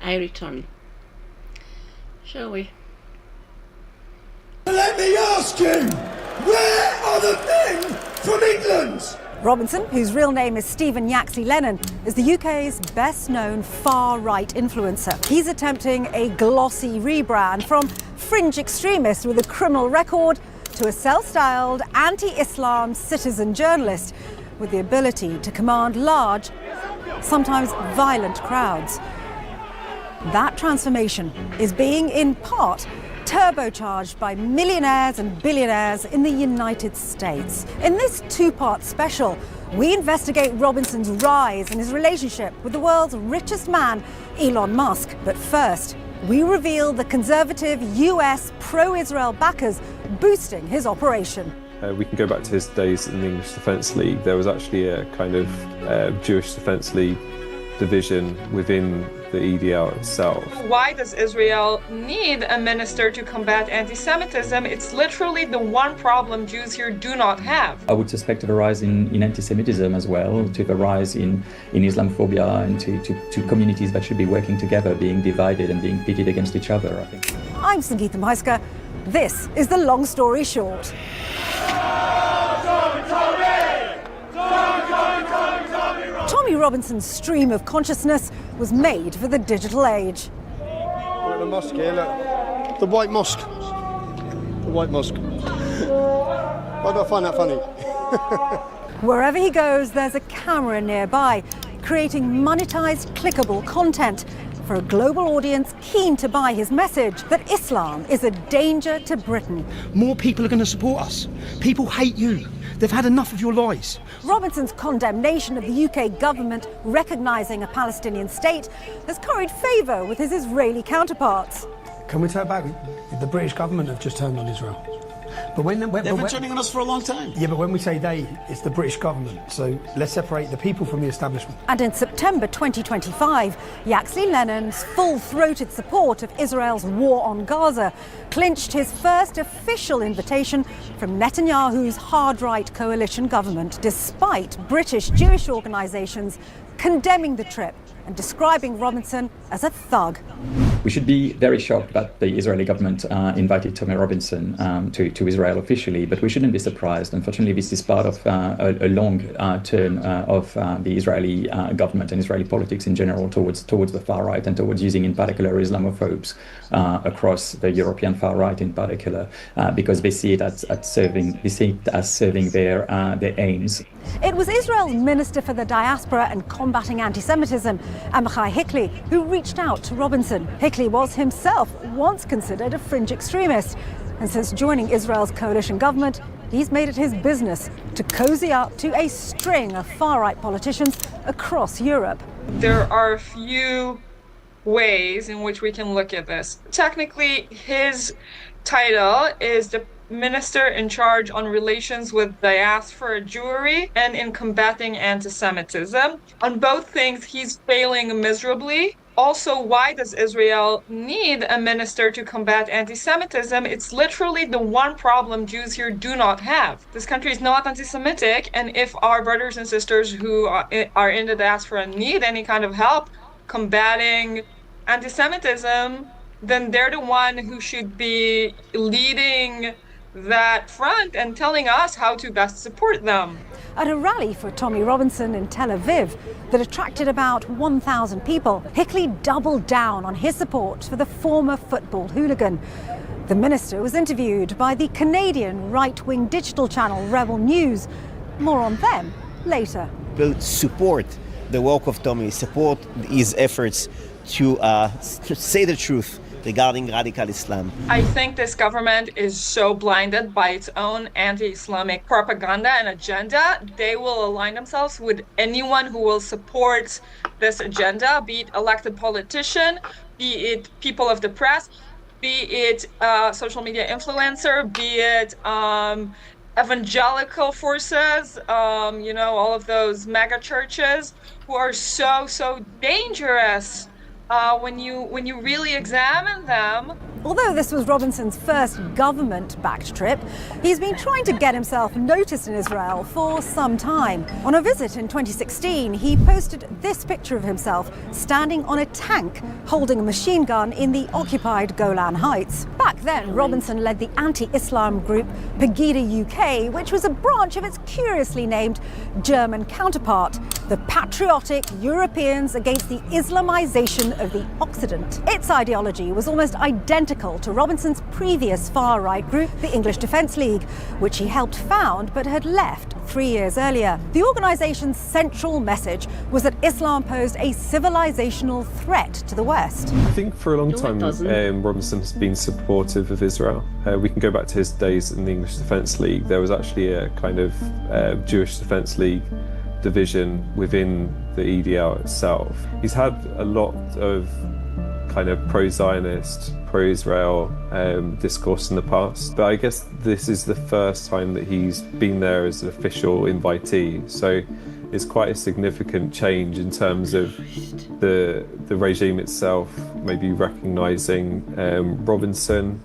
I return. Shall we? Let me ask you, where are the men from England? Robinson, whose real name is Stephen Yaxley Lennon, is the UK's best-known far-right influencer. He's attempting a glossy rebrand from fringe extremist with a criminal record to a self-styled anti-Islam citizen journalist with the ability to command large, sometimes violent crowds. That transformation is being, in part, turbocharged by millionaires and billionaires in the United States. In this two-part special, we investigate Robinson's rise and his relationship with the world's richest man, Elon Musk. But first, we reveal the conservative US pro-Israel backers boosting his operation. We can go back to his days in the English Defence League. There was actually a kind of Jewish Defence League division within the EDL itself. Why does Israel need a minister to combat anti-Semitism? It's literally the one problem Jews here do not have. I would suspect of a rise in anti-Semitism as well, to a rise in Islamophobia, and to communities that should be working together, being divided and being pitted against each other, I think. I'm Sangeeta Maiska. This is The Long Story Short. Tommy Robinson's stream of consciousness was made for the digital age. Look at the mosque here, look. The white mosque. The white mosque. Why do I find that funny? Wherever he goes, there's a camera nearby, creating monetized, clickable content for a global audience keen to buy his message that Islam is a danger to Britain. More people are going to support us. People hate you. They've had enough of your lies. Robinson's condemnation of the UK government recognising a Palestinian state has curried favour with his Israeli counterparts. Can we turn back? The British government have just turned on Israel. But They've been turning on us for a long time. Yeah, but when we say they, it's the British government. So let's separate the people from the establishment. And in September 2025, Yaxley Lennon's full-throated support of Israel's war on Gaza clinched his first official invitation from Netanyahu's hard-right coalition government, despite British Jewish organisations condemning the trip and describing Robinson as a thug. We should be very shocked that the Israeli government invited Tommy Robinson to Israel officially, but we shouldn't be surprised. Unfortunately, this is part of a long turn of the Israeli government and Israeli politics in general towards the far right, and towards using in particular Islamophobes across the European far right in particular, because they see it as serving their aims. It was Israel's Minister for the Diaspora and Combating Anti-Semitism, Amichai Hickley, who reached out to Robinson. Hickley was himself once considered a fringe extremist, and since joining Israel's coalition government, he's made it his business to cozy up to a string of far-right politicians across Europe. There are a few ways in which we can look at this. Technically, his title is the Minister in charge on relations with diaspora Jewry and in combating anti-Semitism. On both things, he's failing miserably. Also, why does Israel need a minister to combat anti-Semitism? It's literally the one problem Jews here do not have. This country is not anti-Semitic, and if our brothers and sisters who are in the diaspora need any kind of help combating anti-Semitism, then they're the one who should be leading that front and telling us how to best support them. At a rally for Tommy Robinson in Tel Aviv that attracted about 1,000 people, Hickley doubled down on his support for the former football hooligan. The minister was interviewed by the Canadian right-wing digital channel Rebel News. More on them later. People support the work of Tommy, support his efforts to say the truth regarding radical Islam. I think this government is so blinded by its own anti-Islamic propaganda and agenda, they will align themselves with anyone who will support this agenda, be it elected politician, be it people of the press, be it social media influencer, be it evangelical forces, all of those mega churches who are so dangerous. When you really examine them. Although this was Robinson's first government-backed trip, he's been trying to get himself noticed in Israel for some time. On a visit in 2016, he posted this picture of himself standing on a tank holding a machine gun in the occupied Golan Heights. Back then, Robinson led the anti-Islam group Pegida UK, which was a branch of its curiously named German counterpart, the Patriotic Europeans Against the Islamization of the Occident. Its ideology was almost identical to Robinson's previous far-right group, the English Defence League, which he helped found but had left 3 years earlier. The organization's central message was that Islam posed a civilizational threat to the West. I think for a long time Robinson has been supportive of Israel. We can go back to his days in the English Defence League. There was actually a kind of Jewish Defence League division within the EDL itself. He's had a lot of kind of pro-Zionist, pro-Israel discourse in the past, but I guess this is the first time that he's been there as an official invitee, so it's quite a significant change in terms of the regime itself, maybe recognising Robinson,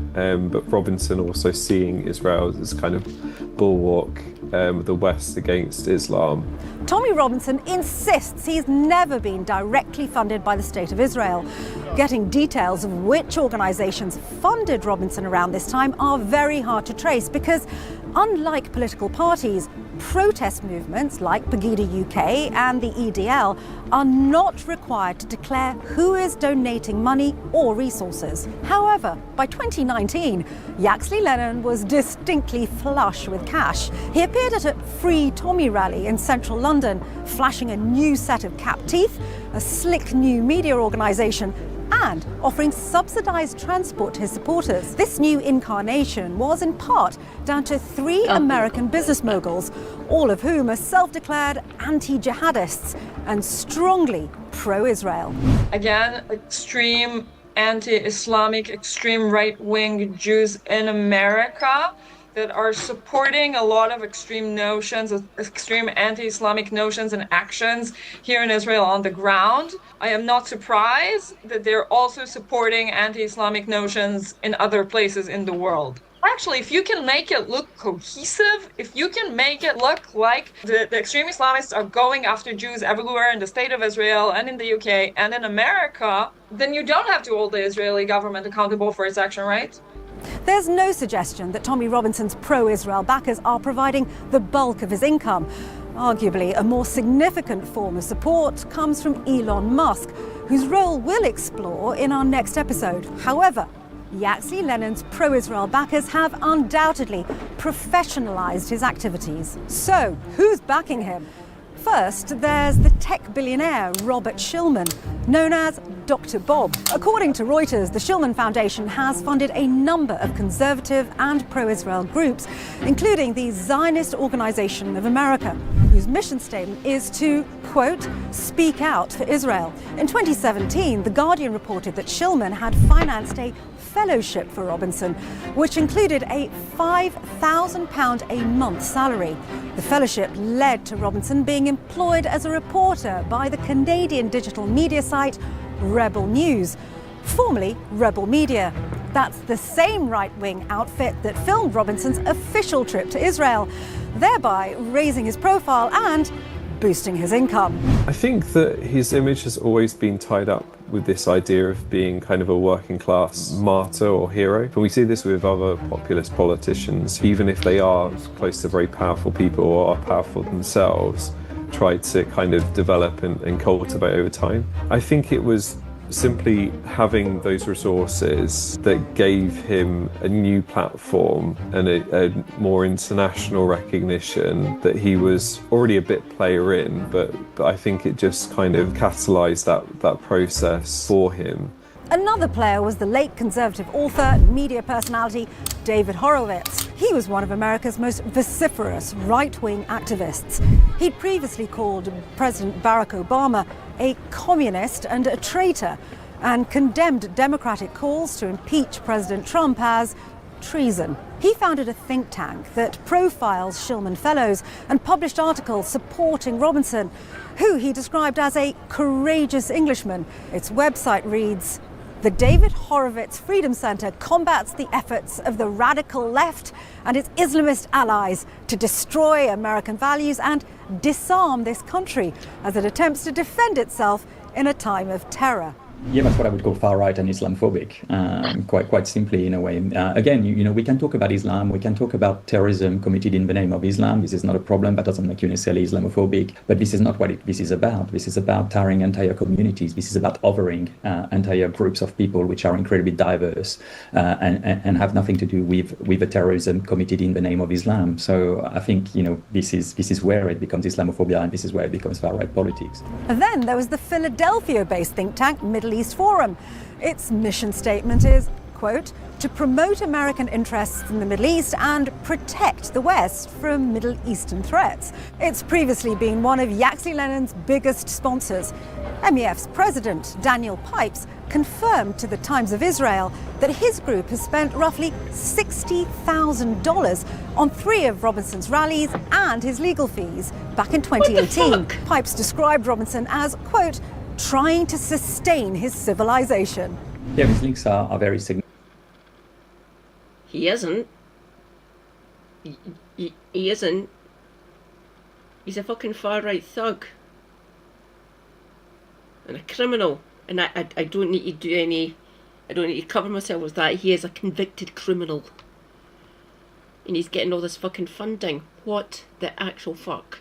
but Robinson also seeing Israel as kind of bulwark the West against Islam. Tommy Robinson insists he's never been directly funded by the State of Israel. Getting details of which organisations funded Robinson around this time are very hard to trace because, unlike political parties, protest movements like Pegida UK and the EDL are not required to declare who is donating money or resources. However, by 2019, Yaxley Lennon was distinctly flush with cash. He appeared at a Free Tommy rally in central London, flashing a new set of capped teeth, a slick new media organisation, and offering subsidised transport to his supporters. This new incarnation was in part down to 3 American business moguls, all of whom are self-declared anti-jihadists and strongly pro-Israel. Again, extreme anti-Islamic, extreme right-wing Jews in America that are supporting a lot of extreme notions, extreme anti-Islamic notions and actions here in Israel on the ground. I am not surprised that they're also supporting anti-Islamic notions in other places in the world. Actually, if you can make it look cohesive, if you can make it look like the extreme Islamists are going after Jews everywhere in the state of Israel and in the UK and in America, then you don't have to hold the Israeli government accountable for its action, right? There's no suggestion that Tommy Robinson's pro-Israel backers are providing the bulk of his income. Arguably, a more significant form of support comes from Elon Musk, whose role we'll explore in our next episode. However, Yaxley Lennon's pro-Israel backers have undoubtedly professionalised his activities. So, who's backing him? First, there's the tech billionaire Robert Shillman, known as Dr. Bob. According to Reuters, the Shillman Foundation has funded a number of conservative and pro-Israel groups, including the Zionist Organization of America, whose mission statement is to, quote, speak out for Israel. In 2017, The Guardian reported that Shillman had financed a fellowship for Robinson, which included a £5,000 a month salary. The fellowship led to Robinson being employed as a reporter by the Canadian digital media site Rebel News, formerly Rebel Media. That's the same right-wing outfit that filmed Robinson's official trip to Israel, thereby raising his profile and boosting his income. I think that his image has always been tied up with this idea of being kind of a working class martyr or hero. And we see this with other populist politicians, even if they are close to very powerful people or are powerful themselves, try to kind of develop and cultivate over time. I think it was simply having those resources that gave him a new platform and a more international recognition that he was already a bit player in, but I think it just kind of catalysed that process for him. Another player was the late conservative author and media personality David Horowitz. He was one of America's most vociferous right-wing activists. He'd previously called President Barack Obama a communist and a traitor, and condemned Democratic calls to impeach President Trump as treason. He founded a think tank that profiles Shillman Fellows and published articles supporting Robinson, who he described as a courageous Englishman. Its website reads, "The David Horowitz Freedom Center combats the efforts of the radical left and its Islamist allies to destroy American values and disarm this country as it attempts to defend itself in a time of terror." Yeah, that's what I would call far right and Islamophobic, quite simply in a way. Again, we can talk about Islam, we can talk about terrorism committed in the name of Islam. This is not a problem. That doesn't make you necessarily Islamophobic. But this is not what this is about. This is about tarring entire communities. This is about othering entire groups of people which are incredibly diverse and have nothing to do with the terrorism committed in the name of Islam. So I think this is where it becomes Islamophobia, and this is where it becomes far right politics. And then there was the Philadelphia-based think tank Middle East Forum. Its mission statement is, quote, to promote American interests in the Middle East and protect the West from Middle Eastern threats. It's previously been one of Yaxley Lennon's biggest sponsors. MEF's president, Daniel Pipes, confirmed to the Times of Israel that his group has spent roughly $60,000 on 3 of Robinson's rallies and his legal fees back in 2018. Pipes described Robinson as, quote, trying to sustain his civilization. Yeah, these links are very significant. He isn't. He isn't. He's a fucking far-right thug. And a criminal. And I don't need to do any... I don't need to cover myself with that. He is a convicted criminal. And he's getting all this fucking funding. What the actual fuck?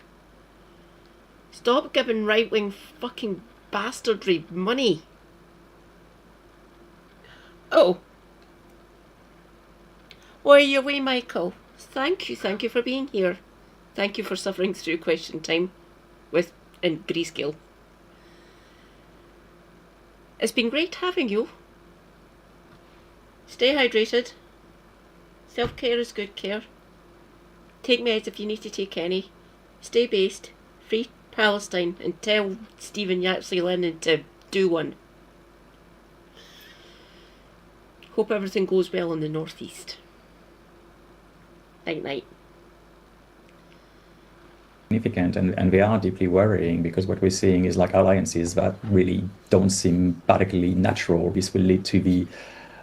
Stop giving right-wing fucking bastardry money. Oh. Why are you away, Michael? Thank you for being here. Thank you for suffering through question time in Greyscale. It's been great having you. Stay hydrated. Self-care is good care. Take meds if you need to take any. Stay based. Free Palestine, and tell Stephen Yaxley Lennon to do one. Hope everything goes well in the northeast. Night night. Significant, and they are deeply worrying, because what we're seeing is like alliances that really don't seem particularly natural. This will lead to the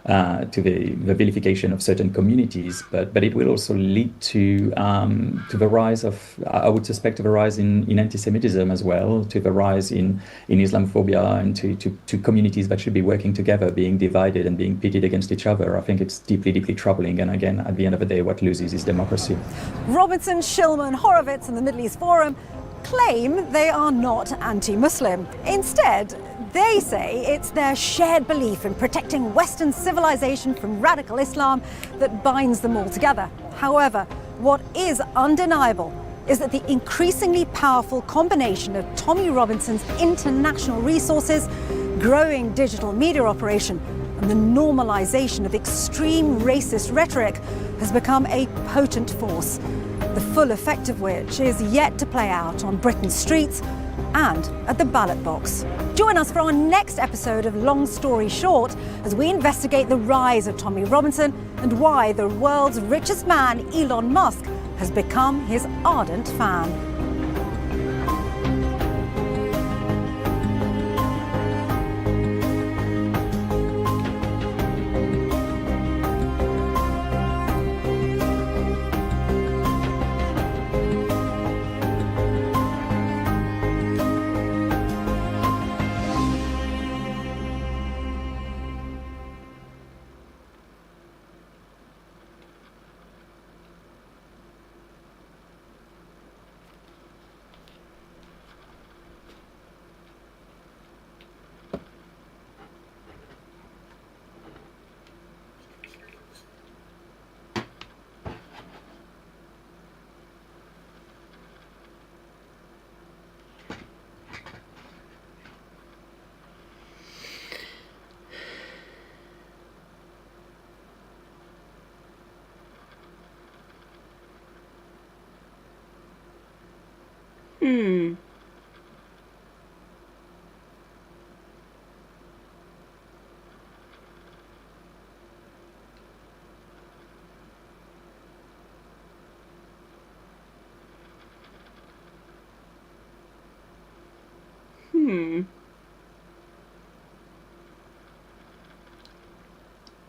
vilification of certain communities, but it will also lead to the rise of, I would suspect, the rise in anti-Semitism as well, to the rise in Islamophobia, and to communities that should be working together being divided and being pitted against each other. I think it's deeply, deeply troubling. And again, at the end of the day, what loses is democracy. Robinson, Shillman, Horowitz and the Middle East Forum claim they are not anti-Muslim. Instead, they say it's their shared belief in protecting Western civilization from radical Islam that binds them all together. However, what is undeniable is that the increasingly powerful combination of Tommy Robinson's international resources, growing digital media operation, and the normalization of extreme racist rhetoric has become a potent force, the full effect of which is yet to play out on Britain's streets and at the ballot box. Join us for our next episode of Long Story Short as we investigate the rise of Tommy Robinson and why the world's richest man, Elon Musk, has become his ardent fan.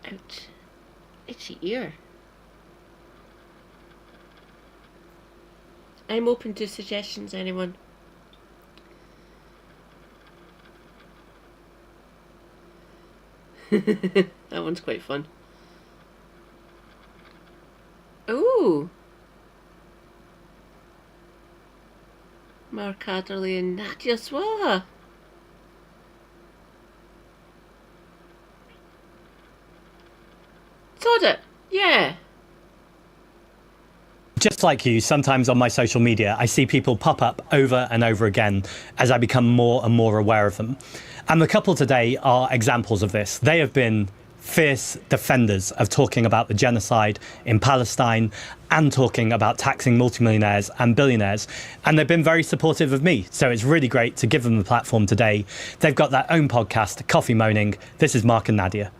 Ouch. Itchy ear. I'm open to suggestions, anyone. That one's quite fun. Ooh. Mark Adderley and Nadia Swaha. Sod it. Yeah. Just like you, sometimes on my social media, I see people pop up over and over again as I become more and more aware of them. And the couple today are examples of this. They have been fierce defenders of talking about the genocide in Palestine and talking about taxing multimillionaires and billionaires. And they've been very supportive of me. So it's really great to give them the platform today. They've got their own podcast, Coffee Moaning. This is Mark and Nadia.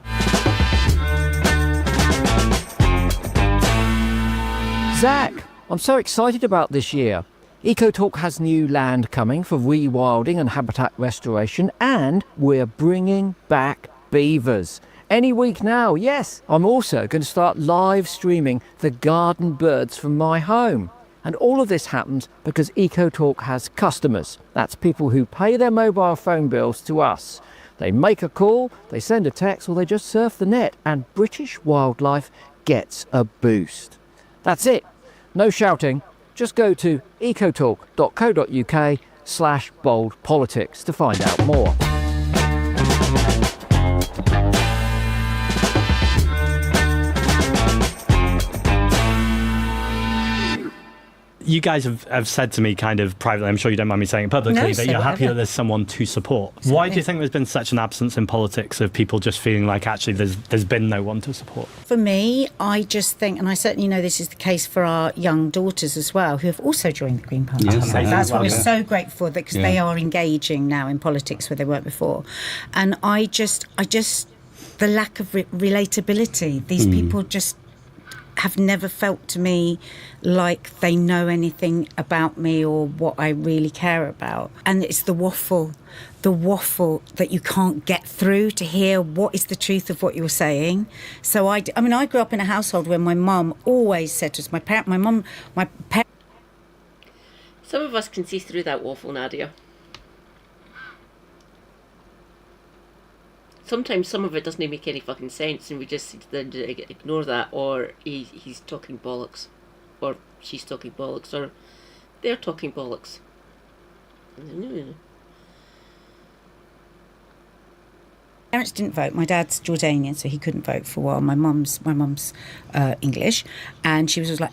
Zach, I'm so excited about this year. EcoTalk has new land coming for rewilding and habitat restoration, and we're bringing back beavers. Any week now, yes. I'm also going to start live streaming the garden birds from my home. And all of this happens because EcoTalk has customers. That's people who pay their mobile phone bills to us. They make a call, they send a text, or they just surf the net, and British wildlife gets a boost. That's it. No shouting. Just go to ecotalk.co.uk/boldpolitics to find out more. You guys have said to me kind of privately, I'm sure you don't mind me saying it publicly, that you're happy that there's someone to support. Certainly. Why do you think there's been such an absence in politics of people just feeling like actually there's been no one to support? For me, I just think, and I certainly know this is the case for our young daughters as well, who have also joined the Green Party. Yes, That's why we're so grateful because they are engaging now in politics where they weren't before. And I just the lack of relatability. These people just have never felt to me like they know anything about me or what I really care about. And it's the waffle that you can't get through to hear what is the truth of what you're saying. So I grew up in a household where my mum always said to us, my parents. Some of us can see through that waffle, Nadia. Sometimes some of it doesn't make any fucking sense and we just ignore that, or he's talking bollocks, or she's talking bollocks, or they're talking bollocks. Parents didn't vote. My dad's Jordanian, so he couldn't vote for a while. My mum's English, and she was just like,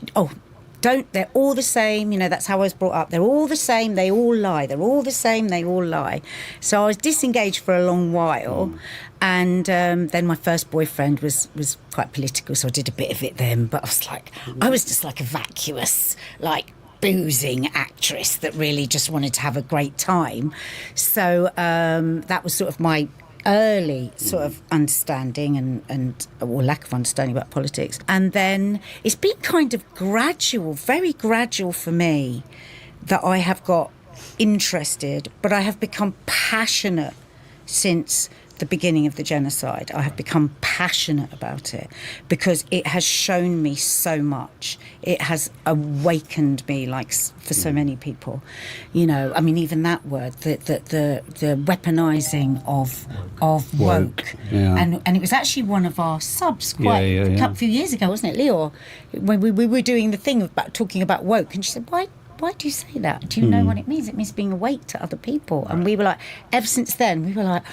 they're all the same, that's how I was brought up. They're all the same, they all lie. They're all the same, they all lie. So I was disengaged for a long while. And then my first boyfriend was quite political, so I did a bit of it then. But I was just like a vacuous, boozing actress that really just wanted to have a great time. So that was sort of my early sort of understanding or lack of understanding about politics. And then it's been kind of gradual, very gradual for me that I have got interested, but I have become passionate since the beginning of the genocide. I have become passionate about it because it has shown me so much. It has awakened me, for so many people. Even that word, the weaponizing of woke. Yeah. And it was actually one of our subs a few years ago, wasn't it, Leo? When we were doing the thing about talking about woke, and she said, why do you say that? Do you know what it means? It means being awake to other people. And we were like, ever since then, we were like,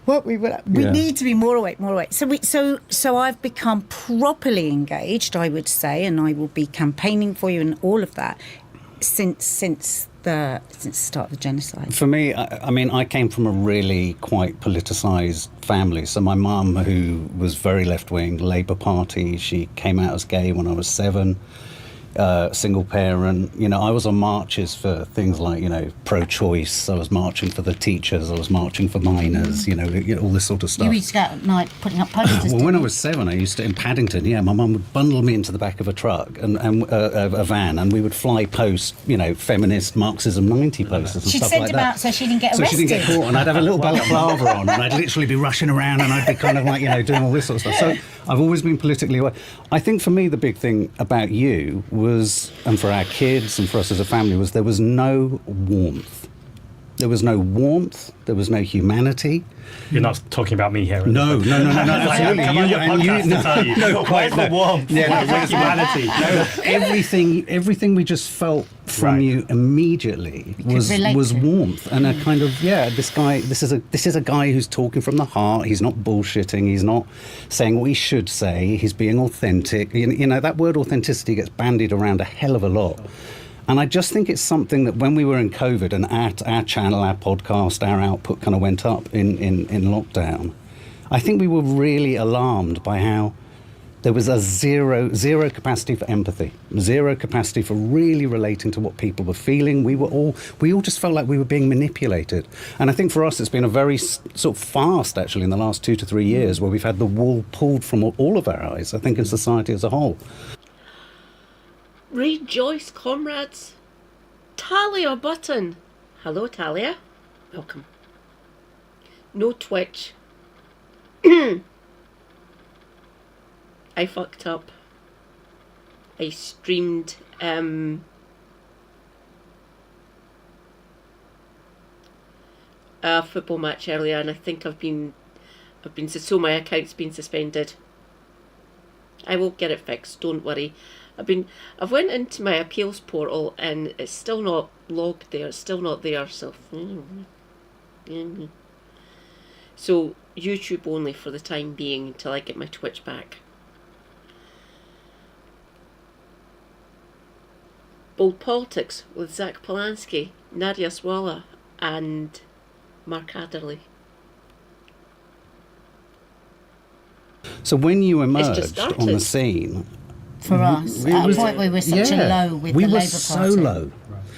what? We were like, we need to be more awake. So I've become properly engaged, I would say, and I will be campaigning for you and all of that since the start of the genocide. For me, I came from a really quite politicised family. So my mum, who was very left-wing, Labour Party, she came out as gay when I was 7. Single parent, I was on marches for things like, pro-choice. I was marching for the teachers. I was marching for miners. All this sort of stuff. You used to go out at night putting up posters. Well, when I was 7, I used to in Paddington. My mum would bundle me into the back of a truck and a van, and we would fly post, feminist Marxism 90 posters and She'd stuff send like them that. out so she didn't get arrested. So she didn't get caught, and I'd have a little balaclava on, and I'd literally be rushing around, and I'd be kind of doing all this sort of stuff. So I've always been politically aware. I think for me the big thing about you was, and for our kids and for us as a family, was there was no warmth. There was no warmth. There was no humanity. You're not talking about me here. No, absolutely. Come on your podcast to tell you. No, quite the warmth. Yeah, humanity. Everything we just felt from you immediately was warmth and a kind of this guy. This is a guy who's talking from the heart. He's not bullshitting. He's not saying what he should say. He's being authentic. You know, that word authenticity gets bandied around a hell of a lot. And I just think it's something that when we were in COVID and our channel, our podcast, our output kind of went up in lockdown, I think we were really alarmed by how there was a zero capacity for empathy, zero capacity for really relating to what people were feeling. We all just felt like we were being manipulated. And I think for us, it's been a very sort of fast, actually, in the last 2 to 3 years, where we've had the wool pulled from all of our eyes, I think, in society as a whole. Rejoice, comrades. Talia Button. Hello, Talia. Welcome. No Twitch. I fucked up. I streamed a football match earlier, and I think so my account's been suspended. I will get it fixed, don't worry. I've went into my appeals portal and it's still not logged there. It's still not there. So YouTube only for the time being until I get my Twitch back. Bold Politics with Zach Polanski, Nadia Swalla and Mark Adderley. So when you emerged on the scene, for us, at a point we were such a low with the Labour Party. We were so low.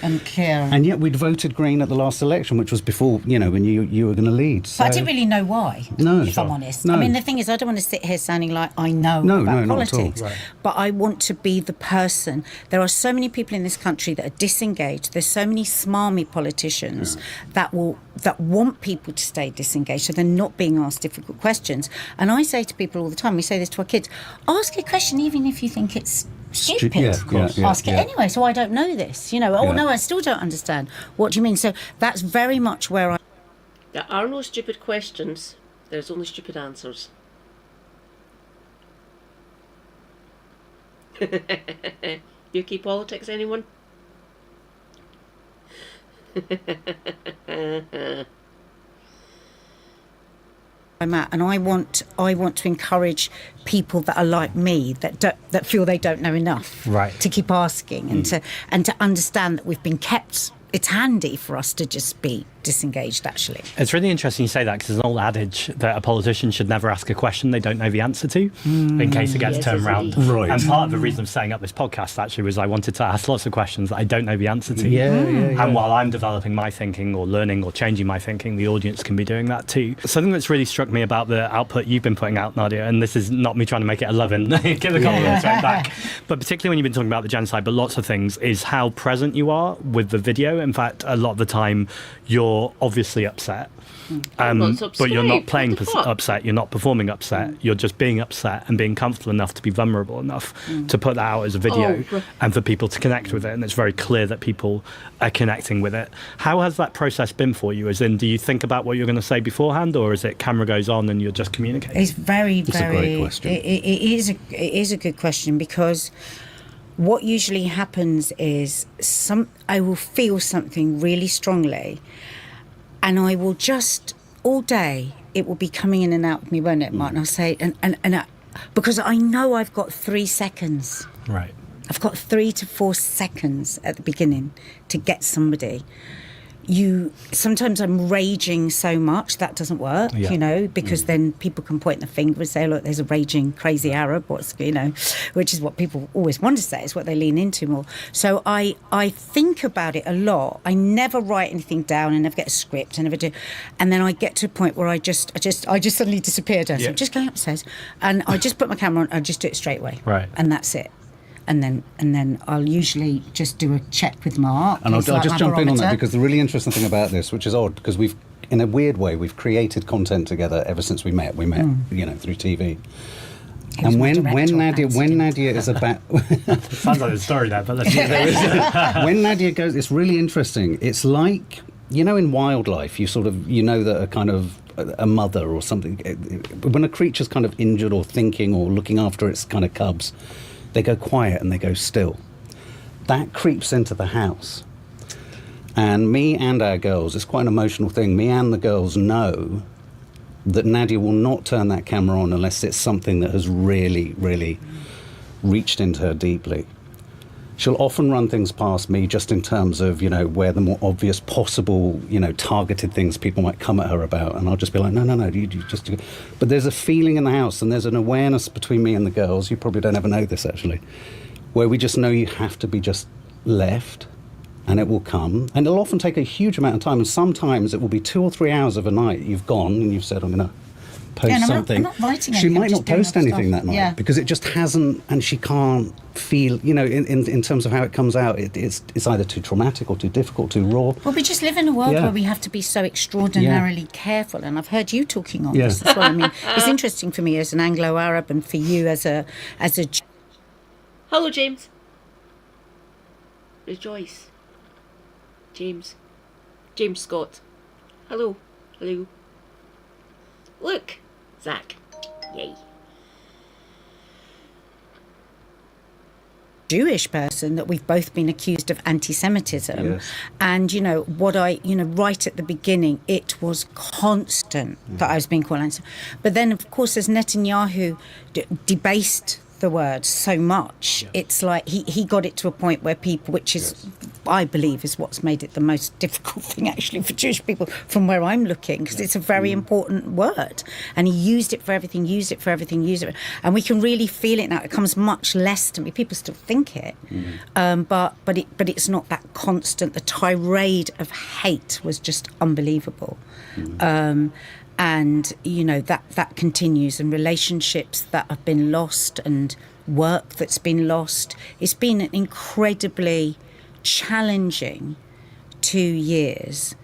And care. And yet we'd voted Green at the last election, which was before, when you were going to lead. So. But I didn't really know why, if I'm honest. No. I mean, the thing is, I don't want to sit here sounding like I know about politics. Right. But I want to be the person. There are so many people in this country that are disengaged. There's so many smarmy politicians that want people to stay disengaged, so they're not being asked difficult questions. And I say to people all the time, we say this to our kids, ask a question even if you think it's stupid. Yeah, of course. Ask it anyway. So I don't know this, no, I still don't understand. What do you mean? So that's very much where There are no stupid questions. There's only stupid answers. UK politics, anyone? I'm at, and I want to encourage people that are like me that feel they don't know enough, to keep asking and to understand that we've been kept. It's handy for us to just be disengaged, actually. It's really interesting you say that, because there's an old adage that a politician should never ask a question they don't know the answer to, in case it gets turned round. Right. And part of the reason of setting up this podcast, actually, was I wanted to ask lots of questions that I don't know the answer to. And while I'm developing my thinking or learning or changing my thinking, the audience can be doing that too. Something that's really struck me about the output you've been putting out, Nadia, and this is not me trying to make it a loving, give the compliments right back, but particularly when you've been talking about the genocide, but lots of things, is how present you are with the video. In fact, a lot of the time, you're obviously upset, but you're not playing upset, you're not performing upset, you're just being upset and being comfortable enough to be vulnerable enough to put that out as a video and for people to connect with it, and it's very clear that people are connecting with it. How has that process been for you? As in, do you think about what you're going to say beforehand, or is it camera goes on and you're just communicating? It's very, It's a great question. It is a good question, because what usually happens is I will feel something really strongly, and I will just all day it will be coming in and out of me, won't it, Martin? I'll say because I know I've got 3 seconds. Right. I've got 3 to 4 seconds at the beginning to get somebody. Sometimes I'm raging so much that doesn't work, because then people can point the finger and say, look, there's a raging crazy Arab, which is what people always want to say, it's what they lean into more. So I think about it a lot. I never write anything down, I never get a script, I never do. And then I get to a point where I just suddenly disappeared. So I'm just going upstairs and I just put my camera on, I just do it straight away. Right. And that's it. And then I'll usually just do a check with Mark. And I'll just jump in on that, because the really interesting thing about this, which is odd, because in a weird way, we've created content together ever since we met. We met, through TV. And when Nadia is about... Sounds like a story there, but let's when Nadia goes, it's really interesting. It's like you know, in wildlife, you know that a kind of a mother or something, when a creature's kind of injured or thinking or looking after its kind of cubs, they go quiet and they go still. That creeps into the house. And me and our girls, it's quite an emotional thing, me and the girls know that Nadia will not turn that camera on unless it's something that has really, really reached into her deeply. She'll often run things past me just in terms of, you know, where the more obvious possible, you know, targeted things people might come at her about. And I'll just be like, no, you just... But there's a feeling in the house and there's an awareness between me and the girls, you probably don't ever know this actually, where we just know you have to be just left and it will come. And it'll often take a huge amount of time. And sometimes it will be 2 or 3 hours of a night you've gone and you've said, I'm going to post something. I'm not writing she anything, might I'm not just doing post other anything stuff. that night Yeah. because it just hasn't, and she can't feel, you know, in terms of how it comes out, it's either too traumatic or too difficult, too raw. Well, we just live in a world Yeah. where we have to be so extraordinarily careful, and I've heard you talking on this as well. I mean, it's interesting for me as an Anglo-Arab and for you as a. Hello, James. Rejoice. James Scott. Hello. Look, Zach. Yay. Jewish person that we've both been accused of anti-Semitism. Yes. And, you know, right at the beginning, it was constant that I was being called anti. But then, of course, as Netanyahu debased the word so much, it's like he got it to a point where people, which is, I believe, is what's made it the most difficult thing actually for Jewish people from where I'm looking, because it's a very important word, and he used it for everything, and we can really feel it now. It comes much less to me. People still think it, but it's not that constant. The tirade of hate was just unbelievable. And, you know, that continues, and relationships that have been lost and work that's been lost. It's been an incredibly challenging 2 years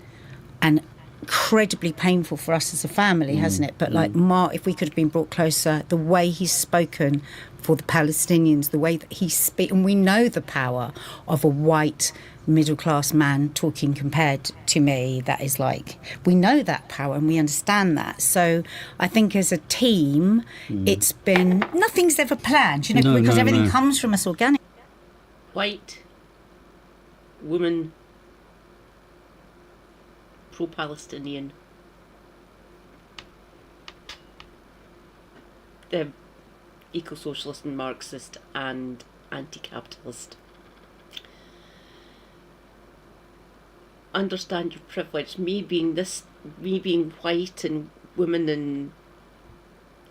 and incredibly painful for us as a family, hasn't it? But like Mark, if we could have been brought closer, the way he's spoken for the Palestinians, the way that he speaks, and we know the power of a white middle-class man talking compared to me, that is like, we know that power and we understand that. So I think as a team, it's been, nothing's ever planned, you know, because everything comes from us organic. White woman, pro-Palestinian, the eco-socialist and Marxist and anti-capitalist. Understand your privilege. Me being white and women and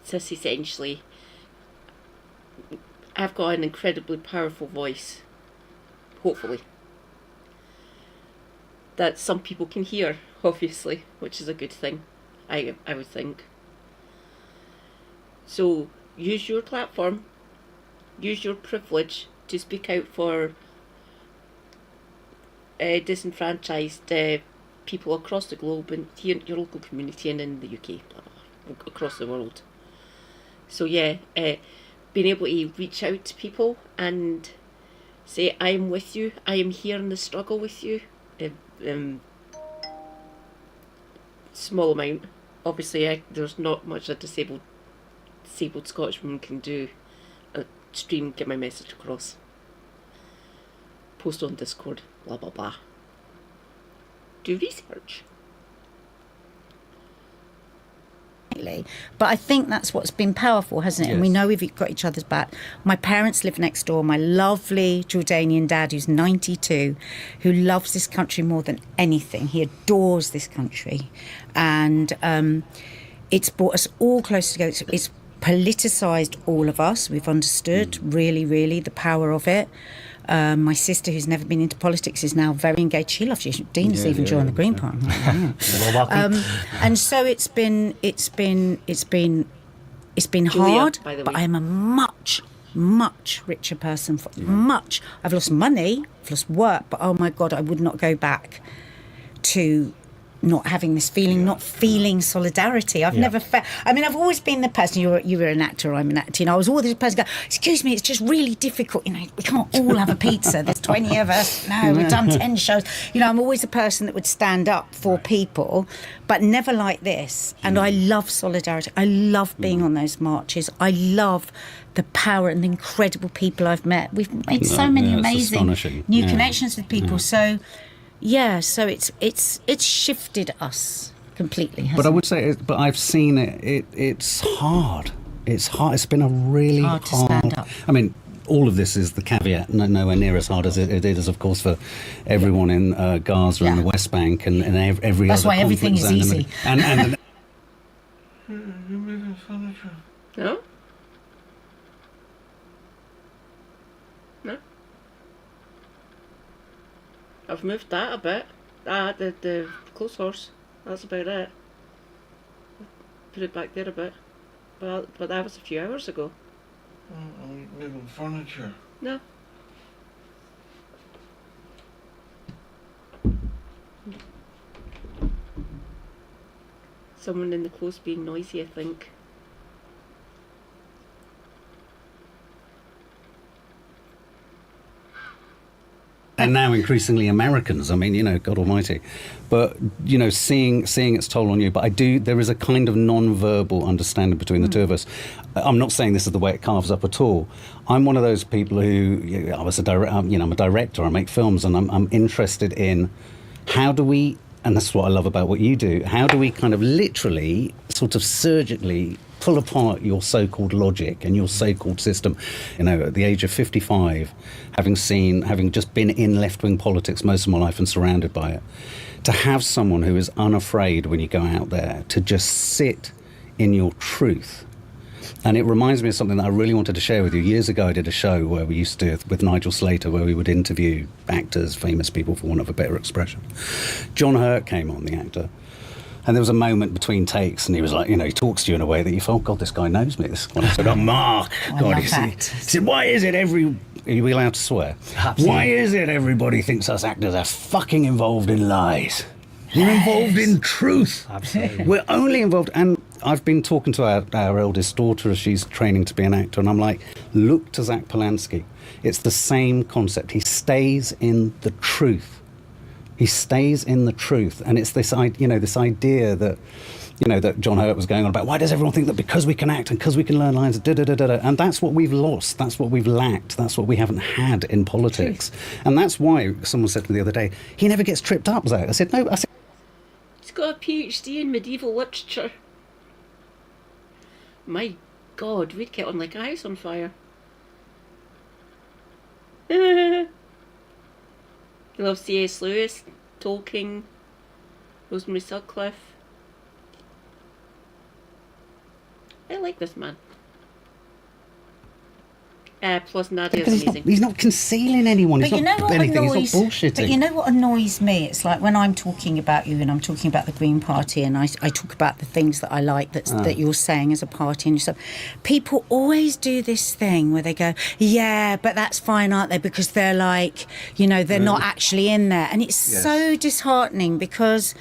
cis essentially, I've got an incredibly powerful voice, hopefully, that some people can hear, obviously, which is a good thing, I would think. So use your platform, use your privilege to speak out for disenfranchised people across the globe and here in your local community and in the UK, across the world. So yeah, being able to reach out to people and say, I am with you, I am here in the struggle with you. Small amount. Obviously, there's not much a disabled Scottish woman can do. Stream, get my message across. Post on Discord, blah blah blah. Do research. But I think that's what's been powerful, hasn't it? And we know we've got each other's back. My parents live next door. My lovely Jordanian dad, who's 92, who loves this country more than anything. He adores this country. And it's brought us all closer together. It's politicised all of us. We've understood really, really the power of it. My sister, who's never been into politics, is now very engaged. She loves you. Dean's even joined the Green Party. And so it's been hard. But I am a much richer person. I've lost money, I've lost work, but oh my God, I would not go back to not having this feeling, not feeling solidarity. I've never felt. I mean, I've always been the person. You were an actor. I'm an actor. I was always the person go, excuse me, it's just really difficult. We can't all have a pizza. There's 20 of us. No, we've done 10 shows. I'm always the person that would stand up for people, but never like this. And I love solidarity. I love being on those marches. I love the power and the incredible people I've met. We've made so many amazing new connections with people. So. Yeah, so it's shifted us completely. But I would say, but I've seen it. It's hard. It's hard. It's been a really hard to stand up. I mean, all of this is the caveat. Nowhere near as hard as it is, of course, for everyone in Gaza and the West Bank and every That's other. Why everything is easy. And no. I've moved that a bit. The clothes horse. That's about it. Put it back there a bit. But that was a few hours ago. I'm moving furniture. No. Someone in the close being noisy, I think. And now increasingly Americans. I mean, God Almighty. But seeing its toll on you. But there is a kind of non-verbal understanding between the two of us. I'm not saying this is the way it carves up at all. I'm one of those people who I'm a director. I make films, and I'm interested in how do we. And that's what I love about what you do. How do we kind of literally, sort of surgically pull apart your so-called logic and your so-called system? At the age of 55, having just been in left-wing politics most of my life and surrounded by it, to have someone who is unafraid when you go out there to just sit in your truth. And it reminds me of something that I really wanted to share with you. Years ago, I did a show where we used to, with Nigel Slater, where we would interview actors, famous people, for want of a better expression. John Hurt came on, the actor. And there was a moment between takes, and he was like, he talks to you in a way that you felt, God, this guy knows me. This one. I said, Mark. God, he said, why is it are you allowed to swear? Absolutely. Why is it everybody thinks us actors are fucking involved in lies? We're involved in truth. Absolutely. We're only involved. And I've been talking to our eldest daughter as she's training to be an actor, and I'm like, look to Zach Polanski. It's the same concept. He stays in the truth. He stays in the truth. And it's this idea that, that John Hurt was going on about, why does everyone think that because we can act and because we can learn lines, and that's what we've lost. That's what we've lacked. That's what we haven't had in politics. And that's why someone said to me the other day, he never gets tripped up, Zach. I said, no. He's got a PhD in medieval literature. My God, we'd get on like ice on fire. He loves C.S. Lewis, Tolkien, Rosemary Sutcliffe. I like this man. Plus Nadia's amazing. He's not concealing anyone. He's not bullshitting. But you know what annoys me? It's like when I'm talking about you and I'm talking about the Green Party and I talk about the things that I like that you're saying as a party and stuff. People always do this thing where they go, yeah, but that's fine, aren't they? Because they're like, they're not actually in there. And it's so disheartening because...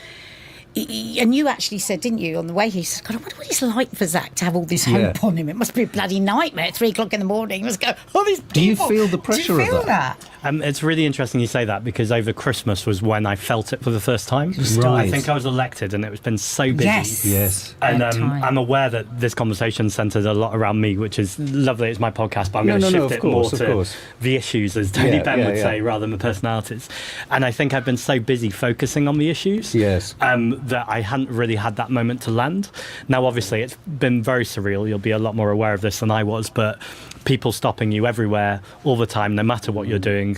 And you actually said, didn't you, on the way he said, God, I wonder what it's like for Zach to have all this hope on him. It must be a bloody nightmare at 3 o'clock in the morning. He must go, these people. Do you feel the pressure Do you feel of that? It's really interesting you say that, because over Christmas was when I felt it for the first time. Right. I think I was elected and it's been so busy. Yes. And I'm aware that this conversation centres a lot around me, which is lovely. It's my podcast, but I'm going to shift it more to the issues, as Tony Benn would say, rather than the personalities. And I think I've been so busy focusing on the issues that I hadn't really had that moment to land. Now, obviously, it's been very surreal. You'll be a lot more aware of this than I was, but people stopping you everywhere all the time, no matter what you're doing,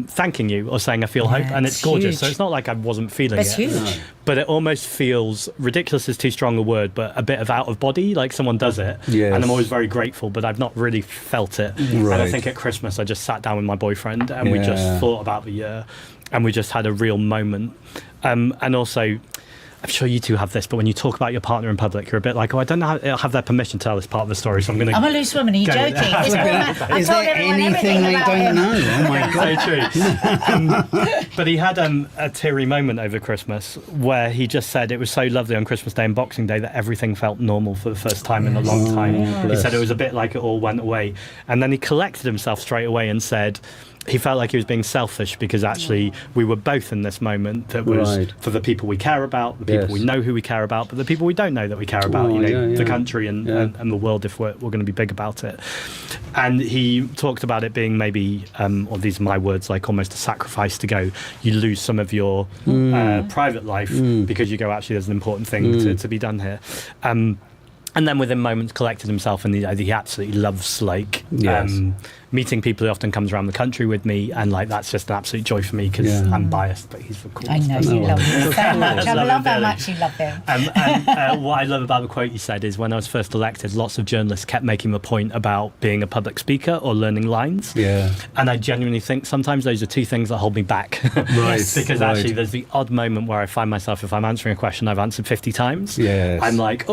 thanking you or saying I feel hope, and it's gorgeous. Huge. So it's not like I wasn't feeling it. Huge. But it almost feels, ridiculous is too strong a word, but a bit of out of body, like someone does it. Yes. And I'm always very grateful, but I've not really felt it. Right. And I think at Christmas I just sat down with my boyfriend and we just thought about the year, and we just had a real moment. And also, I'm sure you two have this, but when you talk about your partner in public, you're a bit like, oh, I don't know how, have their permission to tell this part of the story, so I'm going to... I'm a loose woman, are you joking? Is there anything I don't know? Oh my God. So true. But he had a teary moment over Christmas where he just said it was so lovely on Christmas Day and Boxing Day that everything felt normal for the first time in a long time. He said it was a bit like it all went away. And then he collected himself straight away and said... He felt like he was being selfish because actually we were both in this moment that was for the people we care about, the people we know who we care about, but the people we don't know that we care about, the country and the world if we're going to be big about it. And he talked about it being maybe, or these are my words, like almost a sacrifice to go, you lose some of your private life because you go, actually there's an important thing to be done here. And then within moments collected himself, and he absolutely loves meeting people. He often comes around the country with me, and that's just an absolute joy for me because I'm biased, but he's the coolest. I know you love him so much. I love how much you love him. And what I love about the quote you said is when I was first elected, lots of journalists kept making the point about being a public speaker or learning lines. Yeah. And I genuinely think sometimes those are two things that hold me back. Right. Because actually there's the odd moment where I find myself, if I'm answering a question I've answered 50 times, I'm like,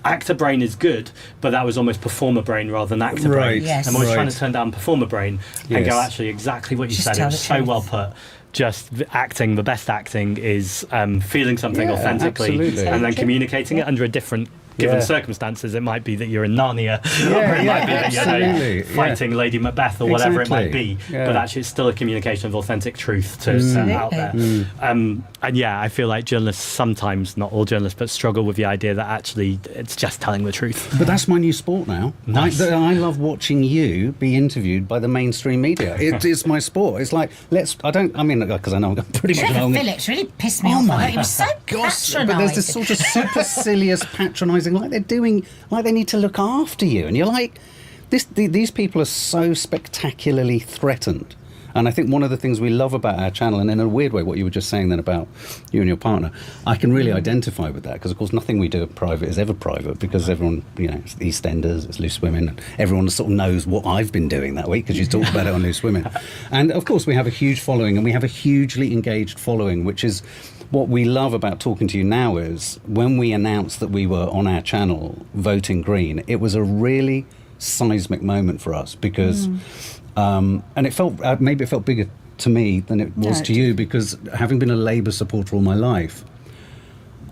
actor brain is good, but that was almost performer brain rather than actor brain. Yes. I'm always trying to turn down performer brain and go, actually, exactly what you said. It was so well put. Just acting, the best acting is feeling something authentically and then communicating it under a different given circumstances. It might be that you're in Narnia, or it might be that you're fighting Lady Macbeth or whatever it might be. But actually, it's still a communication of authentic truth to set out there. And I feel like journalists sometimes, not all journalists, but struggle with the idea that actually it's just telling the truth. But that's my new sport now. Nice. I love watching you be interviewed by the mainstream media. It is my sport. It's like, because I know I'm pretty much Trevor Phillips really pissed me off. He was so patronising. But there's this sort of supercilious patronising, like they need to look after you, and you're like, these people are so spectacularly threatened. And I think one of the things we love about our channel, and in a weird way, what you were just saying then about you and your partner, I can really identify with that, because of course nothing we do private is ever private, because everyone, it's EastEnders, it's Loose Women, and everyone sort of knows what I've been doing that week, because you talked about it on Loose Women. And of course we have a huge following, and we have a hugely engaged following, which is what we love about talking to you now. Is when we announced that we were on our channel voting Green, it was a really seismic moment for us, because and it felt maybe it felt bigger to me than it was to you, because having been a Labour supporter all my life,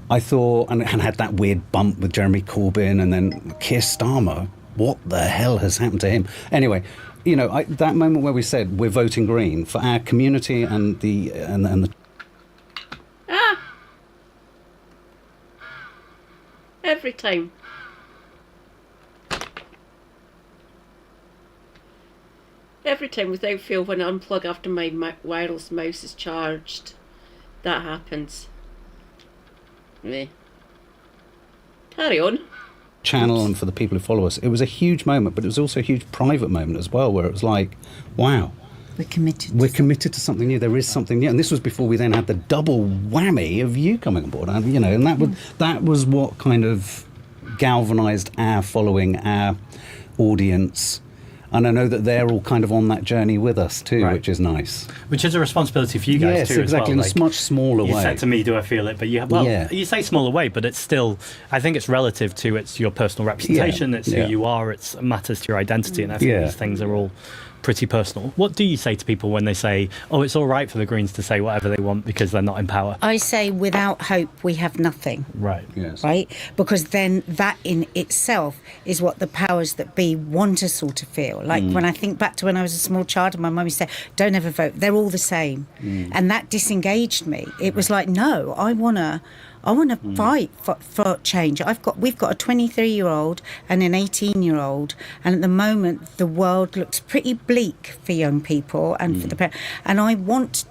I thought, and had that weird bump with Jeremy Corbyn and then Keir Starmer, what the hell has happened to him? Anyway, that moment where we said we're voting Green for our community and the every time. Every time, without fail, when I unplug after my wireless mouse is charged, that happens. Carry on. Channel and for the people who follow us, it was a huge moment, but it was also a huge private moment as well, where it was like, wow, we're committed to something new. There is something new, and this was before we then had the double whammy of you coming on board, and that was what kind of galvanized our following, our audience. And I know that they're all kind of on that journey with us too, which is nice. Which is a responsibility for you guys too. Yes, exactly, as well. in a much smaller way. You said to me, do I feel it? But you say smaller way, but it's still, I think it's relative to your personal representation, it's who you are, it matters to your identity, and I think these things are all pretty personal. What do you say to people when they say, oh, it's all right for the Greens to say whatever they want because they're not in power? I say, without hope, we have nothing. Right. Yes. Right? Because then that in itself is what the powers that be want us all to feel. Like when I think back to when I was a small child and my mum used to say, don't ever vote, they're all the same. And that disengaged me. It was like, no, I want to fight for change. We've got a 23-year-old and an 18-year-old, and at the moment the world looks pretty bleak for young people and for the parents. And I want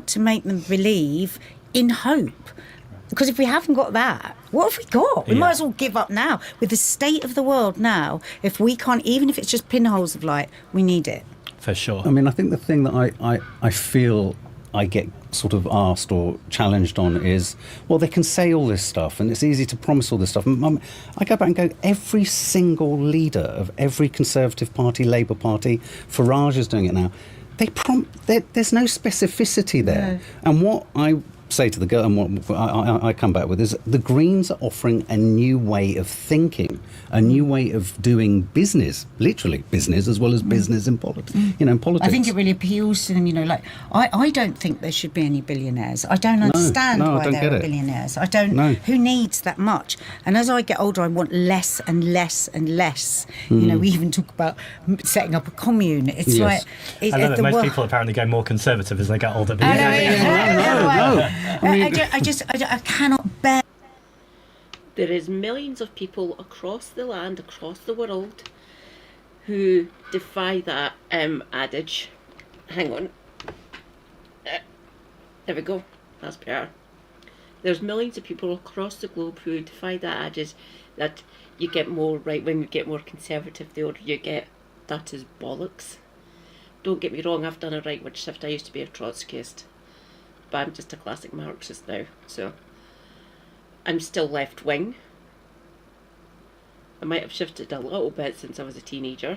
to make them believe in hope. Because if we haven't got that, what have we got? We might as well give up now. With the state of the world now, if we can't, even if it's just pinholes of light, we need it. For sure. I mean, I think the thing that I feel I get sort of asked or challenged on is, well, they can say all this stuff and it's easy to promise all this stuff. I go back and go, every single leader of every Conservative Party, Labour Party, Farage is doing it now, there's no specificity there. No. And what say to the girl, and what I come back with is the Greens are offering a new way of thinking, a new way of doing business, literally business as well as business in politics. In politics. I think it really appeals to them. Like I don't think there should be any billionaires. I don't understand why there are billionaires. I don't. No. Who needs that much? And as I get older, I want less and less and less. We even talk about setting up a commune. It's like I know that most people apparently go more conservative as they get older. I cannot bear. There is millions of people across the land, across the world, who defy that adage. Hang on. There we go. That's better. There's millions of people across the globe who defy that adage that you get more right wing, you get more conservative the older you get. That is bollocks. Don't get me wrong, I've done a rightward shift. I used to be a Trotskyist, but I'm just a classic Marxist now, so I'm still left wing. I might have shifted a little bit since I was a teenager,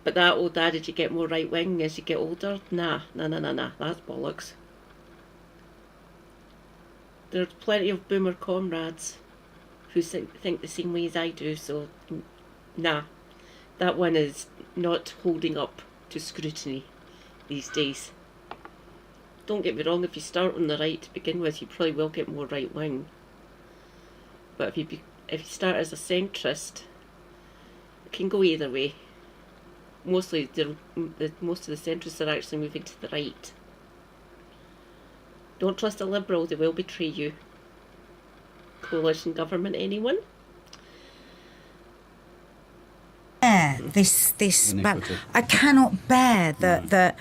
but that old adage, you get more right wing as you get older, nah, that's bollocks. There's plenty of boomer comrades who think the same way as I do, so nah, that one is not holding up to scrutiny these days. Don't get me wrong, if you start on the right to begin with, you probably will get more right wing. But if you start as a centrist, it can go either way. Most of the centrists are actually moving to the right. Don't trust a Liberal, they will betray you. Coalition government, anyone? I cannot bear that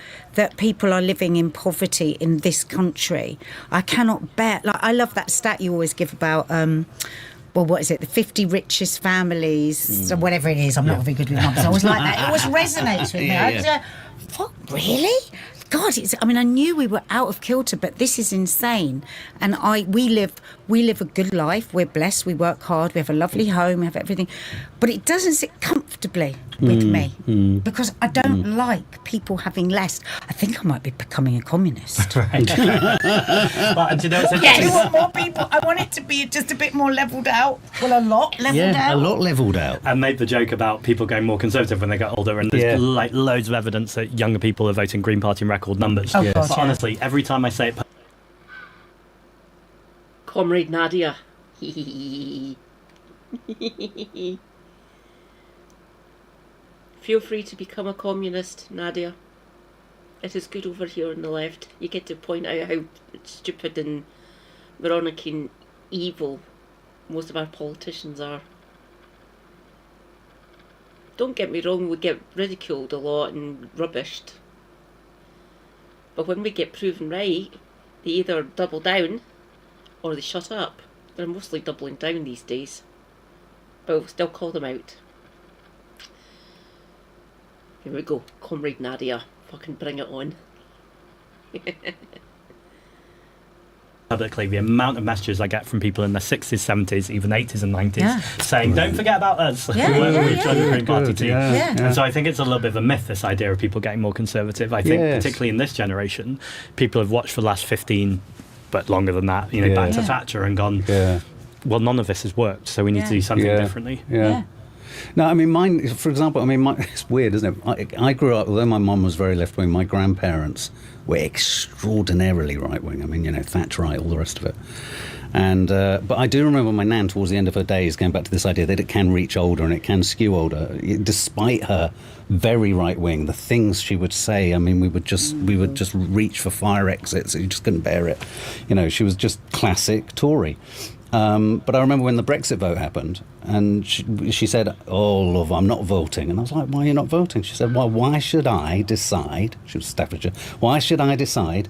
people are living in poverty in this country. I cannot bear. I love that stat you always give about. What is it? The 50 richest families, or whatever it is. I'm not very good with numbers. I always like that. It always resonates with me. What, really? God, I knew we were out of kilter, but this is insane. And we live a good life. We're blessed. We work hard. We have a lovely home. We have everything, but it doesn't sit comfortably with me because I don't like people having less. I think I might be becoming a communist. Right. Well, do you know what's interesting? Yes. I want more people. I want it to be just a bit more levelled out. Well, a lot levelled out. A lot levelled out. I made the joke about people going more conservative when they get older, and there's loads of evidence that younger people are voting Green Party in record numbers. Oh, God, but honestly, every time I say it, Comrade Nadia. Feel free to become a communist, Nadia. It is good over here on the left. You get to point out how stupid and moronic and evil most of our politicians are. Don't get me wrong, we get ridiculed a lot and rubbished. But when we get proven right, they either double down or they shut up. They're mostly doubling down these days. But we'll still call them out. Here we go, Comrade Nadia. Fucking bring it on. Publicly, the amount of messages I get from people in their 60s, 70s, even 80s and 90s saying, don't forget about us. We joined the Green Party too. And so I think it's a little bit of a myth, this idea of people getting more conservative. I think particularly in this generation, people have watched for the last 15, but longer than that, back to Thatcher and gone, well, none of this has worked, so we need to do something differently. No, I mean, mine, for example, it's weird, isn't it? I grew up, although my mum was very left-wing, my grandparents were extraordinarily right-wing. I mean, Thatcherite, all the rest of it. And but I do remember my nan, towards the end of her days, going back to this idea that it can reach older and it can skew older. Despite her very right-wing, the things she would say, I mean, we would just reach for fire exits. You just couldn't bear it. She was just classic Tory. But I remember when the Brexit vote happened, and she said, "Oh, love, I'm not voting." And I was like, "Why are you not voting?" She said, "Well, why should I decide?" She was Staffordshire. "Why should I decide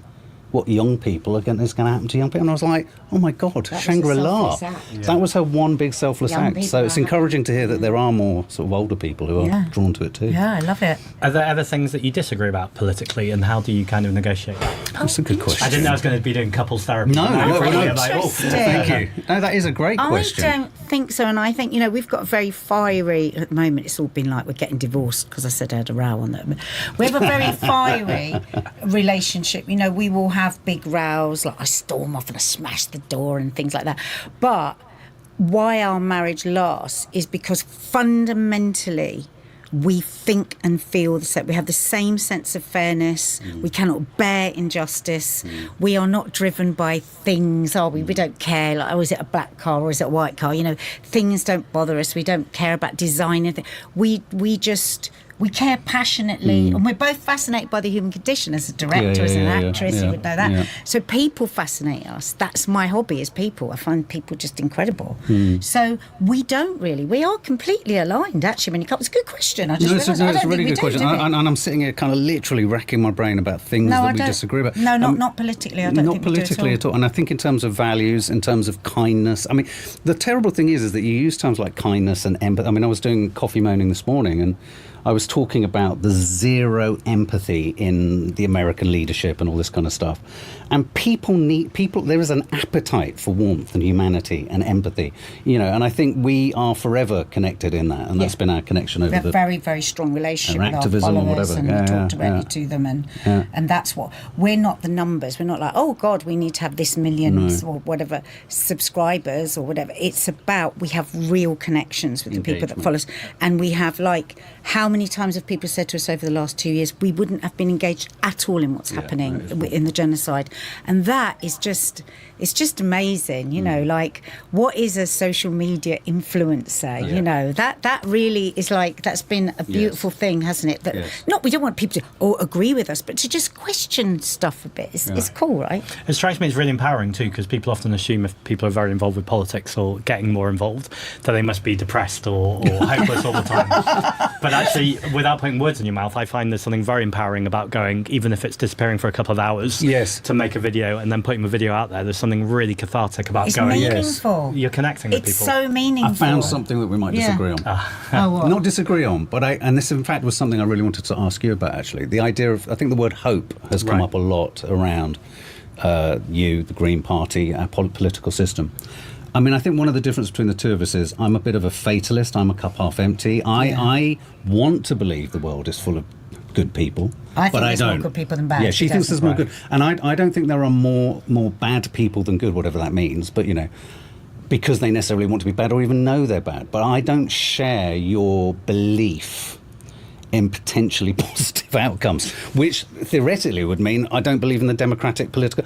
what young people is going to happen to young people?" And I was like, "Oh my God, Shangri-La!" That was her one big selfless act. So it's encouraging to hear that there are more sort of older people who are drawn to it too. Yeah, I love it. Are there ever things that you disagree about politically, and how do you kind of negotiate? That's a good question. I didn't know I was going to be doing couples therapy. No, thank you. No, that is a great question. I don't think so, and I think we've got a very fiery at the moment. It's all been like we're getting divorced because I said I had a row on that. We have a very fiery relationship. We will have have big rows, like I storm off and I smash the door and things like that. But why our marriage lasts is because fundamentally we think and feel the same. We have the same sense of fairness. We cannot bear injustice. We are not driven by things. We don't care. Like, is it a black car or is it a white car? You know, things don't bother us. We don't care about design. We care passionately, and we're both fascinated by the human condition. As a director, as an actress, you would know that. Yeah. So people fascinate us. That's my hobby, is people. I find people just incredible. So we don't really. We are completely aligned, actually, when you come. It's a good question. It's a really good question. And I'm sitting here kind of literally racking my brain about things that we disagree about. No, not politically. I don't think we do politically at all. And I think in terms of values, in terms of kindness. I mean, the terrible thing is that you use terms like kindness and empathy. I mean, I was doing coffee moaning this morning, and I was talking about the zero empathy in the American leadership and all this kind of stuff. And there is an appetite for warmth and humanity and empathy, you know, and I think we are forever connected in that. And that's been our connection over the very, very strong relationship with activism our or followers, whatever. and we talk directly to them. And that's what, we're not the numbers. We're not like, oh God, we need to have this millions or whatever subscribers or whatever. It's about, we have real connections with the people that follow us. And we have, like, how many times have people said to us over the last 2 years, we wouldn't have been engaged at all in what's happening in the genocide. And that is just, it's just amazing, you know, like, what is a social media influencer? You know, that really is like, that's been a beautiful thing, hasn't it? That not, we don't want people to agree with us, but to just question stuff a bit. It's cool, right? It strikes me as really empowering too, because people often assume if people are very involved with politics or getting more involved, that they must be depressed or hopeless all the time. But actually, without putting words in your mouth, I find there's something very empowering about going, even if it's disappearing for a couple of hours, to make a video and then putting the video out there. There's something really cathartic about going. It's meaningful. You're connecting with people. It's so meaningful. I found something that we might disagree on. Not disagree on, but and this in fact was something I really wanted to ask you about, actually. The idea of, I think the word hope has come up a lot around the Green Party, our political system. I mean, I think one of the differences between the two of us is I'm a bit of a fatalist. I'm a cup half empty. I want to believe the world is full of good people. I think there's more good people than bad. Yeah, she thinks there's more good. And I don't think there are more bad people than good, whatever that means. But, you know, because they necessarily want to be bad or even know they're bad. But I don't share your belief in potentially positive outcomes, which theoretically would mean I don't believe in the democratic political...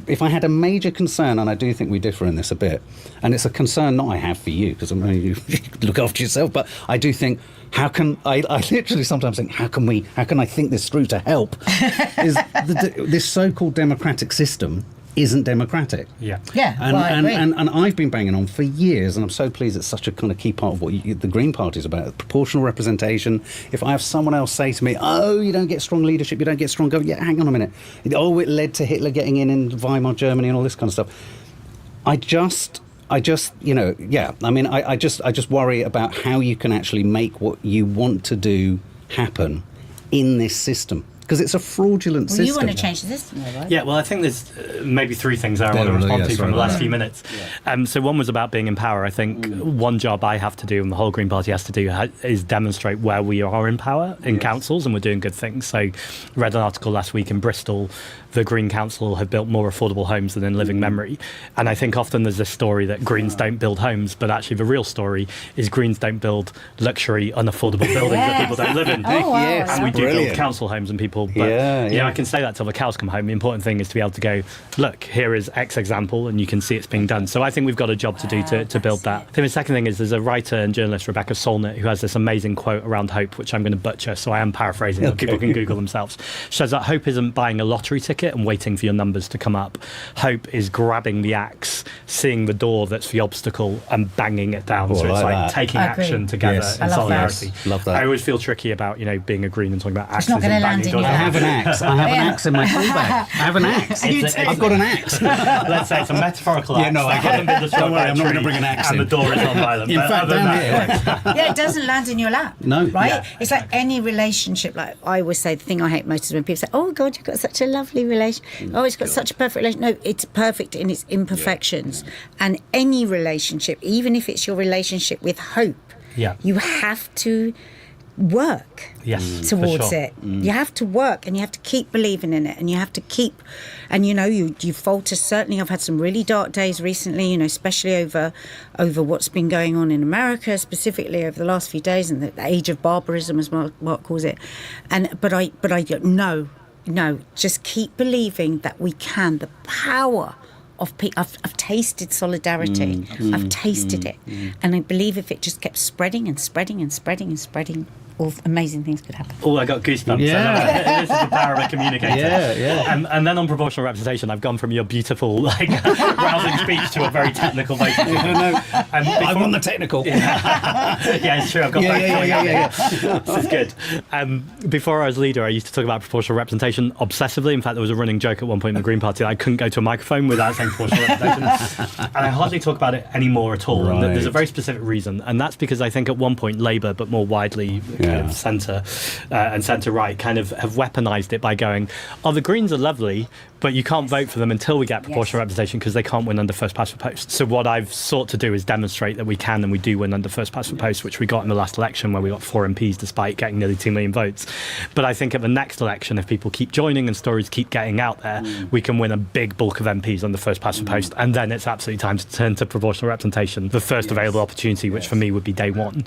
if I had a major concern, and I do think we differ in this a bit, and it's a concern not I have for you, because I mean, you look after yourself, but I do think, how can... I literally sometimes think, how can I think this through to help? Is this so-called democratic system isn't democratic. And I've been banging on for years, and I'm so pleased it's such a kind of key part of what the Green Party is about, proportional representation. If I have someone else say to me, oh, you don't get strong leadership, you don't get strong government, hang on a minute, oh, it led to Hitler getting in Weimar Germany and all this kind of stuff. I just you know, I mean, I just worry about how you can actually make what you want to do happen in this system. Because it's a fraudulent system. You want to change the system, though, right? Yeah, well, I think there's maybe three things I want to respond to from the last few minutes. So one was about being in power. I think one job I have to do and the whole Green Party has to do is demonstrate where we are in power in councils, and we're doing good things. So I read an article last week in Bristol. The Green Council have built more affordable homes than in living memory. And I think often there's this story that Greens don't build homes, but actually the real story is Greens don't build luxury, unaffordable buildings that people don't live in. And we do build council homes and people. But I can say that till the cows come home. The important thing is to be able to go, look, here is X example, and you can see it's being done. So I think we've got a job to do to build that. I think the second thing is there's a writer and journalist, Rebecca Solnit, who has this amazing quote around hope, which I'm going to butcher, so I am paraphrasing, but people can Google themselves. She says that hope isn't buying a lottery ticket and waiting for your numbers to come up. Hope is grabbing the axe, seeing the door that's the obstacle and banging it down. So it's like taking action together in solidarity. Love that. I always feel tricky about, you know, being a Green and talking about axes and banging doors. I have an axe. I have an axe in my tool bag. I have an axe. I've got an axe. Let's say it's a metaphorical axe. I get it. Don't worry, I'm not going to bring an axe in. And the door is non-violent. In fact, down here. It doesn't land in your lap. No. Right? It's like any relationship. Like I always say, the thing I hate most is when people say, oh God, you've got such a lovely relationship. Oh, it's got such a perfect relationship. No, it's perfect in its imperfections. And any relationship, even if it's your relationship with hope, you have to work towards sure. it. You have to work, and you have to keep believing in it, and you have to keep, and you falter. Certainly I've had some really dark days recently, especially over what's been going on in America, specifically over the last few days, and the age of barbarism, as Mark calls it. But I no, just keep believing that we can. The power of people. I've tasted solidarity. I've tasted it, and I believe if it just kept spreading and spreading and spreading and spreading, all amazing things could happen. Oh, I got goosebumps. Yeah. This is the power of a communicator. Yeah. And then on proportional representation, I've gone from your beautiful, rousing speech to a very technical voting system. I want the technical. Yeah, it's true. I've got both. Yeah. This is good. Before I was leader, I used to talk about proportional representation obsessively. In fact, there was a running joke at one point in the Green Party that I couldn't go to a microphone without saying proportional representation. And I hardly talk about it anymore at all. Right. And there's a very specific reason. And that's because I think at one point Labour, but more widely kind of centre and centre-right, kind of have weaponised it by going, the Greens are lovely, but you can't vote for them until we get proportional representation because they can't win under first past the post. So what I've sought to do is demonstrate that we can and we do win under first past the post, which we got in the last election where we got 4 MPs despite getting nearly 2 million votes. But I think at the next election, if people keep joining and stories keep getting out there, we can win a big bulk of MPs under first past the post, and then it's absolutely time to turn to proportional representation, the first available opportunity, which for me would be day one.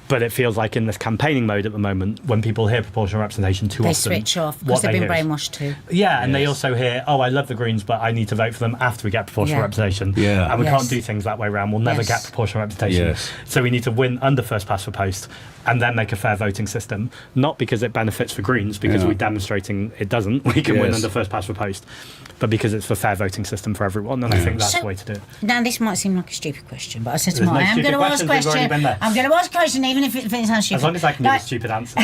But it feels like in this campaigning mode at the moment, when people hear proportional representation too often, they switch off because they've been brainwashed too. Yeah, and they also hear, I love the Greens, but I need to vote for them after we get proportional representation. Yeah. And we can't do things that way around. We'll never get proportional representation. Yes. So we need to win under first past the post and then make a fair voting system, not because it benefits for Greens, because we're demonstrating it doesn't. We can win under first past the post, but because it's a fair voting system for everyone, and I think that's the way to do it. Now, this might seem like a stupid question, but I said to There's Mark, no I'm going to ask a stupid questions, we've already question. been there. I'm going to ask a question, even if it sounds stupid. As long as I can give a stupid answer.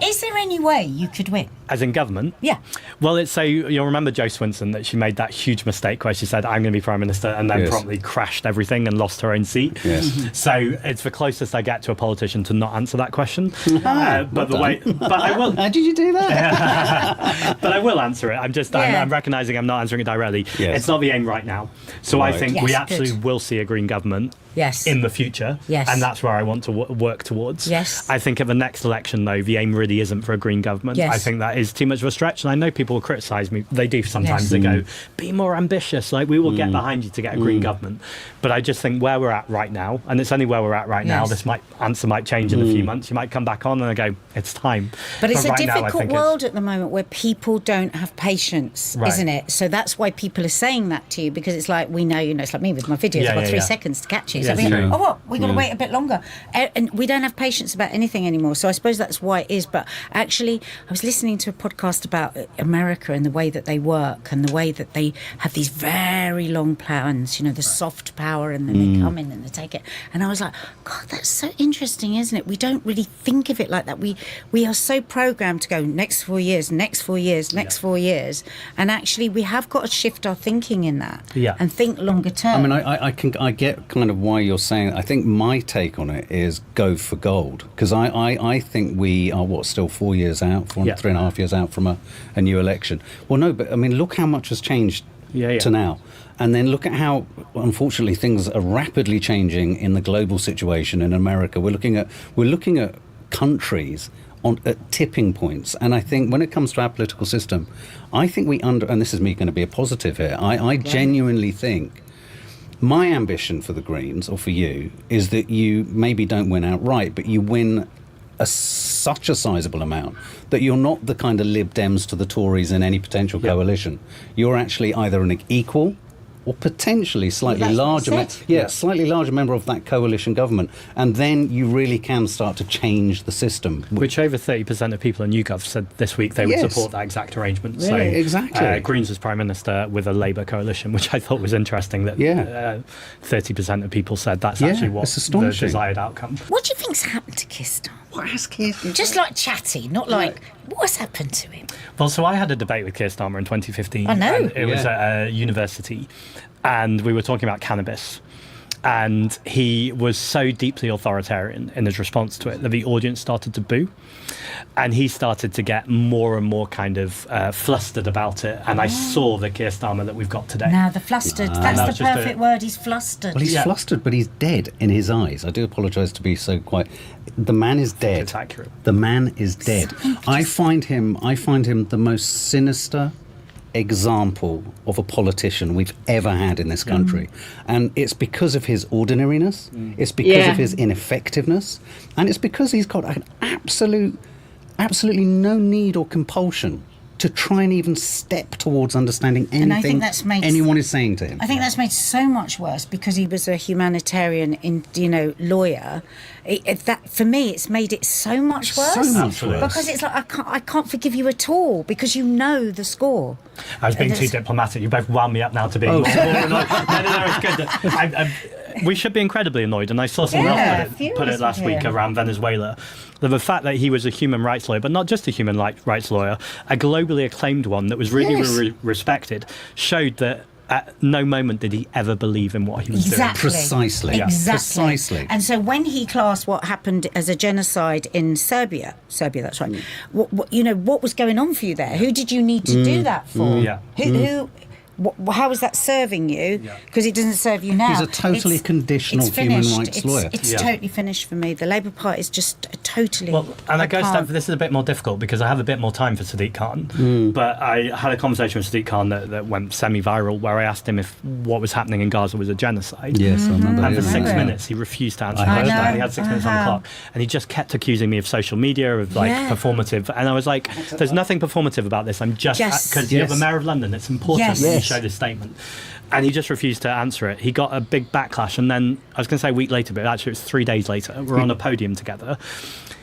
Is there any way you could win? As in government? Yeah. Well, it's so you'll remember Jo Swinson, that she made that huge mistake where she said, I'm going to be Prime Minister, and then promptly crashed everything and lost her own seat. Yes. So it's the closest I get to a politician to not answer that question. But I will. How did you do that? But I will answer it. I'm recognising I'm not answering it directly. Yes. It's not the aim right now. So I think we absolutely good. will see a Green government. Yes. In the future. Yes. And that's where I want to work towards. Yes. I think at the next election, though, the aim really isn't for a Green government. Yes. I think that is too much of a stretch. And I know people will criticise me. They do sometimes. They go, be more ambitious. We will get behind you to get a Green government. But I just think where we're at right now, and it's only where we're at right now, this answer might change in a few months. You might come back on and I go, it's time. But it's right a now, difficult world at the moment where people don't have patience, isn't it? So that's why people are saying that to you, because it's like, we know, it's like me with my videos, I've got 3 seconds to catch you. So what? We've got to wait a bit longer. And we don't have patience about anything anymore. So I suppose that's why it is. But actually, I was listening to a podcast about America and the way that they work and the way that they have these very long plans, the soft power, and then they come in and they take it. And I was like, God, that's so interesting, isn't it? We don't really think of it like that. We are so programmed to go next 4 years, next 4 years, next 4 years. And actually, we have got to shift our thinking in that and think longer term. I mean, I get kind of why you're saying. I think my take on it is go for gold, because I think we are still 4 years out, 3.5 years out from a new election. Well, no, but I mean, look how much has changed to now. And then look at how, unfortunately, things are rapidly changing in the global situation in America. We're looking at countries at tipping points. And I think when it comes to our political system, I think and this is me going to be a positive here, I genuinely think my ambition for the Greens, or for you, is that you maybe don't win outright, but you win such a sizable amount that you're not the kind of Lib Dems to the Tories in any potential coalition. You're actually either an equal or potentially slightly larger member of that coalition government, and then you really can start to change the system. Which over 30% of people in YouGov said this week they would support that exact arrangement. Yeah, exactly. Greens as Prime Minister with a Labour coalition, which I thought was interesting that 30% of people said that's actually what the desired outcome. What do you think's happened to Keir Starmer? What has Keir Starmer? Just like chatty, not like what's happened to him? Well, so I had a debate with Keir Starmer in 2015. I know. And it was at a university, and we were talking about cannabis. And he was so deeply authoritarian in his response to it that the audience started to boo. And he started to get more and more kind of flustered about it. And I saw the Keir Starmer that we've got today. Now, the flustered, that's the perfect word, he's flustered. Well, he's flustered, but he's dead in his eyes. I do apologise to be so quiet. The man is dead. It's accurate. The man is dead. I find him the most sinister example of a politician we've ever had in this country. And it's because of his ordinariness, it's because of his ineffectiveness, and it's because he's got an absolutely no need or compulsion to try and even step towards understanding anything anyone is saying to him. I think that's made so much worse because he was a humanitarian, lawyer. That for me, it's made it so much worse. So much worse. Because it's like I can't forgive you at all because you know the score. I was being too diplomatic. You both wound me up now to being more annoyed. No, it's good. We should be incredibly annoyed, and I saw someone else put it last week around Venezuela. The fact that he was a human rights lawyer, but not just a human rights lawyer, a globally acclaimed one that was really respected, showed that at no moment did he ever believe in what he was doing. Precisely. Precisely. And so when he classed what happened as a genocide in Serbia, that's right. What was going on for you there? Who did you need to do that for? How is that serving you? Because it doesn't serve you now. He's a totally conditional human rights lawyer. It's totally finished for me. The Labour Party is just totally... Well, and I goes down, this is a bit more difficult because I have a bit more time for Sadiq Khan. But I had a conversation with Sadiq Khan that went semi-viral where I asked him if what was happening in Gaza was a genocide. Yes, I remember. And for 6 minutes he refused to answer the question. He had 6 minutes on the clock. And he just kept accusing me of social media, of performative. And I was like, there's nothing performative about this. I'm just... Because you're the Mayor of London, it's important that you show this statement. And he just refused to answer it. He got a big backlash, and then I was going to say a week later, but actually it was 3 days later. We're on a podium together.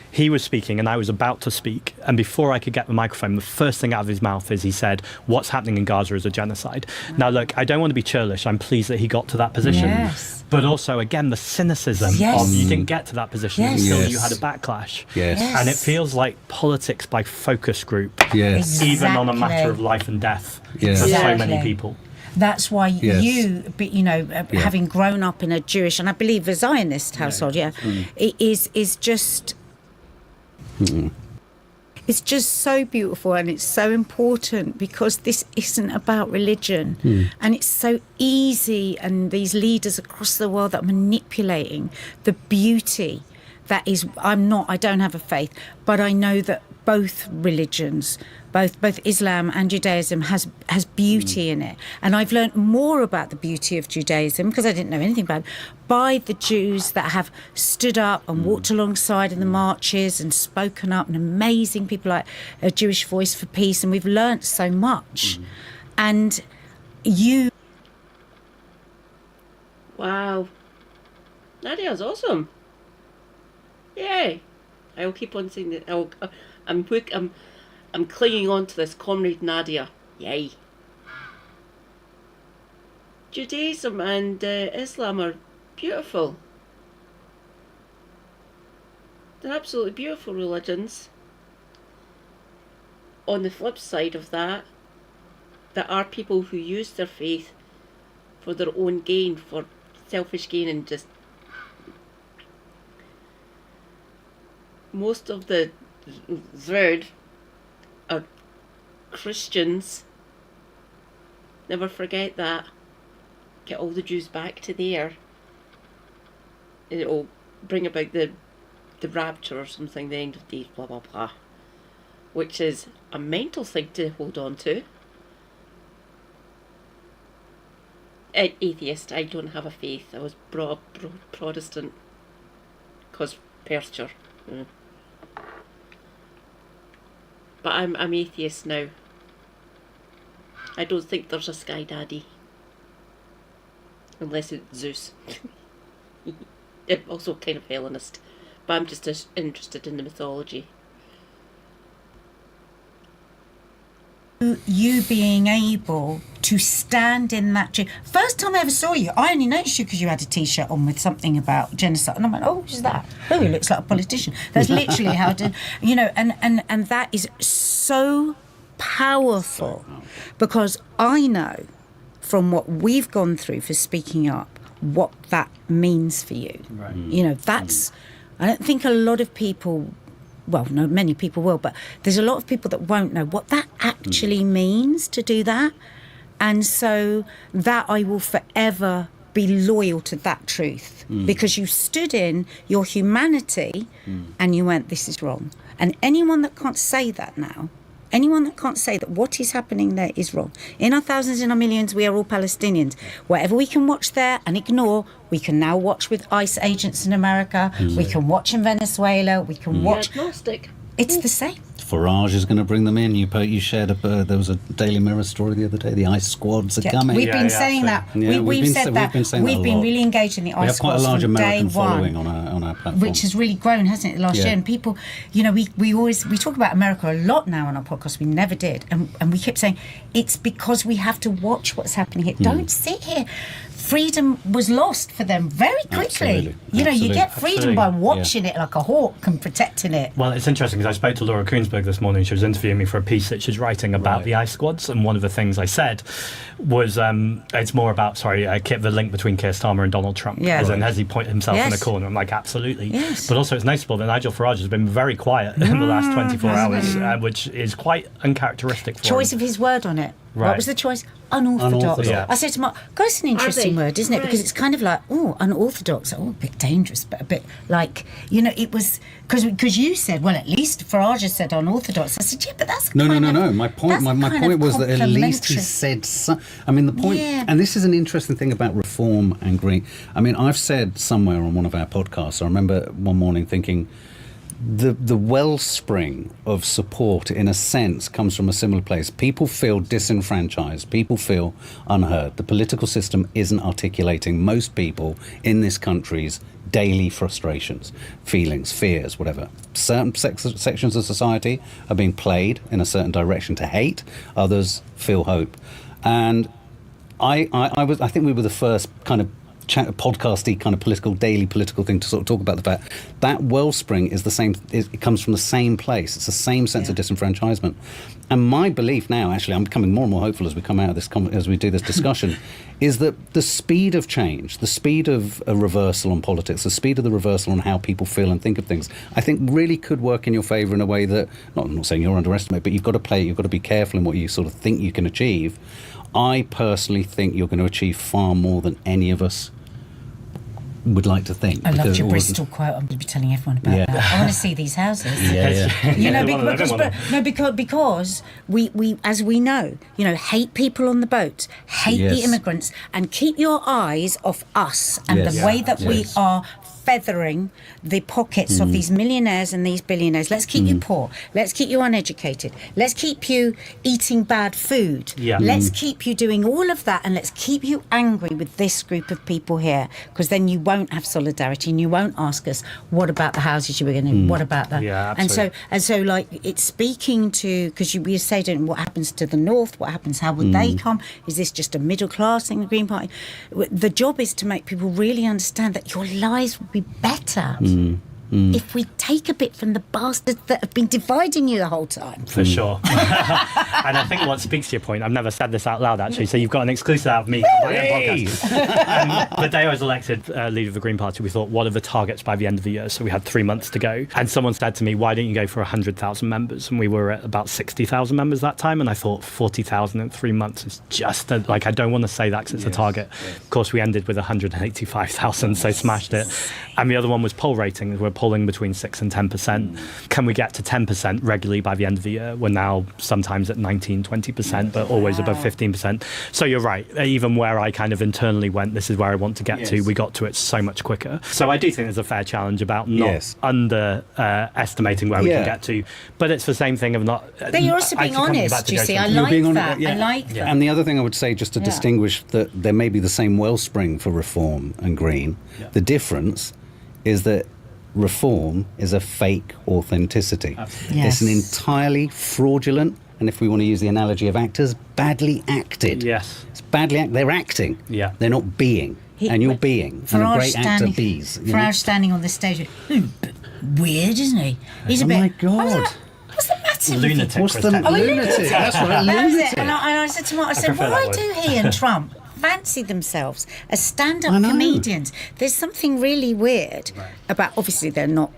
He was speaking and I was about to speak, and before I could get the microphone, the first thing out of his mouth is he said, what's happening in Gaza is a genocide. Now look, I don't want to be churlish, I'm pleased that he got to that position, but also again the cynicism of you didn't get to that position until you had a backlash, and it feels like politics by focus group, even on a matter of life and death for so many people. That's why having grown up in a Jewish, and I believe a Zionist household, it is just... It's just so beautiful and it's so important because this isn't about religion, and it's so easy, and these leaders across the world that are manipulating the beauty that is... I don't have a faith, but I know that both religions, both Islam and Judaism has beauty in it. And I've learnt more about the beauty of Judaism, because I didn't know anything about it, by the Jews that have stood up and walked alongside in the marches and spoken up, and amazing people like a Jewish Voice for Peace, and we've learnt so much. And you... Wow. Nadia's awesome. Yay. I'll keep on saying that. I'm clinging on to this, Comrade Nadia. Yay. Judaism and Islam are beautiful. They're absolutely beautiful religions. On the flip side of that, there are people who use their faith for their own gain, for selfish gain, and just... Most of the Zerd are Christians. Never forget that. Get all the Jews back to there. It'll bring about the rapture or something, the end of days, blah blah blah. Which is a mental thing to hold on to. Atheist, I don't have a faith. I was brought up Protestant. Cause Perthshire. But I'm atheist now. I don't think there's a Sky Daddy. Unless it's Zeus. I'm also kind of Hellenist. But I'm just as interested in the mythology. You being able to stand in that... First time I ever saw you, I only noticed you because you had a T-shirt on with something about genocide. And I went, oh, who's that? Oh, he looks like a politician. That's literally how I did... And that is so powerful, because I know from what we've gone through for speaking up what that means for you. Right. You know, that's, I don't think a lot of people, well, no, many people will, but there's a lot of people that won't know what that actually means to do that. And so that I will forever be loyal to that truth, because you stood in your humanity and you went, this is wrong. And anyone that can't say that now, anyone that can't say that what is happening there is wrong. In our thousands, in our millions, we are all Palestinians. Whatever we can watch there and ignore, we can now watch with ICE agents in America. We can watch in Venezuela. We can watch. Agnostic. It's the same. Farage is going to bring them in. You shared there was a Daily Mirror story the other day. The ICE squads are coming. We've been saying that. Yeah, we've said that. We've been really engaged in the ICE squads. We have quite a large from American day following one, on our platform, which has really grown, hasn't it, last year? And people, you know, we talk about America a lot now on our podcast. We never did, and we kept saying it's because we have to watch what's happening here. Don't sit here. Freedom was lost for them very quickly. Absolutely. You know, you get freedom by watching it like a hawk and protecting it. Well, it's interesting because I spoke to Laura Koonsberg this morning. She was interviewing me for a piece that she's writing about the ICE squads, and one of the things I said was it's more about the link between Keir Starmer and Donald Trump. As in, has he pointed himself in a corner? I'm like, absolutely. Yes. But also, it's noticeable that Nigel Farage has been very quiet in the last 24 hours, which is quite uncharacteristic for Choice him. of his word on it. Right. What was the choice? Unorthodox. Yeah. I said to Mark, "That's an interesting word, isn't it? Because it's kind of like, unorthodox. Oh, a bit dangerous, but a bit like, you know, it was because you said, well, at least Farage has said unorthodox. I said, yeah, but that's no. My point was that at least he said. I mean, the point, and this is an interesting thing about reform and green. I mean, I've said somewhere on one of our podcasts. I remember one morning thinking, the wellspring of support, in a sense, comes from a similar place. People feel disenfranchised. People feel unheard. The political system isn't articulating most people in this country's daily frustrations, feelings, fears, whatever. Certain sections of society are being played in a certain direction to hate. Others feel hope. And I think we were the first kind of podcasty kind of daily political thing to sort of talk about the fact that wellspring is the same. It comes from the same place. It's the same sense of disenfranchisement. And my belief now, actually, I'm becoming more and more hopeful as we come out of this, as we do this discussion, is that the speed of change, the speed of a reversal on politics, the speed of the reversal on how people feel and think of things, I think really could work in your favour in a way that, I'm not saying you're underestimated, but you've got to be careful in what you sort of think you can achieve. I personally think you're going to achieve far more than any of us would like to think. I loved your Bristol quote. I'm going to be telling everyone about that. I want to see these houses. You know, because we, as we know, you know, hate people on the boat, hate the immigrants, and keep your eyes off us and the way that we are feathering the pockets of these millionaires and these billionaires. Let's keep you poor. Let's keep you uneducated. Let's keep you eating bad food. Let's keep you doing all of that, and let's keep you angry with this group of people here, because then you won't have solidarity and you won't ask us, what about the houses you were going to, what about that? And so like, it's speaking to, because we say, don't, what happens to the North? What happens? How would they come? Is this just a middle class thing, the Green Party? The job is to make people really understand that your lives be better if we take a bit from the bastards that have been dividing you the whole time. For sure. And I think what speaks to your point, I've never said this out loud actually, so you've got an exclusive out of me on my own podcast. The day I was elected leader of the Green Party, we thought, what are the targets by the end of the year? So we had 3 months to go. And someone said to me, why don't you go for 100,000 members? And we were at about 60,000 members that time. And I thought 40,000 in 3 months is just, I don't want to say that because it's a target. Of course, we ended with 185,000, so smashed it. And the other one was poll ratings. We're polling between 6 and 10%. Can we get to 10% regularly by the end of the year? We're now sometimes at 19, 20%, but always above 15%. So you're right. Even where I kind of internally went, this is where I want to get to, we got to it so much quicker. So I do think there's a fair challenge about not underestimating where we can get to. But it's the same thing of not... But you're also being honest, you see. I like that. I like that. And the other thing I would say, just to distinguish, that there may be the same wellspring for reform and green. The difference is that reform is a fake authenticity. It's an entirely fraudulent, and if we want to use the analogy of actors, badly acted. It's badly acted. They're acting. They're not being. And you're being. And a great actor bees. Farage standing on the stage, weird, isn't he? He's a bit... Oh my God. What's the matter? Lunatic. What's the lunatic? That's right, lunatic. And I said to Mark, what do I do he and Trump? fancy themselves as stand-up comedians. There's something really weird about, obviously they're not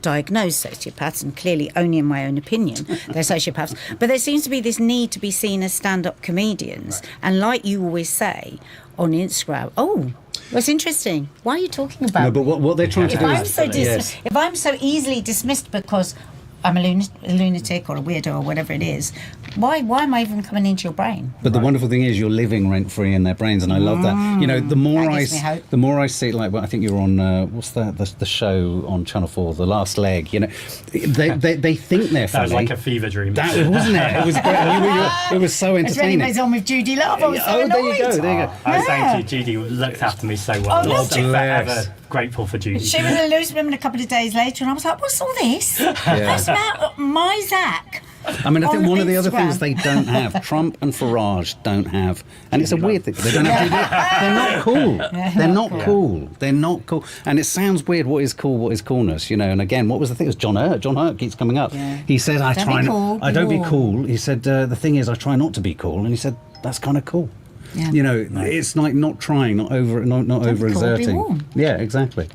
diagnosed sociopaths, and clearly only in my own opinion they're sociopaths, but there seems to be this need to be seen as stand-up comedians, and like you always say on Instagram, what's interesting, why are you talking about but what they're trying to do is if I'm so easily dismissed because I'm a lunatic or a weirdo or whatever it is, why am I even coming into your brain? But the wonderful thing is you're living rent-free in their brains, and I love that. You know, the more I see, like, well, I think you're on, what's that, the show on Channel 4, The Last Leg, you know, they think they're funny. That was like a fever dream. That, wasn't it? It was great. It was so entertaining. It's on with Judy Love. I was so annoyed. There you go. I was saying to you, Judy looked after me so well. Oh, I'm forever grateful for Judy. She was a loose woman a couple of days later, and I was like, what's all this? That's about my Zach. I mean, I think one of the other Instagram. things they don't have, Trump and Farage don't have, and it's a weird thing, they don't have They're not cool. They're not cool. They're not cool. And it sounds weird, what is coolness, you know? And again, what was the thing? It was John Hurt. John Hurt keeps coming up. Yeah. He said, I don't be cool. He said, the thing is, I try not to be cool. And he said, that's kind of cool. Yeah. You know, it's like not trying, not overexerting. Cool, yeah, exactly.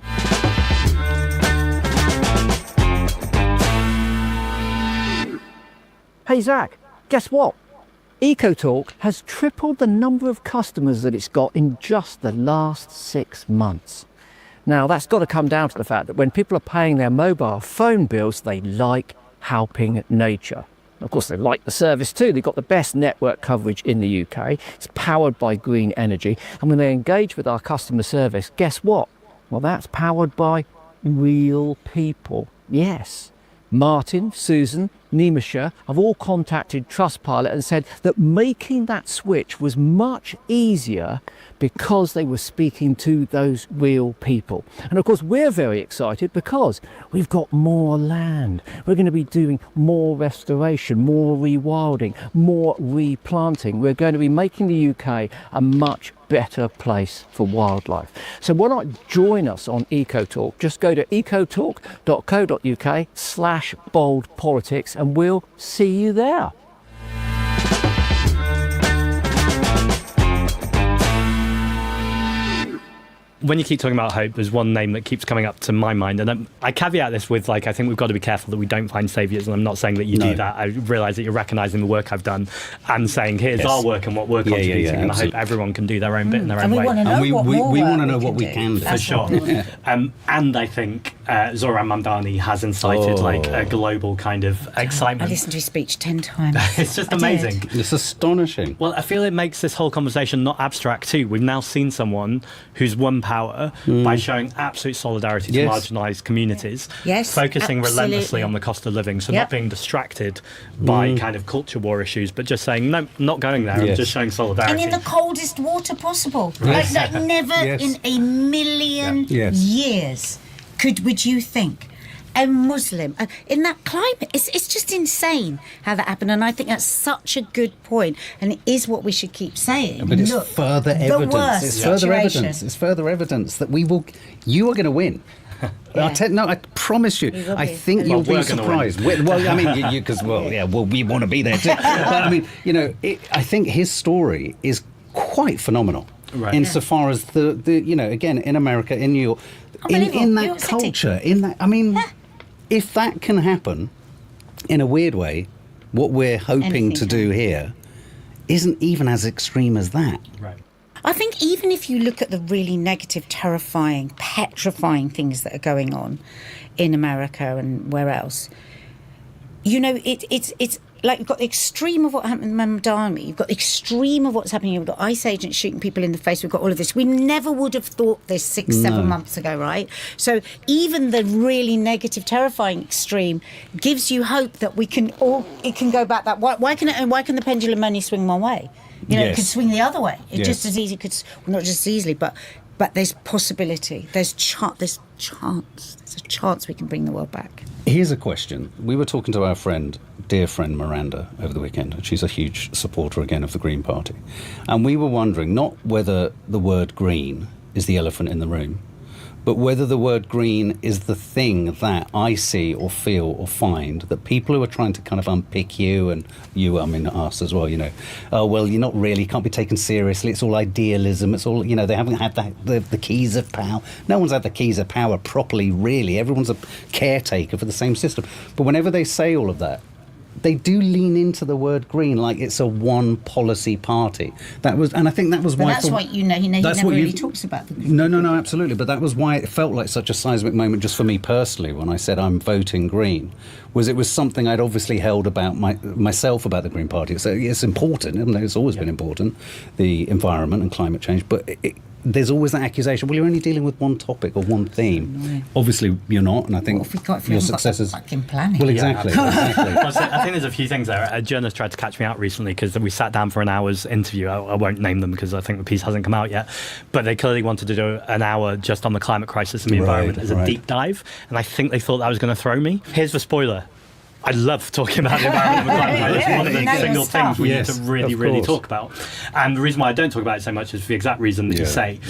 Hey Zach, guess what? EcoTalk has tripled the number of customers that it's got in just the last 6 months. Now that's got to come down to the fact that when people are paying their mobile phone bills, they like helping nature. Of course, they like the service too. They've got the best network coverage in the UK. It's powered by green energy. And when they engage with our customer service, guess what? Well, that's powered by real people. Yes. Martin, Susan, Nemisha have all contacted Trustpilot and said that making that switch was much easier because they were speaking to those real people. And of course, we're very excited because we've got more land. We're going to be doing more restoration, more rewilding, more replanting. We're going to be making the UK a much better place for wildlife. So why not join us on EcoTalk? Just go to ecotalk.co.uk/boldpolitics and we'll see you there. When you keep talking about hope, there's one name that keeps coming up to my mind, and I caveat this with, like, I think we've got to be careful that we don't find saviours, and I'm not saying that you do that. I realise that you're recognising the work I've done and saying, here's our work and what we're contributing, and I hope everyone can do their own bit in their own way. And we want to know what we can do. For sure. And I think Zoran Mamdani has incited like a global kind of excitement. I listened to his speech 10 times. It's just amazing. It's astonishing. Well, I feel it makes this whole conversation not abstract too. We've now seen someone who's won power by showing absolute solidarity to marginalised communities, focusing relentlessly on the cost of living, so not being distracted by kind of culture war issues, but just saying, no, not going there, and just showing solidarity. And in the coldest water possible. Like never in a million years would you think a Muslim in that climate. It's just insane how that happened, and I think that's such a good point, and it is what we should keep saying. But it's further evidence. It's further evidence that you are going to win. I promise you. I think you'll be surprised. Well, I mean, because we want to be there too. But I mean, you know, I think his story is quite phenomenal. Right. Insofar as the you know, again, in America, in New York, in that culture, if that can happen in a weird way, what we're hoping to do here isn't even as extreme as that. Right. I think even if you look at the really negative, terrifying, petrifying things that are going on in America and where else, you know, it's like you've got the extreme of what happened in Mamdani, you've got the extreme of what's happening, you've got ICE agents shooting people in the face, we've got all of this. We never would have thought this 6-7 months ago, right? So even the really negative, terrifying extreme gives you hope that it can go back that way. Why can the pendulum only swing one way? You know, it could swing the other way. It just as easily could, well, not just as easily, but there's possibility. There's chance. There's a chance we can bring the world back. Here's a question. We were talking to our dear friend Miranda over the weekend, and she's a huge supporter again of the Green Party. And we were wondering not whether the word green is the elephant in the room, But whether the word green is the thing that I see or feel or find, that people who are trying to kind of unpick you, and you, I mean us as well, you know, oh, well, you're not really, can't be taken seriously, it's all idealism, it's all, you know, they haven't had the keys of power. No one's had the keys of power properly, really. Everyone's a caretaker for the same system. But whenever they say all of that, they do lean into the word green like it's a one policy party. That was, and I think that was but why. That's why he never really talks about the green. No, absolutely. But that was why it felt like such a seismic moment, just for me personally, when I said I'm voting Green. It was something I'd obviously held about myself about the Green Party. So it's important, isn't it? It's always been important, the environment and climate change. But there's always that accusation, well, you're only dealing with one topic or one theme. Obviously, you're not, and I think your successors... fucking planning. Well, exactly. I think there's a few things there. A journalist tried to catch me out recently because we sat down for an hour's interview. I won't name them because I think the piece hasn't come out yet. But they clearly wanted to do an hour just on the climate crisis and the environment as a deep dive. And I think they thought that was going to throw me. Here's the spoiler. I love talking about the environment and the climate. It's one of the single things we need to really talk about. And the reason why I don't talk about it so much is for the exact reason that you say.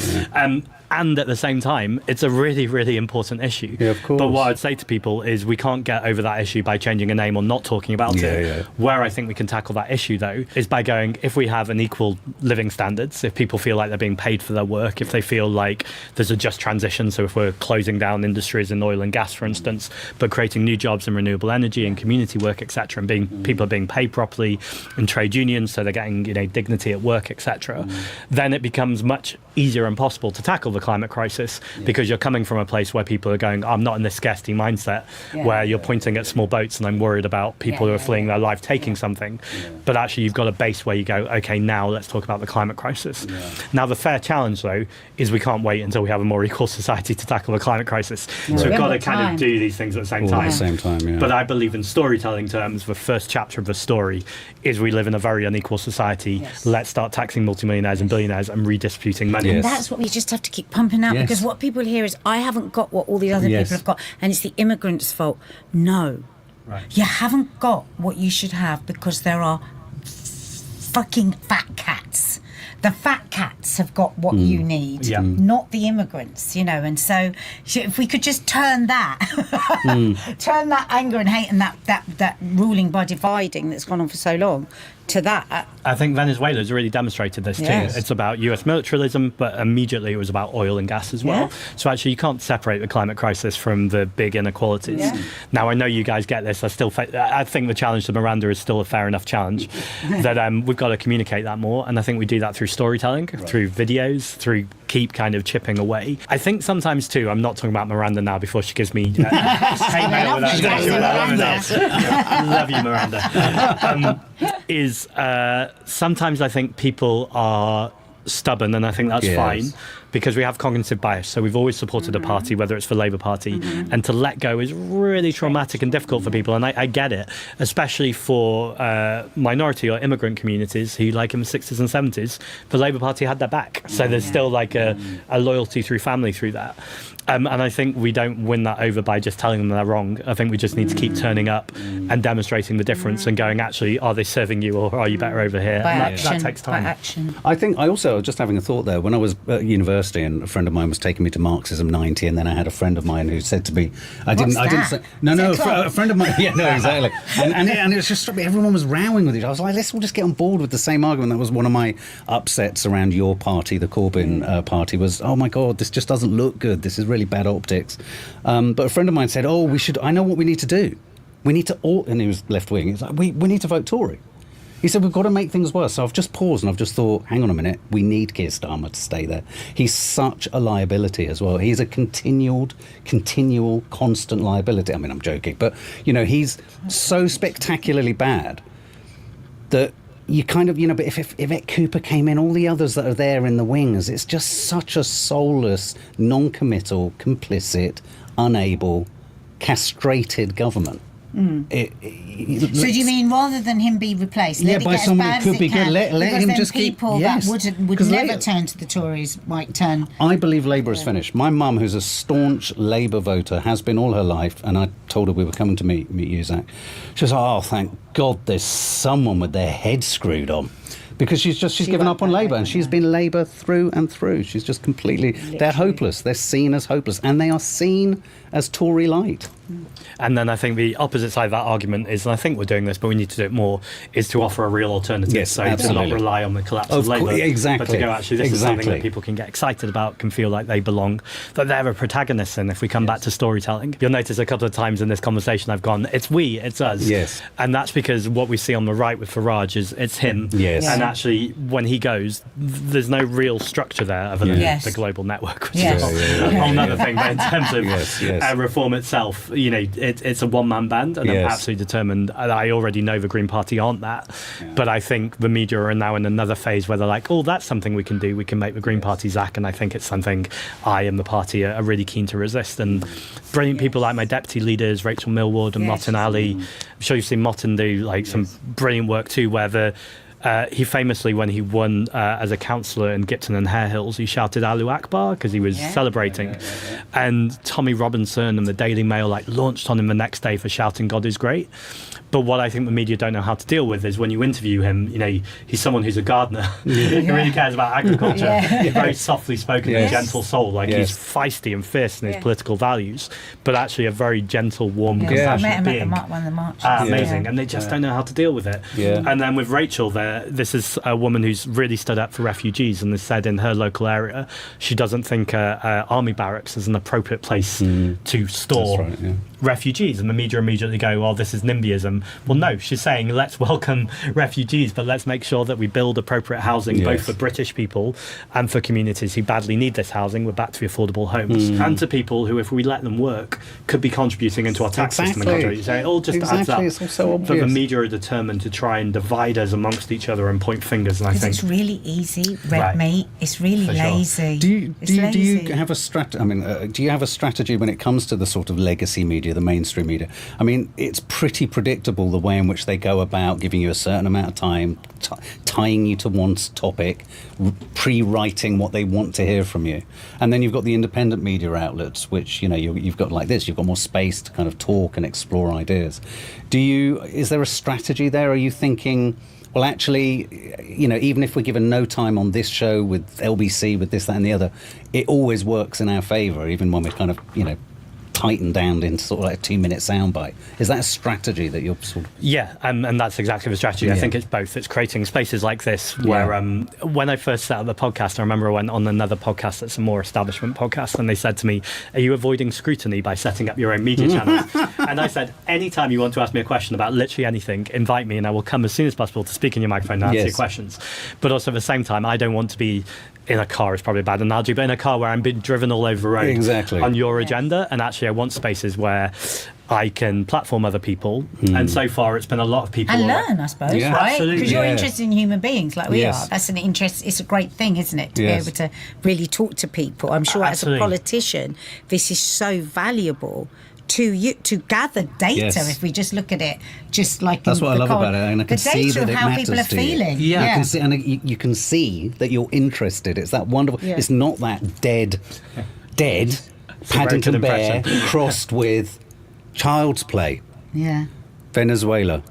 And at the same time, it's a really, really important issue. Yeah, of course. But what I'd say to people is we can't get over that issue by changing a name or not talking about it. Yeah. Where I think we can tackle that issue, though, is by going, if we have an equal living standards, if people feel like they're being paid for their work, if they feel like there's a just transition, so if we're closing down industries in oil and gas, for instance, but creating new jobs in renewable energy and community work, etc., and people are being paid properly in trade unions, so they're getting dignity at work, etc., then it becomes much easier and possible to tackle the climate crisis because you're coming from a place where people are going, I'm not in this scarcity mindset where you're pointing at small boats and I'm worried about people who are fleeing their life taking something. But actually you've got a base where you go, okay, now let's talk about the climate crisis. Now the fair challenge though is we can't wait until we have a more equal society to tackle the climate crisis. So we've got to kind of do these things at the same time. At the same time, But I believe in storytelling terms, the first chapter of the story is we live in a very unequal society. Let's start taxing multimillionaires and billionaires and redistributing money. And that's what we just have to keep pumping out because what people hear is, I haven't got what all these other people have got and it's the immigrants' fault. No. You haven't got what you should have because there are fucking fat cats. The fat cats have got what you need, not the immigrants, and so if we could just turn that turn that anger and hate and that ruling by dividing that's gone on for so long to that. I think Venezuela's really demonstrated this too. It's about US militarism, but immediately it was about oil and gas as well. So actually you can't separate the climate crisis from the big inequalities. Now I know you guys get this. I think the challenge to Miranda is still a fair enough challenge that we've got to communicate that more, and I think we do that through storytelling, through videos, through keep kind of chipping away. I think sometimes too, I'm not talking about Miranda now before she gives me hate mail love you, Miranda. Sometimes I think people are stubborn, and I think that's fine because we have cognitive bias. So we've always supported a party, whether it's the Labour Party, and to let go is really traumatic and difficult for people. And I get it, especially for minority or immigrant communities who, like in the 60s and 70s, the Labour Party had their back. So there's still like a loyalty through family through that. And I think we don't win that over by just telling them they're wrong. I think we just need to keep turning up and demonstrating the difference and going, actually, are they serving you or are you better over here? That takes time. I think I also was just having a thought there. When I was at university and a friend of mine was taking me to Marxism 90, and then I had a friend of mine who said to me, I didn't say, a friend of mine, exactly. and it was just struck me, everyone was rowing with it. I was like, let's all just get on board with the same argument. That was one of my upsets around your party, the Corbyn party, was, oh my God, this just doesn't look good. This is really bad optics. But a friend of mine said, I know what we need to do. We need to and he was left wing. He's like, we need to vote Tory. He said, we've got to make things worse. So I've just paused and I've just thought, hang on a minute, we need Keir Starmer to stay there. He's such a liability as well. He's a continual, constant liability. I mean, I'm joking, but, he's so spectacularly bad that you kind of, but if Yvette Cooper came in, all the others that are there in the wings, it's just such a soulless, non-committal, complicit, unable, castrated government. So do you mean rather than him be replaced, let it by get someone as who bad could as be it good, can, let because him then just people that would never turn to the Tories might turn. I believe Labour is finished. My mum, who's a staunch Labour voter, has been all her life, and I told her we were coming to meet you, Zach. She was like, oh, thank God there's someone with their head screwed on. because she's given up on Labour, and she's been Labour through and through. She's just completely... They're hopeless. They're seen as hopeless, and they are seen as Tory light. And then I think the opposite side of that argument is, and I think we're doing this, but we need to do it more, is to offer a real alternative. Yes, so absolutely. to not rely on the collapse of Labour, exactly. but to go, actually, this is something that people can get excited about, can feel like they belong, that they're a protagonist in. If we come back to storytelling, you'll notice a couple of times in this conversation I've gone, it's we, it's us. Yes. And that's because what we see on the right with Farage is it's him. Yes. And actually, when he goes, there's no real structure there other than the global network, which is a whole other thing. But in terms of reform itself, you know, it's a one-man band, and I'm absolutely determined. I already know the Green Party aren't that, but I think the media are now in another phase where they're like, oh, that's something we can do. We can make the Green Party Zach, and I think it's something I and the party are really keen to resist. And brilliant people like my deputy leaders, Rachel Millward and Motton Ali. I'm sure you've seen Motton do like some brilliant work too, where he famously, when he won as a councillor in Gipton and Hare Hills, he shouted Allahu Akbar because he was celebrating. And Tommy Robinson and the Daily Mail launched on him the next day for shouting God is great. But what I think the media don't know how to deal with is when you interview him, you know, he's someone who's a gardener. He really cares about agriculture. He's very softly spoken and gentle soul. He's feisty and fierce in his political values, but actually a very gentle, warm, compassionate being. I met him at the march. Amazing. And they just don't know how to deal with it. And then with Rachel this is a woman who's really stood up for refugees and has said in her local area she doesn't think army barracks is an appropriate place to store refugees. And the media immediately go, well, this is NIMBYism. Well, no, she's saying let's welcome refugees, but let's make sure that we build appropriate housing both for British people and for communities who badly need this housing. We're back to the affordable homes and to people who, if we let them work, could be contributing into our tax system and country. So it all just adds up. It's also obvious. But the media are determined to try and divide us amongst each other and point fingers. And I think it's really easy, red meat. It's really lazy. Do you have a strategy? I mean, do you have a strategy when it comes to the sort of legacy media, the mainstream media? I mean, it's pretty predictable the way in which they go about giving you a certain amount of time, tying you to one topic, pre-writing what they want to hear from you, and then you've got the independent media outlets, which you've got like this. You've got more space to kind of talk and explore ideas. Is there a strategy there? Are you thinking, well, actually, even if we're given no time on this show with LBC, with this, that and the other, it always works in our favour, even when we're kind of, tightened down into sort of like a 2-minute soundbite? Is that a strategy that you're sort of... Yeah, and that's exactly the strategy. I think it's both. It's creating spaces like this where when I first set up the podcast, I remember I went on another podcast that's a more establishment podcast, and they said to me, are you avoiding scrutiny by setting up your own media channel? And I said, anytime you want to ask me a question about literally anything, invite me and I will come as soon as possible to speak in your microphone and answer your questions. But also at the same time, I don't want to be in a car, is probably a bad analogy, but in a car where I'm being driven all over the road on your agenda. And actually I want spaces where I can platform other people. And so far it's been a lot of people... And learn, I suppose, right? Absolutely. Because you're interested in human beings like we are. That's an interest. It's a great thing, isn't it? To be able to really talk to people. I'm sure as a politician, this is so valuable to you to gather data. If we just look at it, just like that's what I love about it, and I can see that it how matters people are to feeling. You. I can see, and you can see that you're interested. It's that wonderful. It's not that dead Paddington Bear crossed with Child's Play. Venezuela.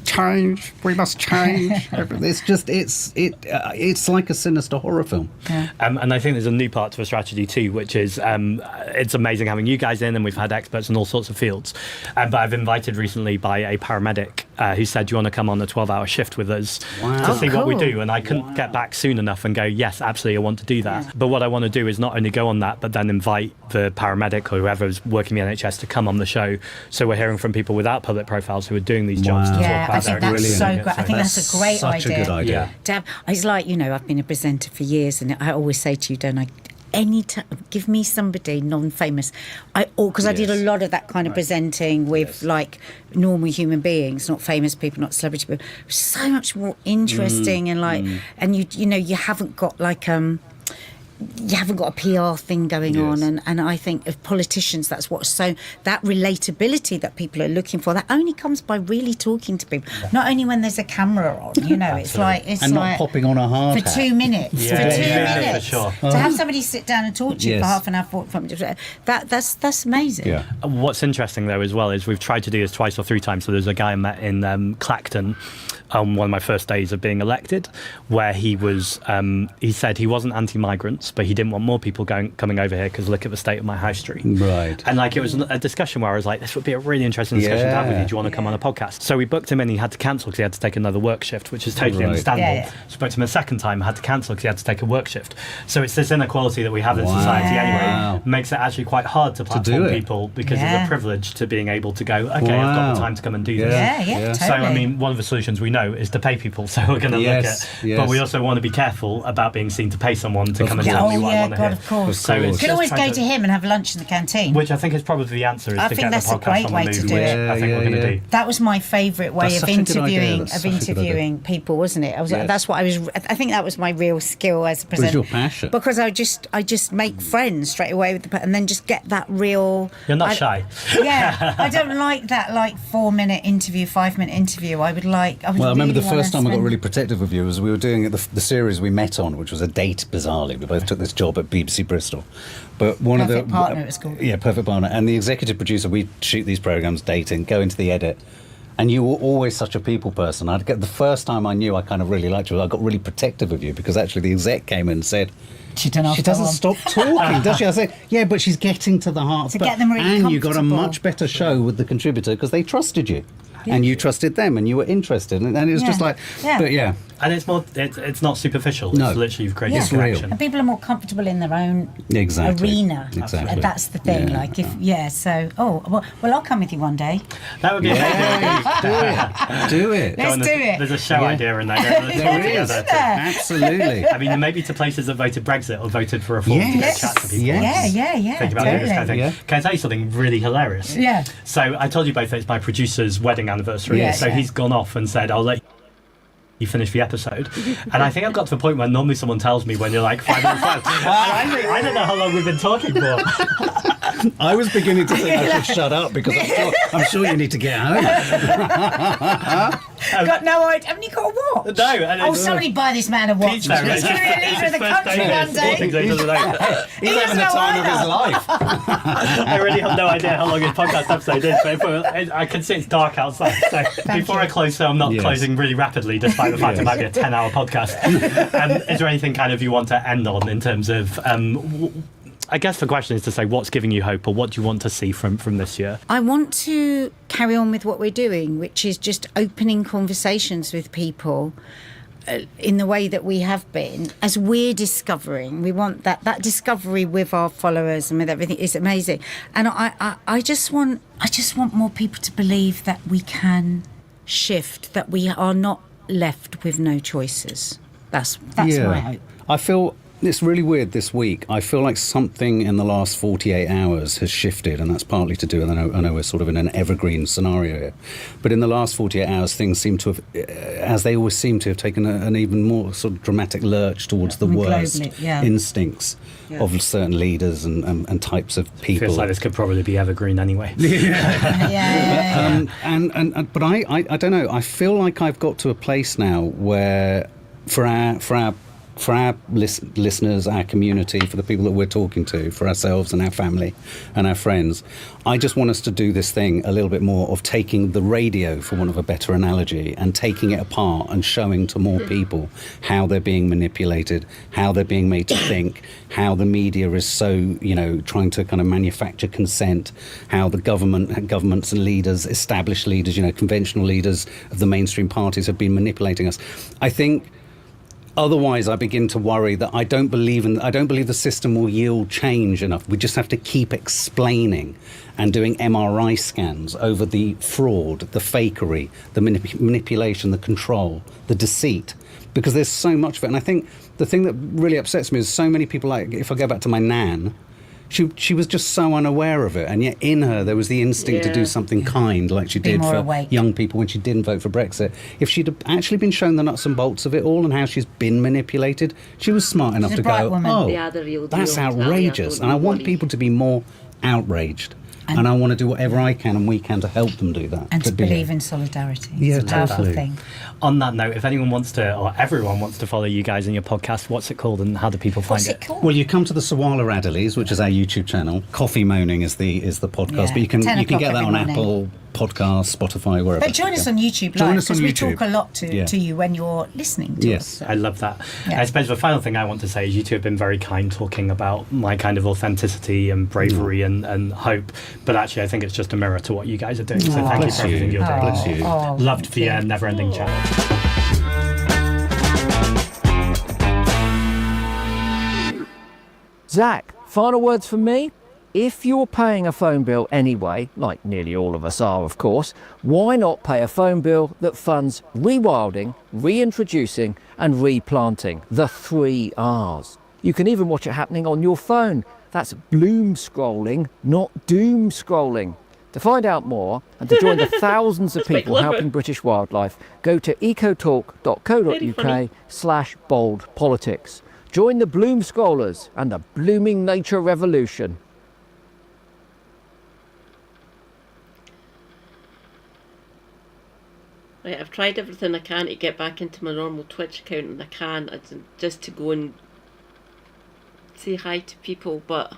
Change. We must change. It's just it's like a sinister horror film. And I think there's a new part to the strategy too, which is it's amazing having you guys in, and we've had experts in all sorts of fields. But I've invited recently by a paramedic who said, do you want to come on a 12-hour shift with us to see what we do? And I couldn't get back soon enough and go, yes, absolutely, I want to do that. But what I want to do is not only go on that, but then invite the paramedic or whoever's working in the NHS to come on the show. So we're hearing from people without public profiles who are doing these jobs. I think that's so great. I think that's a great idea. Such a good idea. It's like, I've been a presenter for years, and I always say to you, don't I, give me somebody non-famous. Because I did a lot of that kind of presenting with like normal human beings, not famous people, not celebrity people. So much more interesting and you haven't got like you haven't got a PR thing going on, and I think of politicians, that's what's that relatability that people are looking for, that only comes by really talking to people, not only when there's a camera on, it's like not popping on a hard for 2 minutes for 2 minutes for sure. To have somebody sit down and talk to you for half an hour that's amazing. What's interesting though as well is we've tried to do this twice or 3 times. So there's a guy I met in Clacton on one of my first days of being elected, where he was, he said he wasn't anti-migrants, but he didn't want more people coming over here because look at the state of my high street. Right. And like, it was a discussion where I was like, this would be a really interesting discussion to have with you. Do you want to come on a podcast? So we booked him in. He had to cancel because he had to take another work shift, which is totally understandable. So booked him a second time, had to cancel because he had to take a work shift. So it's this inequality that we have in society anyway, makes it actually quite hard to platform people because of the privilege to being able to go, okay, I've got the time to come and do this. Totally. So I mean, one of the solutions we know is to pay people. So we're going to look at, but we also want to be careful about being seen to pay someone to come and tell me what I want to hear. Of course. So you can always go to him and have lunch in the canteen. Which I think is probably the answer, is to get the podcast on the move, which I think we're going to do. That was my favourite way of interviewing people, wasn't it? That's what I was. I think that was my real skill as a presenter. It was your passion. Because I just make friends straight away with and then just get that real. You're not shy. Yeah, I don't like that 5-minute interview, 5-minute interview. I remember the first time I got really protective of you was we were doing the series we met on, which was a date, bizarrely. We both took this job at BBC Bristol. But one Perfect of the Partner, it was called. Yeah, Perfect Partner. And the executive producer, we shoot these programmes, dating, go into the edit. And you were always such a people person. The first time I knew I kind of really liked you, I got really protective of you because actually the exec came in and said, she doesn't stop talking, does she? I said, yeah, but she's getting to the heart. To get them really and you got a much better show with the contributor because they trusted you. And you trusted them and you were interested. And it was just like, but And it's more, it's not superficial. No. It's literally you've created It's a connection. And people are more comfortable in their own arena. Exactly. That's the thing. I'll come with you one day. That would be amazing. Do it. Let's do it. There's a show idea in there. There is. Absolutely. I mean, maybe to places that voted Brexit or voted for reform to get chat to people. Yeah. Think about this kind of thing. Yeah. Can I tell you something really hilarious? Yeah. So I told you both that it's my producer's wedding anniversary. So he's gone off and said, I'll let you finish the episode. And I think I've got to the point where normally someone tells me when you're like 5 minutes left. I don't know how long we've been talking for. I was beginning to think I should shut up because I'm sure you need to get home. Got no idea. Haven't you got a watch? No. Somebody buy this man a watch. He's going to be a leader of the country one day. He's having the time of his life. I really have no idea how long his podcast episode is, but I can see it's dark outside. So before I close, so I'm not closing really rapidly, despite the fact it might be a 10-hour podcast. Is there anything kind of you want to end on in terms of... I guess the question is to say what's giving you hope, or what do you want to see from this year? I want to carry on with what we're doing, which is just opening conversations with people in the way that we have been, as we're discovering. We want that discovery with our followers and with everything is amazing. And I just want more people to believe that we can shift, that we are not left with no choices. That's my hope. I feel it's really weird this week. I feel like something in the last 48 hours has shifted, and that's partly to do with, I know we're sort of in an evergreen scenario here, but in the last 48 hours things seem to have, as they always seem to have, taken an even more sort of dramatic lurch towards the worst instincts of certain leaders and types of people. Feels like this could probably be evergreen anyway. But I don't know. I feel like I've got to a place now where for our listeners, our community, for the people that we're talking to, for ourselves and our family and our friends, I just want us to do this thing a little bit more of taking the radio, for want of a better analogy, and taking it apart and showing to more people how they're being manipulated, how they're being made to think, how the media is so, trying to kind of manufacture consent, how the governments and leaders, established leaders, conventional leaders of the mainstream parties have been manipulating us. I think otherwise, I begin to worry that I don't believe the system will yield change enough. We just have to keep explaining and doing MRI scans over the fraud, the fakery, the manipulation, the control, the deceit, because there's so much of it. And I think the thing that really upsets me is so many people, like if I go back to my nan, she was just so unaware of it, and yet in her there was the instinct to do something kind, like she did for young people when she didn't vote for Brexit. If she'd actually been shown the nuts and bolts of it all and how she's been manipulated, she was smart enough to go, that's outrageous. And I want people to be more outraged. And I want to do whatever I can and we can to help them do that. And to believe in solidarity. Yeah, it's a powerful thing. On that note, if anyone wants to, or everyone wants to follow you guys in your podcast, what's it called and how do people find it? Called? Well, you come to the Sawala Radleys, which is our YouTube channel. Coffee Moaning is the podcast, but you can get that on Apple podcasts, Spotify, wherever. But join us on YouTube Join live, us on because we YouTube. talk a lot to you when you're listening to us. I love that. Yeah. I suppose the final thing I want to say is you two have been very kind talking about my kind of authenticity and bravery and hope, but actually I think it's just a mirror to what you guys are doing, so thank you for everything you're doing. Bless you. Loved the Never Ending Challenge. Zach, final words from me. If you're paying a phone bill anyway, like nearly all of us are, of course, why not pay a phone bill that funds rewilding, reintroducing and replanting, the 3 R's? You can even watch it happening on your phone. That's bloom scrolling, not doom scrolling. To find out more and to join the thousands of people helping British wildlife, go to ecotalk.co.uk/boldpolitics. Join the bloom scrollers and the blooming nature revolution. Right, I've tried everything I can to get back into my normal Twitch account, and I can, just to go and say hi to people, but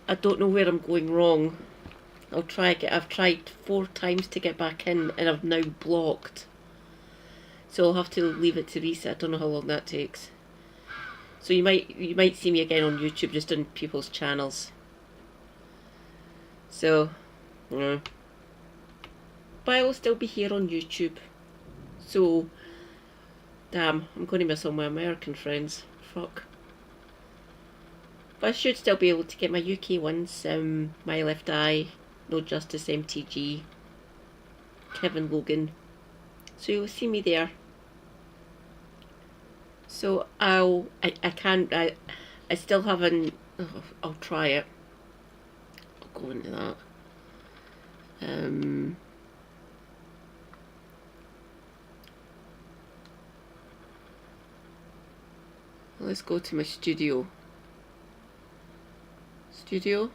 I don't know where I'm going wrong. I've tried 4 times to get back in, and I've now blocked. So I'll have to leave it to reset. I don't know how long that takes. So you might see me again on YouTube, just on people's channels. So, but I will still be here on YouTube. So, damn, I'm going to miss all my American friends. Fuck. But I should still be able to get my UK ones. My Left Eye, No Justice MTG, Kevin Logan. So you'll see me there. So I still haven't. I'll try it. I'll go into that. Let's go to my studio. Studio.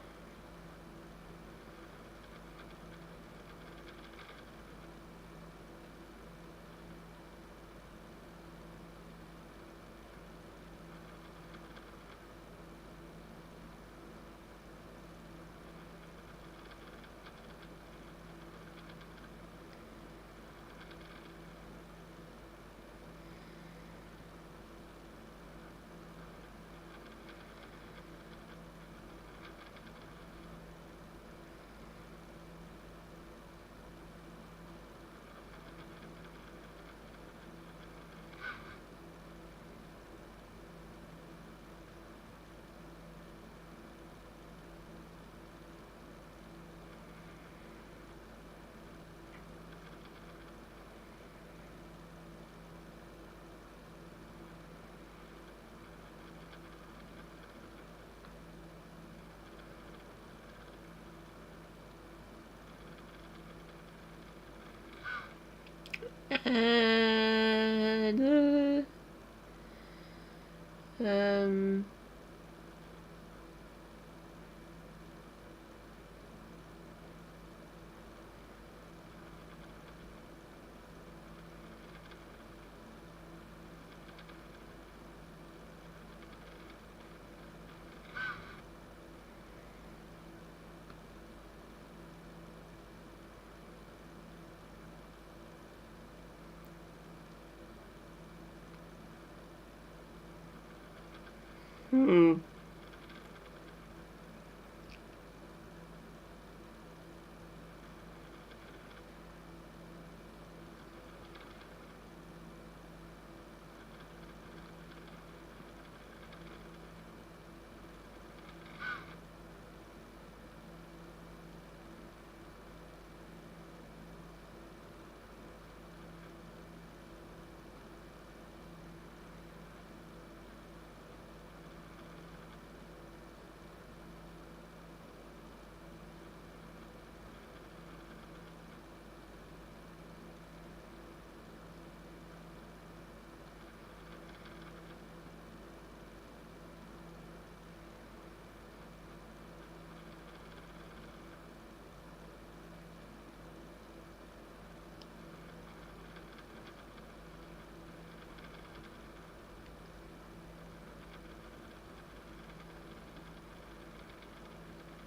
And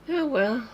oh well.